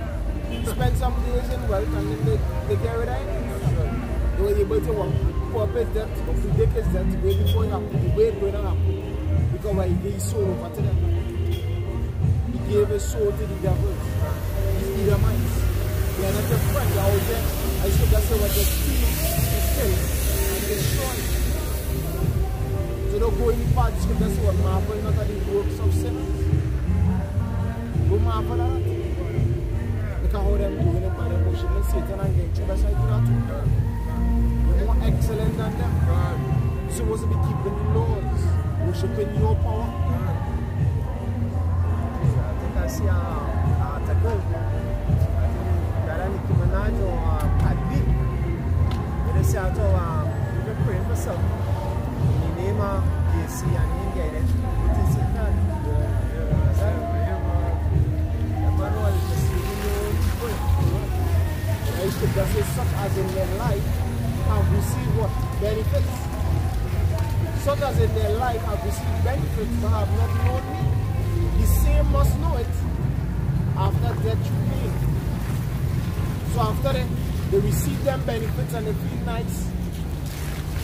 Spent some days in wealth and then they get rid of him. They were able to walk. Pop his death, to predict his death way before it happened. The way it going to happen. Because he gave his soul over to them. He gave his soul to the devils. His Edomites. They are not your friend. They are out there. I should just say what they steal, they kill, and destroy. So don't go in the part, just say what marvel not at the works of sinners. Go marvel at that. Look at how them doing it by them worshiping Satan and getting through. That's how you do that too. You're more excellent than them. You're supposed to be keeping the laws, worshiping your power. see an article that Nicki Minaj or Cardi B. They say that you're praying for something. In the name of JC and you get it. It is it not. Emmanuel is deceiving your own people. The scripture says, such as in their life have received what? Benefits. Such as in their life have received benefits but have not known me. The same must know it after death remain. So after they receive them benefits and they feel nice,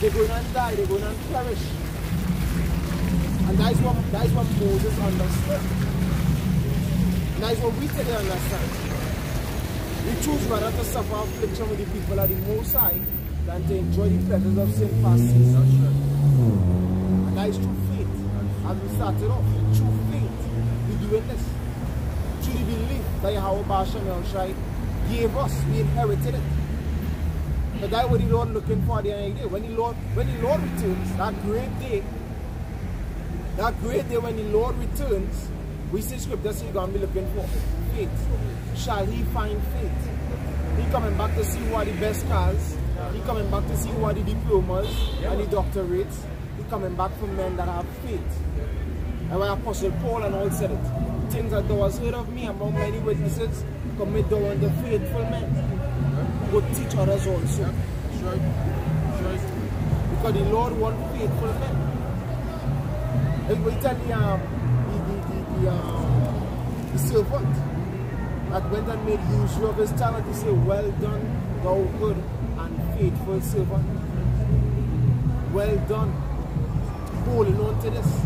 they're going to die, they're going to perish. And that is what Moses understood. And that is what we today understand. We choose rather to suffer affliction with the people of the Most High than to enjoy the pleasures of sin past season. And that is true faith. As we started off, true faith. We doing this. Through the belief that Yahweh Bashem El gave us, we inherited it. But that's what the Lord looking for at the end of the day. When the Lord returns, that great day when the Lord returns, we see scripture say he's going to be looking for faith. Shall he find faith? He coming back to see who are the best cars. He coming back to see who are the diplomas and the doctorates. He coming back from men that have faith. And when Apostle Paul and all said it, things that thou hast heard of me among many witnesses, commit thou unto faithful men. Go teach others also. Because the Lord wants faithful men. And we tell the servant that went and made use of his talent, he said, well done, thou good and faithful servant. Well done. Holding on to this.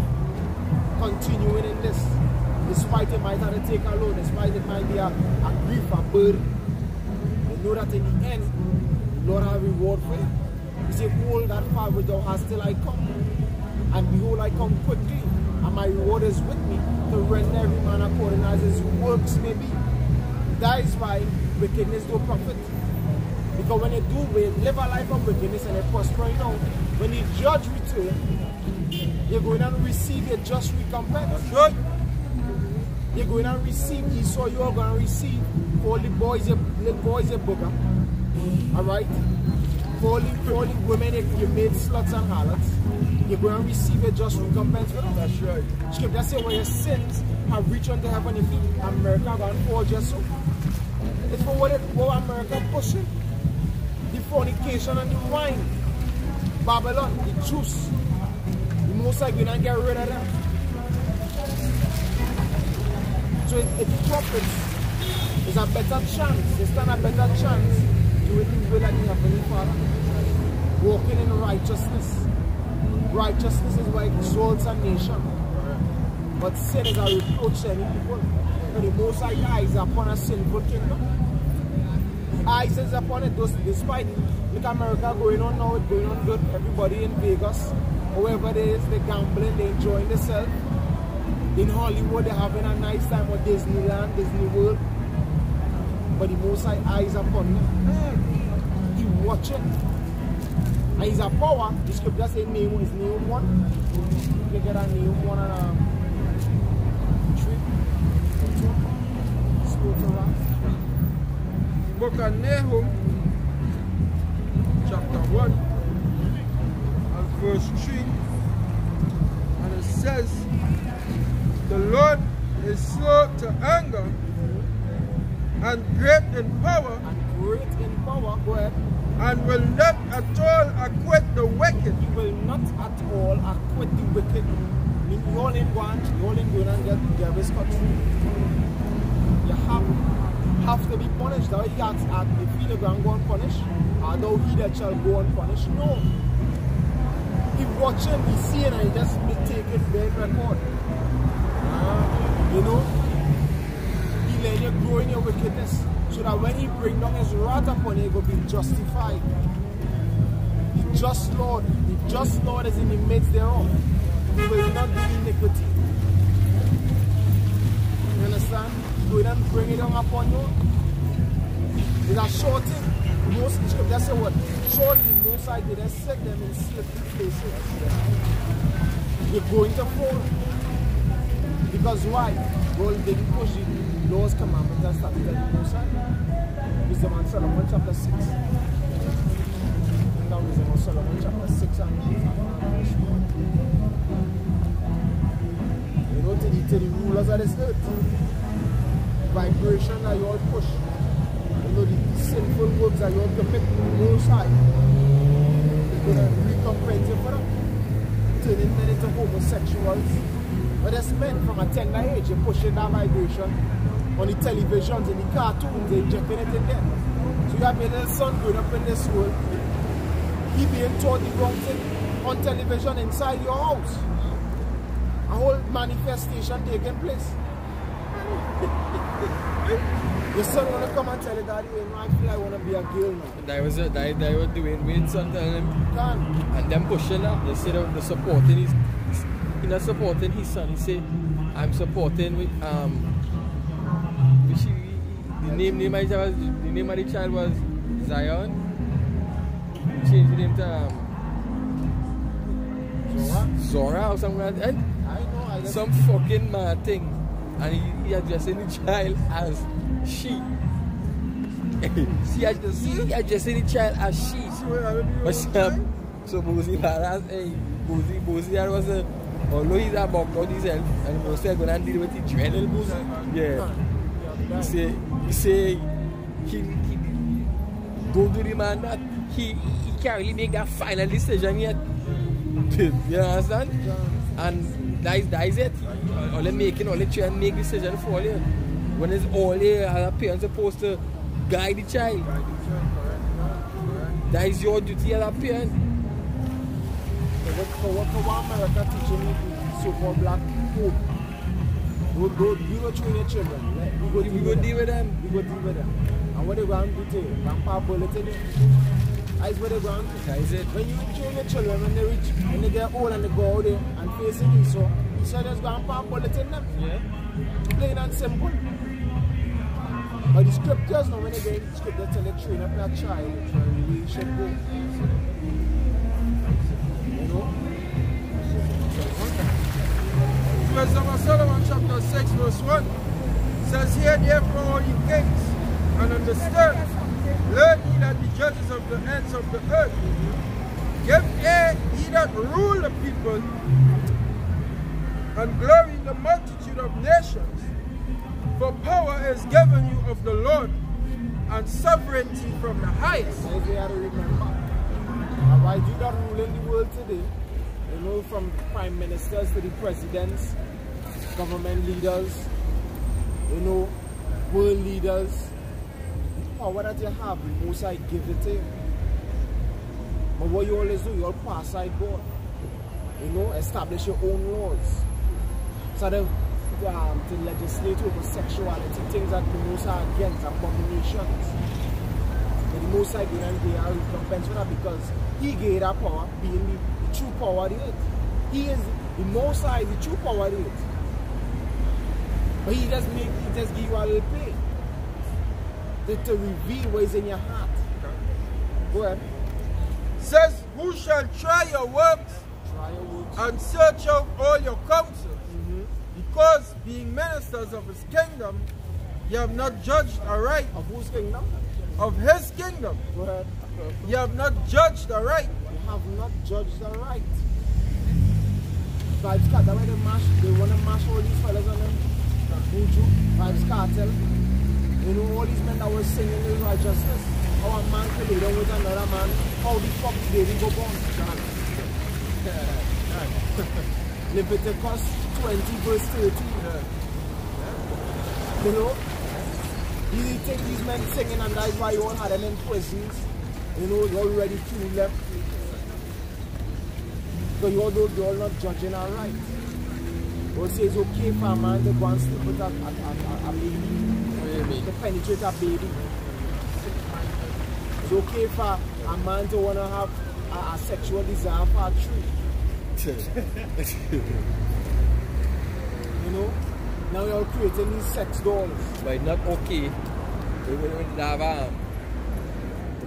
Continuing in this. Despite it might have to take a load, despite it might be a grief, a burden. You know that in the end, the Lord has a reward for you. He said, hold that far which thou hast till I come. And behold, I come quickly, and my reward is with me, to render every man according as his works may be. That is why wickedness don't profit. Because when they live a life of wickedness and they prosper, when the judge returns, you're going to receive a just recompense. Right? You're going to receive, Esau, you are going to receive for all the boys, little boys, a booger. Alright? For all the women, you made sluts and harlots. You're going to receive a just recompense for them. That's right. Scripture says when your sins have reached unto heaven, if America going to fall just so. It's for what America pushing. The fornication and the wine. Babylon, the juice. The Most High going to get rid of them. So it profits. There's a better chance. They stand a better chance doing the will of the Heavenly Father. Walking in righteousness. Righteousness is what exalts a nation. But sin is a reproach to any people. So the Most High eyes upon a sinful kingdom. Eyes is upon it. Despite look America going on now, it's going on good. Everybody in Vegas, whoever it is, they're gambling, they're enjoying themselves. In Hollywood, they're having a nice time with Disneyland, Disney World. But the Most High eyes upon them. He's watching. And he's a power. The scripture says name is name one. You get a name one and a 3 or 2. Slow to wrath. Book of Nahum, chapter 1, and verse 3. And it says, the Lord is slow to anger and great in power. Go ahead. And will not at all acquit the wicked. He will not at all acquit the wicked. You all in going and get his country. You have to be punished. Thou he has if he go and go unpunished, or thou he that shall go unpunished. No. He watching, he seeing, and he just take it very record. You know, he let you grow in your wickedness. So that when he bring down his wrath upon you, he will be justified. The just Lord is in the midst thereof. He will not do iniquity. You understand? He will not bring it down upon you. It's a short thing. Most scripture say what? Shortly, most I did set them in slippery places. You're going to fall. The Because why? Well, they didn't push the laws, commandments, and started telling the Most High. Wisdom on Solomon chapter 6. Now Wisdom on Solomon chapter 6 and verse 1. You know, to the rulers of this earth. Vibration that you all push. You know, the sinful works that you all commit, Most High. They're going to recompense you for that. Turning men into homosexuals. But there's men from a tender age, they're pushing that vibration on the televisions and the cartoons, they're injecting it in there. So you have your little son growing up in this world, he being taught the wrong thing on television inside your house. A whole manifestation taking place. Your son want to come and tell you, Daddy, you know, I feel I want to be a girl now. That was doing with son telling him. Can. And them pushing that, instead of the supporting his, he's not supporting his son. He say, I'm supporting with the name of the child was Zion. He changed the name to Zora or something like that. And I know, some fucking mad thing. And he addressing the child as she. He addressing the child as she. So Bozy Bozy was a, although he's about God himself, and Bozy going to deal with the dreadful Bozy. Yeah. He say he don't do the man that he can't really make that final decision yet. You understand? And that is it. All they making, all they try and make decision for you. When it's all the other parents supposed to guide the child. That is your duty as a parent. For what America teaching me so-called black hope. You go train your children. Right? We go deal with them. We go deal with them. And what they going to do to you? Grandpa bulletin you. That's what they going to do. That is it. When you train your children, when they get old and they go out there and facing Esau, Esau just grandpa bulletin them. Yeah. Plain and simple. But the scriptures now, when they get in the scripture, tell they train up that child, you should go. You know? Wisdom of Solomon chapter 6 verse 1 says, Hear therefore ye kings, and understand, learn ye that the judges of the ends of the earth, give ear ye that rule the people, and glory in the multitude of nations. For power is given you of the Lord, and sovereignty from the highest. So they have to remember. And why do that rule in the world today? You know, from prime ministers to the presidents, government leaders, you know, world leaders. The power that you have, the Most High give it to you. But what you always do, you all pass side God. You know, establish your own laws. So to legislate over sexuality, things that the Most High against, abominations. But the Most High gave them their recompense for that because He gave that power, being the true power of the earth. He is the Most High, the true power of the earth. But He just give you a little pay to reveal what is in your heart. Go ahead. Says, who shall try your works, and search out all your counsels? Because being ministers of His kingdom, you have not judged aright. Of whose kingdom? Of His kingdom. Go ahead. You have not judged aright. You have not judged aright. Vibes Cartel, when they want to mash all these fellas on them. Buju, Vibes Cartel. You know, all these men that were singing in righteousness. How a man could lay down with another man. How the fuck did baby go born? Leviticus 20 verse 13. You know? You take these men singing and that's why you all had them in prisons. You know, you're already through left. So you're not judging all right. You'll say it's okay for a man to go and sleep with a baby. To penetrate a baby. It's okay for a man to want to have a sexual desire for a tree. You know? Now you're creating these sex dolls. But it's not okay. We have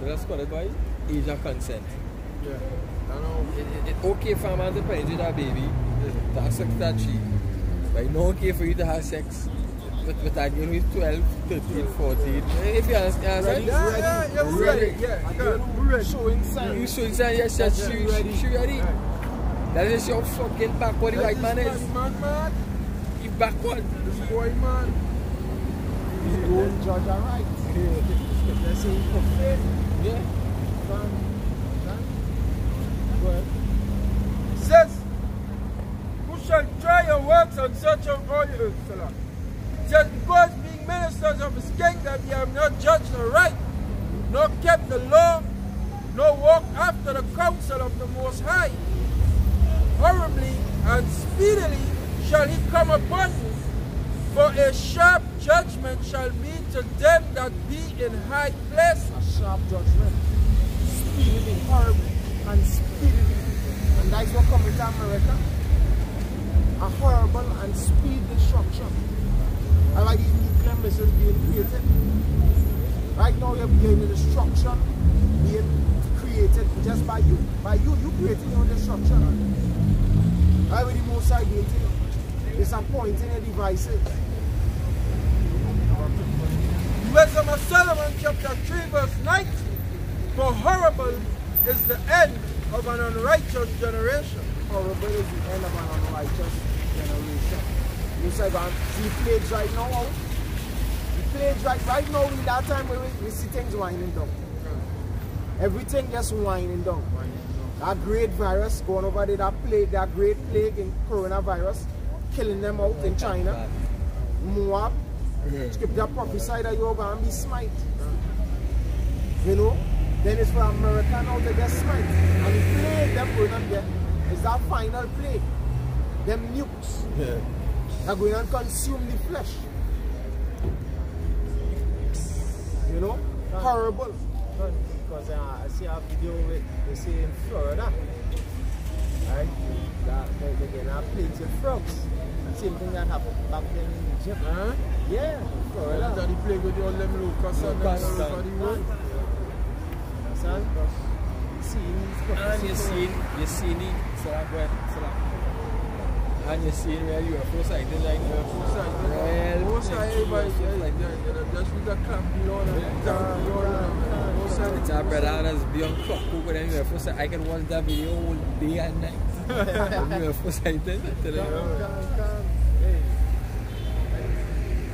let's call it by age of consent. Yeah. I know. It's okay for a man to penetrate a baby, to accept that tree. Right? No okay for you to have sex with a girl who is 12, 13, 14. If you understand, Ready? Showing signs. You showing signs, yes, she ready. That is your fucking backward white man is. Man. He backward. This boy, man. You don't judge alright. They're saying profane. Yeah. Go ahead. Says, who shall try your works and search out all your Salah? Says, because being ministers of his kingdom, ye have not judged the right, nor kept the law, nor walked after the counsel of the Most High. Horribly and speedily shall he come upon you, for a sharp judgment shall be to them that be in high places. A sharp judgment. Speedily, horribly, and speedily. And that's what comes to America. A horrible and speed destruction. And like these nuclear missiles being created. Right now you're being the destruction being created just by you. By you creating your destruction. I will the most I did is appointing your devices. Wisdom of Solomon chapter 3 verse 19. For horrible is the end of an unrighteous generation. Horrible is the end of an unrighteous generation. You say, see plagues right now out. The plagues right now in that time we see things winding down. Everything just winding down. That great virus going over there, that great plague in coronavirus, killing them out in China. Moab, scripture prophesied that you're going to be smite. You know? Then it's for America now to get smite. And the plague they're going to get is that final plague. Them nukes. Yeah. They're going to consume the flesh. You know? Horrible. Because I see a video with, they say in Florida, right? That they're going to have plagues with frogs. The same thing that happened back in Egypt. Huh? Yeah, Florida. That the plague with all them locusts and them over the road. Son, and you see the and you see where UFO sighting like UFO sighting. Most of everybody just with a clamp below and it's our brother and us beyond clock over them UFO sighting. I can watch that video all day and night. UFO sighting. Hey,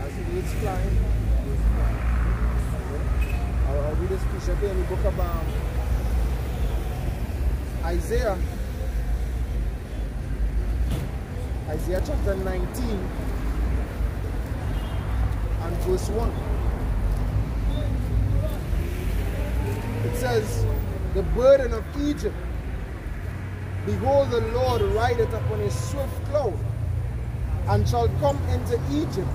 I see it's flying. I'll read this piece up here in the book of Isaiah chapter 19 and verse 1. It says, the burden of Egypt, behold, the Lord rideth upon a swift cloud, and shall come into Egypt,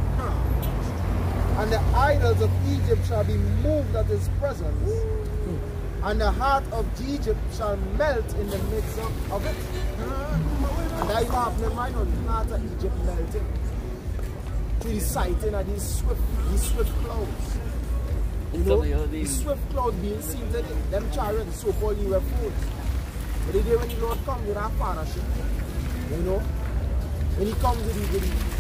and the idols of Egypt shall be moved at his presence, and the heart of Egypt shall melt in the midst of it. And that is happening right now, the heart of Egypt melting. To the sighting of these swift clouds. You know, these swift clouds being seen today, them chariots, so-called UFOs. But the day when the Lord comes with our partnership, you know, when he comes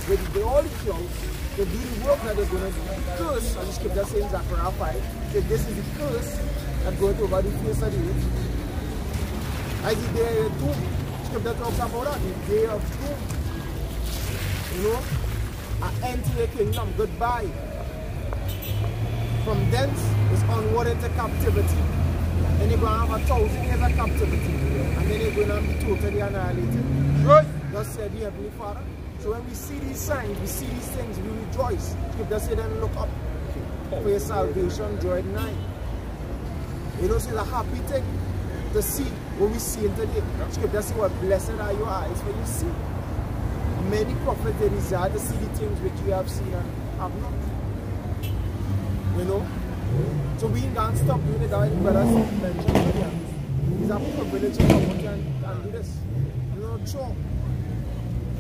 with all the clouds, to do the work that they're going to do. Curse, and the scripture says in Zechariah 5, that this is the curse that goes over the face of the earth. Like the day of doom. Scripture talks about that, the day of doom. You know? An end to the kingdom, goodbye. From thence is onward into captivity. Then you're going to have 1,000 years of captivity. And then you're going to be totally annihilated. Right? Thus said the Heavenly Father. So when we see these signs, we see these things, we rejoice. Scripture says then look up for your salvation, joy night. You know, so it's a happy thing to see what we see today. Scripture says what blessed are your eyes when you see. Many prophets they desire to see the things which we have seen and have not. You know? So we can't stop doing it that brothers mentioned earlier. It's a privilege to come out and do this. You know, sure.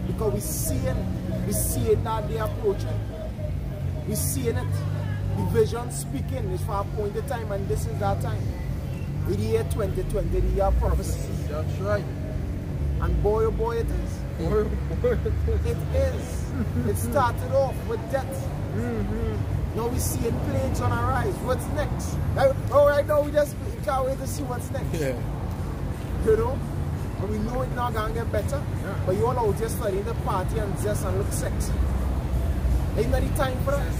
Because we see it that they approaching. We seeing it. The vision speaking is for a point of time, and this is that time. In the year 2020, the year of prophecy. That's right. And boy, oh boy, it is. It is. It started off with death. Now we see it plagues on our rise. What's next? Right now we just can't wait to see what's next. Yeah. You know? And we know it's not going to get better. Yeah. But you all out here studying the party and zest and look sexy. Ain't that the time for us?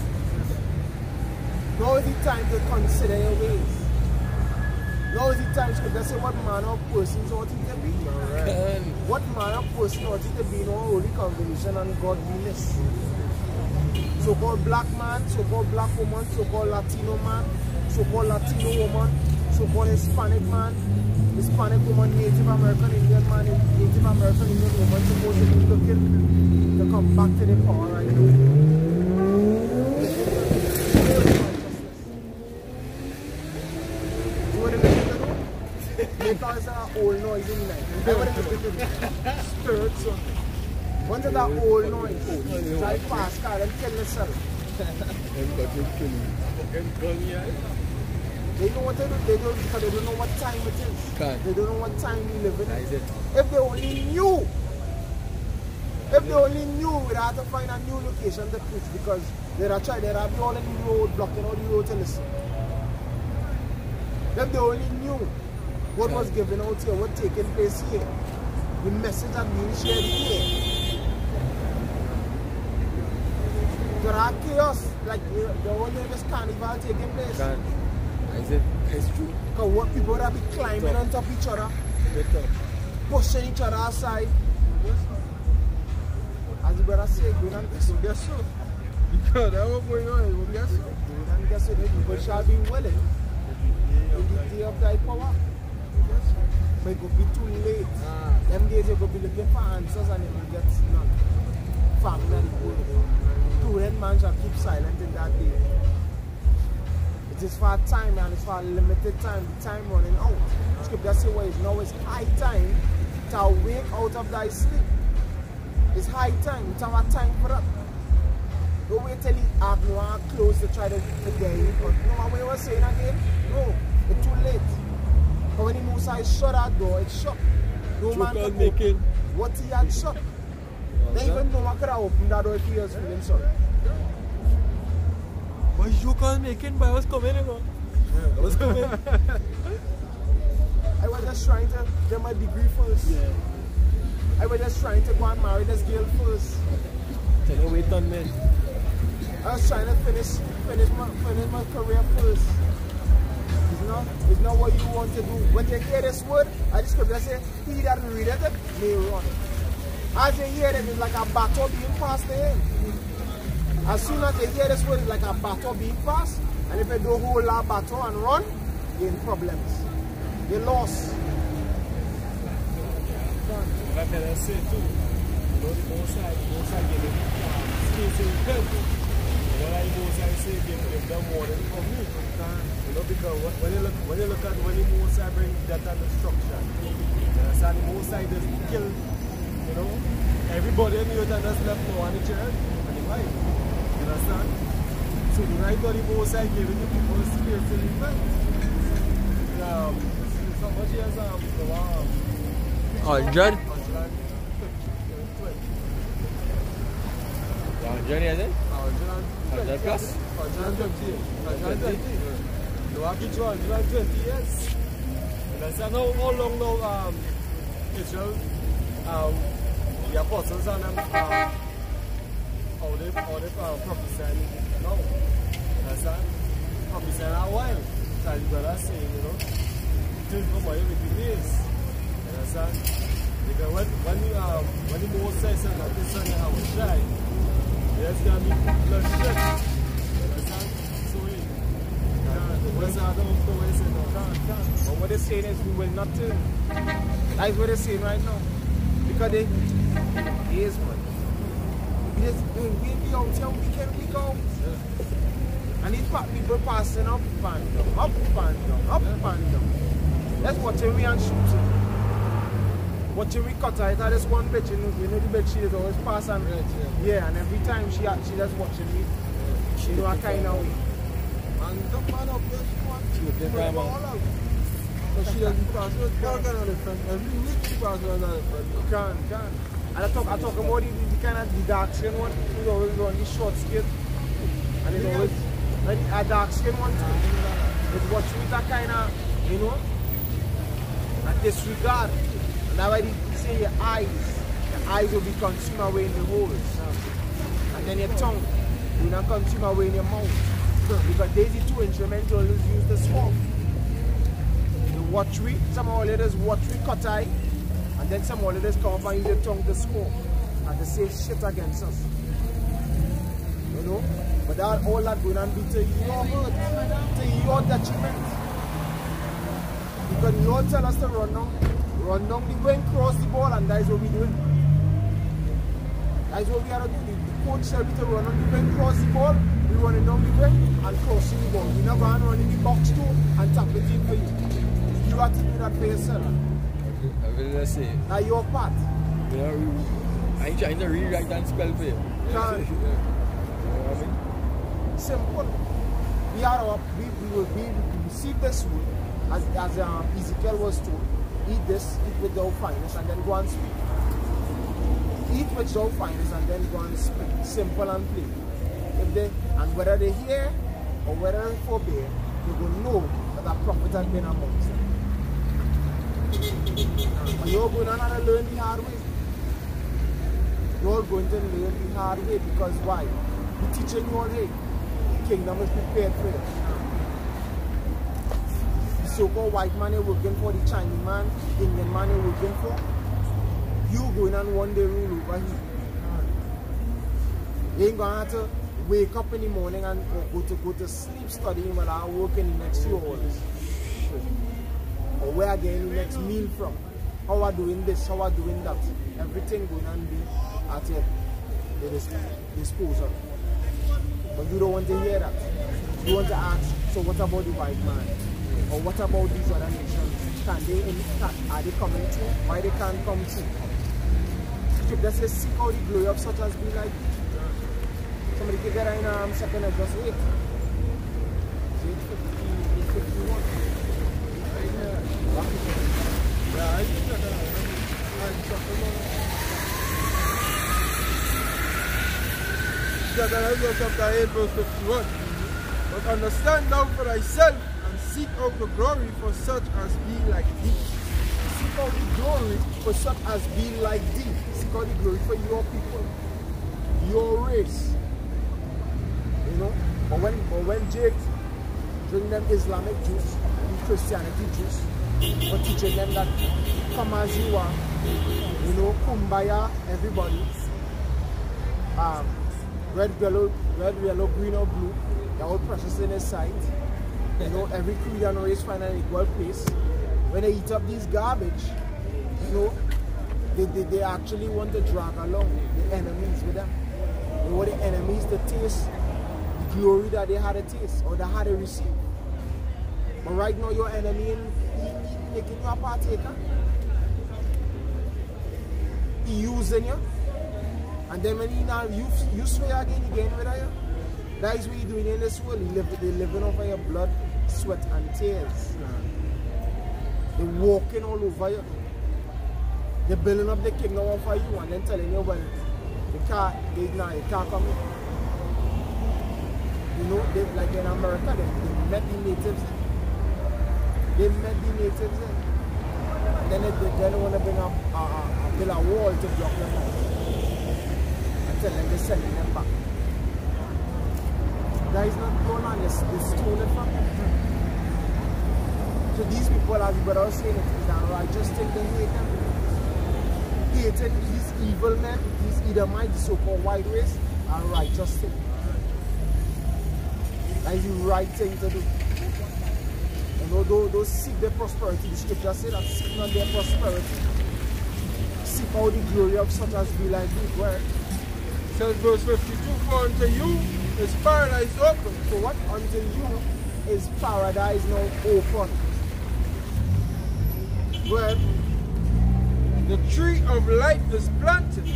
Now is the time to consider your ways. Now is the time to say what manner of persons ought it to be. Right. What manner of person ought it to be in our holy congregation and godliness. So-called black man, so-called black woman, so-called Latino man, so-called Latino woman, so-called Hispanic man, Hispanic woman, Native American Indian man, Native American Indian woman supposed to be looking to come back to the power right now. Because that old noise in night. Spirits. Once that old noise, try fast car and kill yourself. They know what to do, they don't, because they don't know what time it is. They don't know what time we live in. If they only knew, we'd have to find a new location to preach, because they'd have be all in the road, blocking all the road to listen. If they only knew what was given out here, what taking place here, the message that being shared here. There are chaos, like the whole day this carnival taking place. It's true. Because what people that be climbing on top of each other, pushing each other aside. As the brother said, go and guess so. Guess so. Because that's what's going on, we guess so. Go and guess so, the people shall be willing in the day of thy power. But it could be too late. Them days you could be looking for answers and you get none. Family and the world. Prudent man shall keep silent in that day. It is for a time and it's for a limited time. The time running out. Scripture says, well, now it's high time to wake out of thy sleep. It's high time. It's our time for that. Don't wait till he have no one close to try to get you. But you know what we were saying again? No, it's too late. But when the Musa shut that door, it's shut. No man could open what he had shut. They even no one could have opened that door if he was feeling sorry. But you can't make it, but I was coming in. I was coming. I was just trying to get my degree first. Yeah. I was just trying to go and marry this girl first. Tell her wait on me. I was trying to finish my career first. It's not what you want to do. When you hear this word, I just scripture say, he that readeth it may run. As you hear it, it's like a battle being passed to him. As soon as you hear this word, it's like a battle being passed. And if you don't hold that battle and run, you're in problems. You're lost. Like I say too, you know, the most I give it space in temple. You know, like most I say, give them more than for me. You know, because when you look at when the most I bring death and destruction, you understand, the most I just kill, you know, everybody in the earth and just left no one in the church and the wife. You understand? So the right of the most I give it to people spiritually well. So much years John? Johnny, is it? 100 plus? 120. You have to join 120 years. And that's how long now Israel, the apostles and them, how they prophesied now. That's that. Prophesied a while. So as brother saying, you know, things come by everything is. Understand? Because when the Most says that this son I will die, there's going to be bloodshed. Understand? So but what they're saying is we will not turn. That's what they're saying right now. Because they is man. We'll be out here weekend we go. And these people passing up and down, up and down, up and down. That's watching me and shooting. Watching me cut her, there's one bitch, you know the bitch she is always passing. Yeah, and every time she just watching me, she know a kind of way. And the man up there, she wants to all out. But she doesn't pass with all kind of different. Every week she passes with another different. You can. And I talk about the kind of the dark skin one, who's always on the short skin. And it's always a dark skin one too. It's watch with that kind of, you know, and disregard. And that's why they say your eyes will be consumed away in the holes. And then your tongue will not consume away in your mouth. Because these two instruments always use the sword. The watchery, some of the others watchery cut eye, and then some of the others come up and use their tongue to score and to say shit against us. You know? But that, all that going on be to your hurt, to your detriment. Because the Lord tell us to run down the wing, cross the ball, and that is what we doing. That is what we are doing. The coach said we to run on the wing, cross the ball, we running down the wing and crossing the ball. We never run in the box too and tap it in for you. You have to do that for yourself. I will just say. That's your part. You know, I ain't trying to rewrite and spell for you. Can't. You know what I mean? Simple. We receive this food as Ezekiel was told. Eat this, eat with thou finest, and then go and speak. Eat with thou finest, and then go and speak. Simple and plain. And whether they hear or whether they forbear, they will know that a prophet has been amongst them. And you're going to learn the hard way. You're going to learn the hard way because why? We're teaching you all, hey, the kingdom is prepared for you. The so-called white man you're working for, the Chinese man, the Indian man you're working for, you going and one day rule over here. You ain't going to have to wake up in the morning and go to sleep studying while I work in the next few hours. Or where I get the next meal from. How I doing this, how I doing that. Everything going to be at your disposal. But you don't want to hear that. You want to ask, so what about the white man? Or what about these other nations? Are they coming through? Why they can't come through? Scripture says, seek out the glory of such as be like thee. Somebody get that in second address 8. 851. Yeah, I think that Isaiah chapter 8 verse 51. But understand thou for thyself and seek out the glory for such as be like thee. Seek out the glory for such as be like thee. Seek out the glory for your people, your race. You know, but when Jake bring them Islamic Jews and Christianity Jews, but teaching them that come as you are, you know, kumbaya, everybody, red, yellow, green or blue, they're all precious in his sight. You know, every creed and race find an equal place. When they eat up these garbage, you know, they actually want to drag along the enemies with them. They want the enemies to taste the glory that they had to taste or they had to receive. But right now your enemy is making you a partaker. He using you. And then when he now you swear again with you. That is what you're doing in this world. They're living over your blood, sweat and tears. They're walking all over you. They're building up the kingdom over you and then telling you, well, you can't come in. You know, like in America, they met the natives in. They met the natives in. And then they want to bring up build a wall to block them out. Until then they're sending them back. That is not going on, they stole it from them. So these people, as the brother was saying, it is an righteous thing to hate them. Hating these evil men, these Edomites, the so-called white race, are a righteous thing. That is the right thing to do. You know, those seek their prosperity. The scripture says that seek not their prosperity. Seek out the glory of such as be like thee. Where? It says verse 52, for unto you is paradise open. So what? Unto you is paradise now open. Where? The tree of life is planted.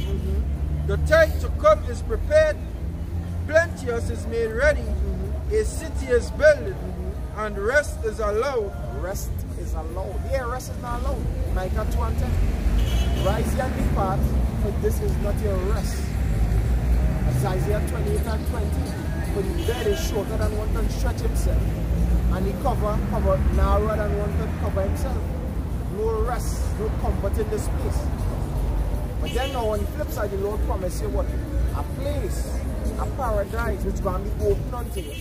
The time to come is prepared. Plenteous is made ready. A city is built. And rest is allowed. Rest is allowed. Here, rest is not allowed. Micah 2:10. Rise ye and depart, for this is not your rest. As Isaiah 28:20. For the bed is shorter than one can stretch himself, and the cover narrower than one can cover himself. No rest, no comfort in this place. But then now on the flip side, the Lord promised you what? A place, a paradise which is going to be open unto you.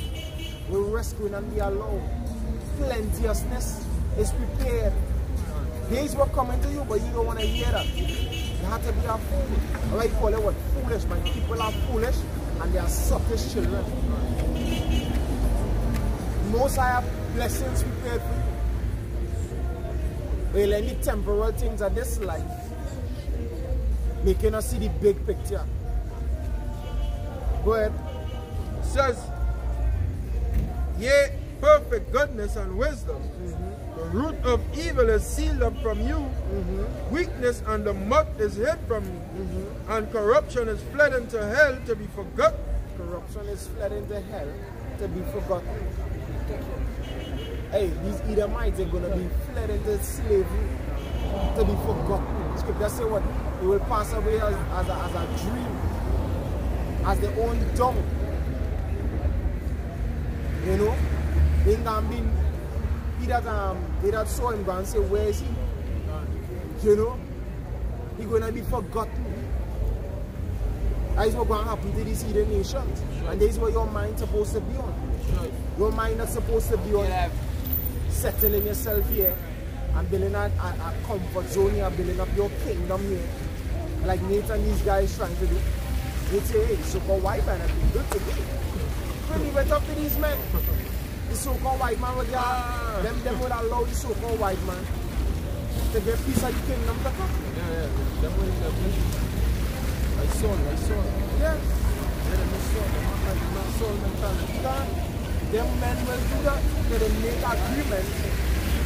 Will rescue and be allowed. Plenteousness is prepared. Days were coming to you, but you don't want to hear that. You have to be a fool. Or I call it what? Foolish, man. People are foolish and they are selfish children. Most high blessings prepared for you. Well, any temporal things of this life, making us see the big picture. Go ahead. Says, yea, perfect goodness and wisdom. The root of evil is sealed up from you. Weakness and the mud is hid from you. And corruption is fled into hell to be forgotten. Corruption is fled into hell to be forgotten. Hey, these Edomites are going to be fled into slavery to be forgotten. Scripture say what? It will pass away as a dream, as their own dung. You know? They that saw him go and say, where is he? You know? He's going to be forgotten. That is what's going to happen to these Eden nations. And that is what your mind is supposed to be on. Your mind is supposed to be on settling yourself here and building a comfort zone here, building up your kingdom here. Like Nathan, these guys trying to do. They say, hey, so-called white man have been good to me. When we went up to these men, the so-called white man would them would allow the so-called white man to get piece of the kingdom to come. Yeah. Them will I saw. Yeah. Them men will do that. They make agreements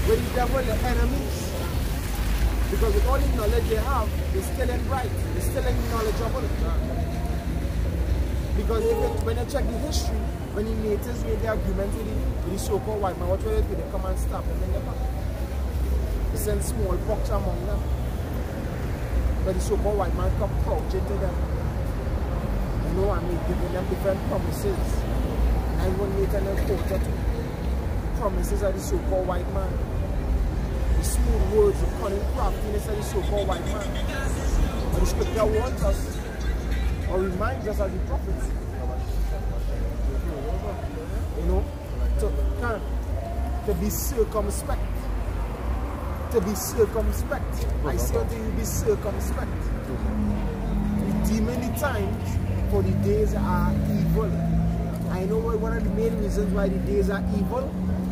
with the devil, the enemies. Because with all the knowledge they have, they're still in right. They're still in knowledgeable. Because when you check the history, when the natives made the agreement with the so-called white man, what will they do? They come and stop them in the back. They send smallpox among them. But the so-called white man come crouch into them. You know, and they're giving them different promises. And when Nathan and quoted promises of the so-called white man. The smooth words, the cunning craftiness of the so-called white man. But the scripture warns us, or reminds us of the prophets. You know, to be circumspect. To be circumspect. I say unto you, be circumspect. Redeeming the times, for the days are evil. I know one of the main reasons why the days are evil,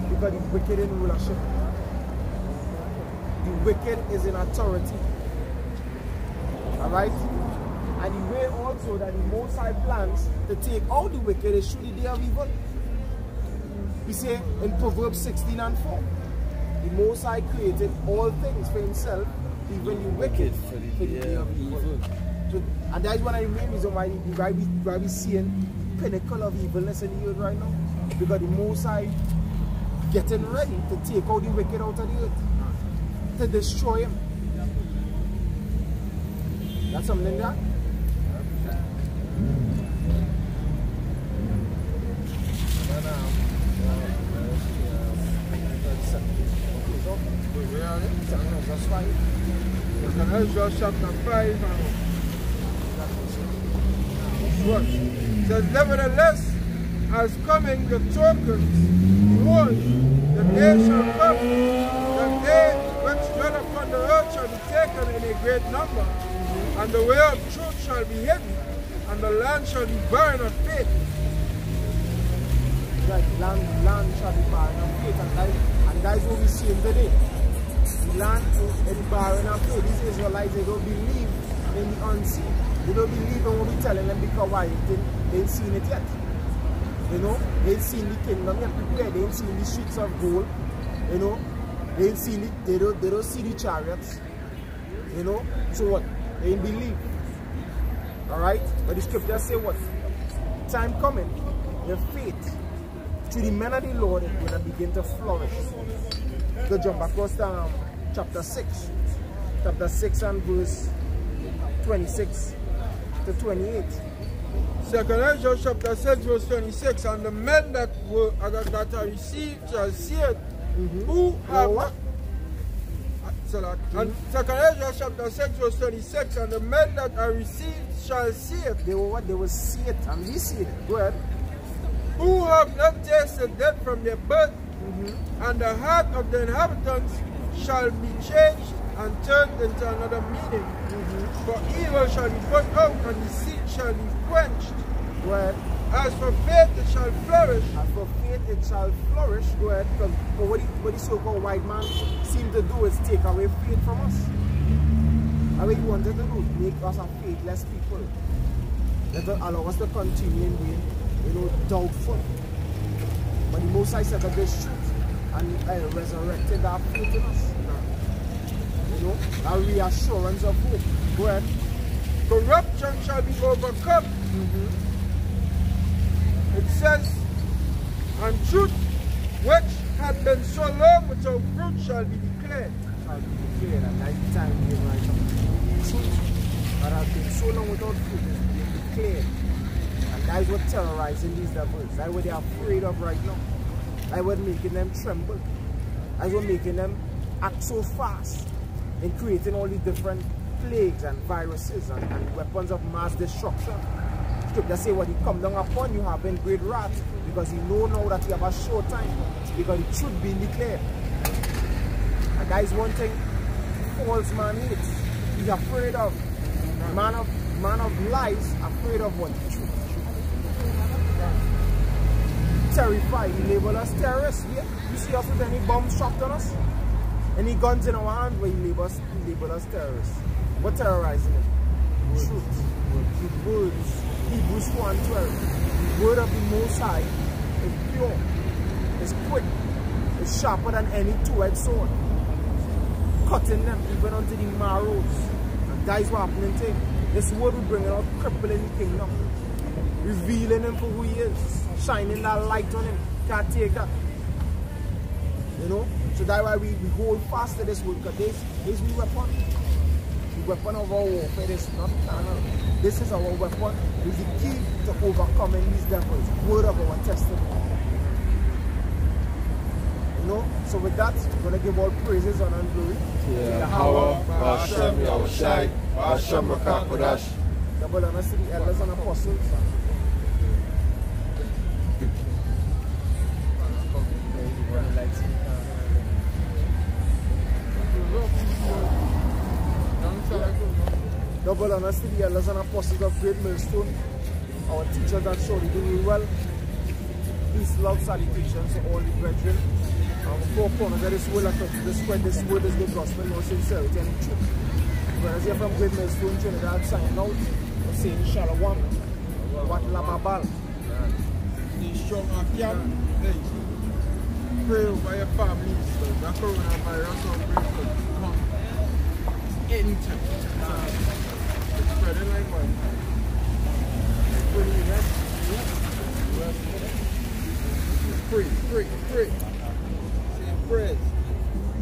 because the wicked in rulership. The wicked is in authority. Alright? And the way also that the Most High plans to take out the wicked is through the day of evil. We say in Proverbs 16:4, the Most High created all things for himself, even the wicked for the day of evil. So, and that is one of the main reasons why we seeing pinnacle of evilness in the earth right now. Because the Most High getting ready to take out the wicked out of the earth, to destroy him. That's something there. That's right. Ezra chapter 5 what? It says, nevertheless, as coming the tokens, behold, the day shall come, the day which men upon the earth shall be taken in a great number, and the way of truth shall be hidden, and the land shall be barren of faith. Right, land shall be barren of faith, and that is what we see today. The land is barren of faith. These Israelites, they don't believe in the unseen. They don't believe in what we're telling them because why? They ain't seen it yet. You know, they ain't seen the kingdom yet prepared. They ain't seen the streets of gold. You know, they ain't seen it. They don't see the chariots. You know, so what? They ain't believe. Alright? But the scriptures say what? Time coming, the faith to the men of the Lord is going to begin to flourish. Go jump across to chapter 6. Chapter 6 and verse 26 to 28. 2nd Ezra chapter 6 verse 26, and the men that are received shall see it, who have not. And 2nd Ezra chapter 6 verse 26, and the men that are received shall see it. They will what? They will see it, and we see it. Go ahead. Who have not tasted death from their birth, and the heart of the inhabitants shall be changed and turned into another meaning. For evil shall be put out, and deceit shall be quenched. Go ahead. As for faith, it shall flourish. As for faith, it shall flourish. Go ahead. Because what the so-called white man seem to do is take away faith from us. And what he wanted to do, make us a faithless people. Let us allow us to continue in being, doubtful. But the Most High said that this truth, and resurrected our faith in us. Our reassurance of hope. Go ahead. Corruption shall be overcome. It says, and truth which had been so long without fruit shall be declared. Shall be declared, and that's the time we right now. Truth that has been so long without fruit is being declared. And that is what terrorizing these devils. That is what they are afraid of right now. That is what making them tremble. That is what making them act so fast in creating all these different plagues and viruses and weapons of mass destruction. Scripture say what he come down upon you have been great wrath, because he know now that you have a short time, because the truth being declared. And that is one thing false man hates. He's afraid of man of lies, afraid of what? The truth. Terrified. He label us terrorists. Yeah? You see us with any bombs dropped on us? Any guns in our hand, where he label us terrorists. What terrorizing it? Truth. The words. Hebrews 4:12. The word of the Most High is pure, is quick, is sharper than any two-edged sword, cutting them even unto the marrows. And that is what happening to him. This word will bring out crippling the kingdom, revealing him for who he is, shining that light on him. Can't take that. So that's why we hold fast to this word, because this is weapon. The weapon of our warfare is not carnal. This is our weapon. It is the key to overcoming these devils. Word of our testimony. So with that, we're going to give all praises, honor, and glory to Yahweh, Hashem, Yahushai, Hashem, Rakakodash. Double honors to the elders and apostles. Double honors to the elders and apostles of Great Millstone, our teachers that surely do well. Peace, love, salutations to all the brethren. Four corners of this world, to spread this word is the gospel, no sincerity and truth. Whereas here from Great Millstone, Trinidad, signing out, we're saying Shalom, Wat Lamabal. Stay strong again. Pray over your families. The coronavirus outbreak will come anytime. It's spreading like wildfire. Pray. Say prayers.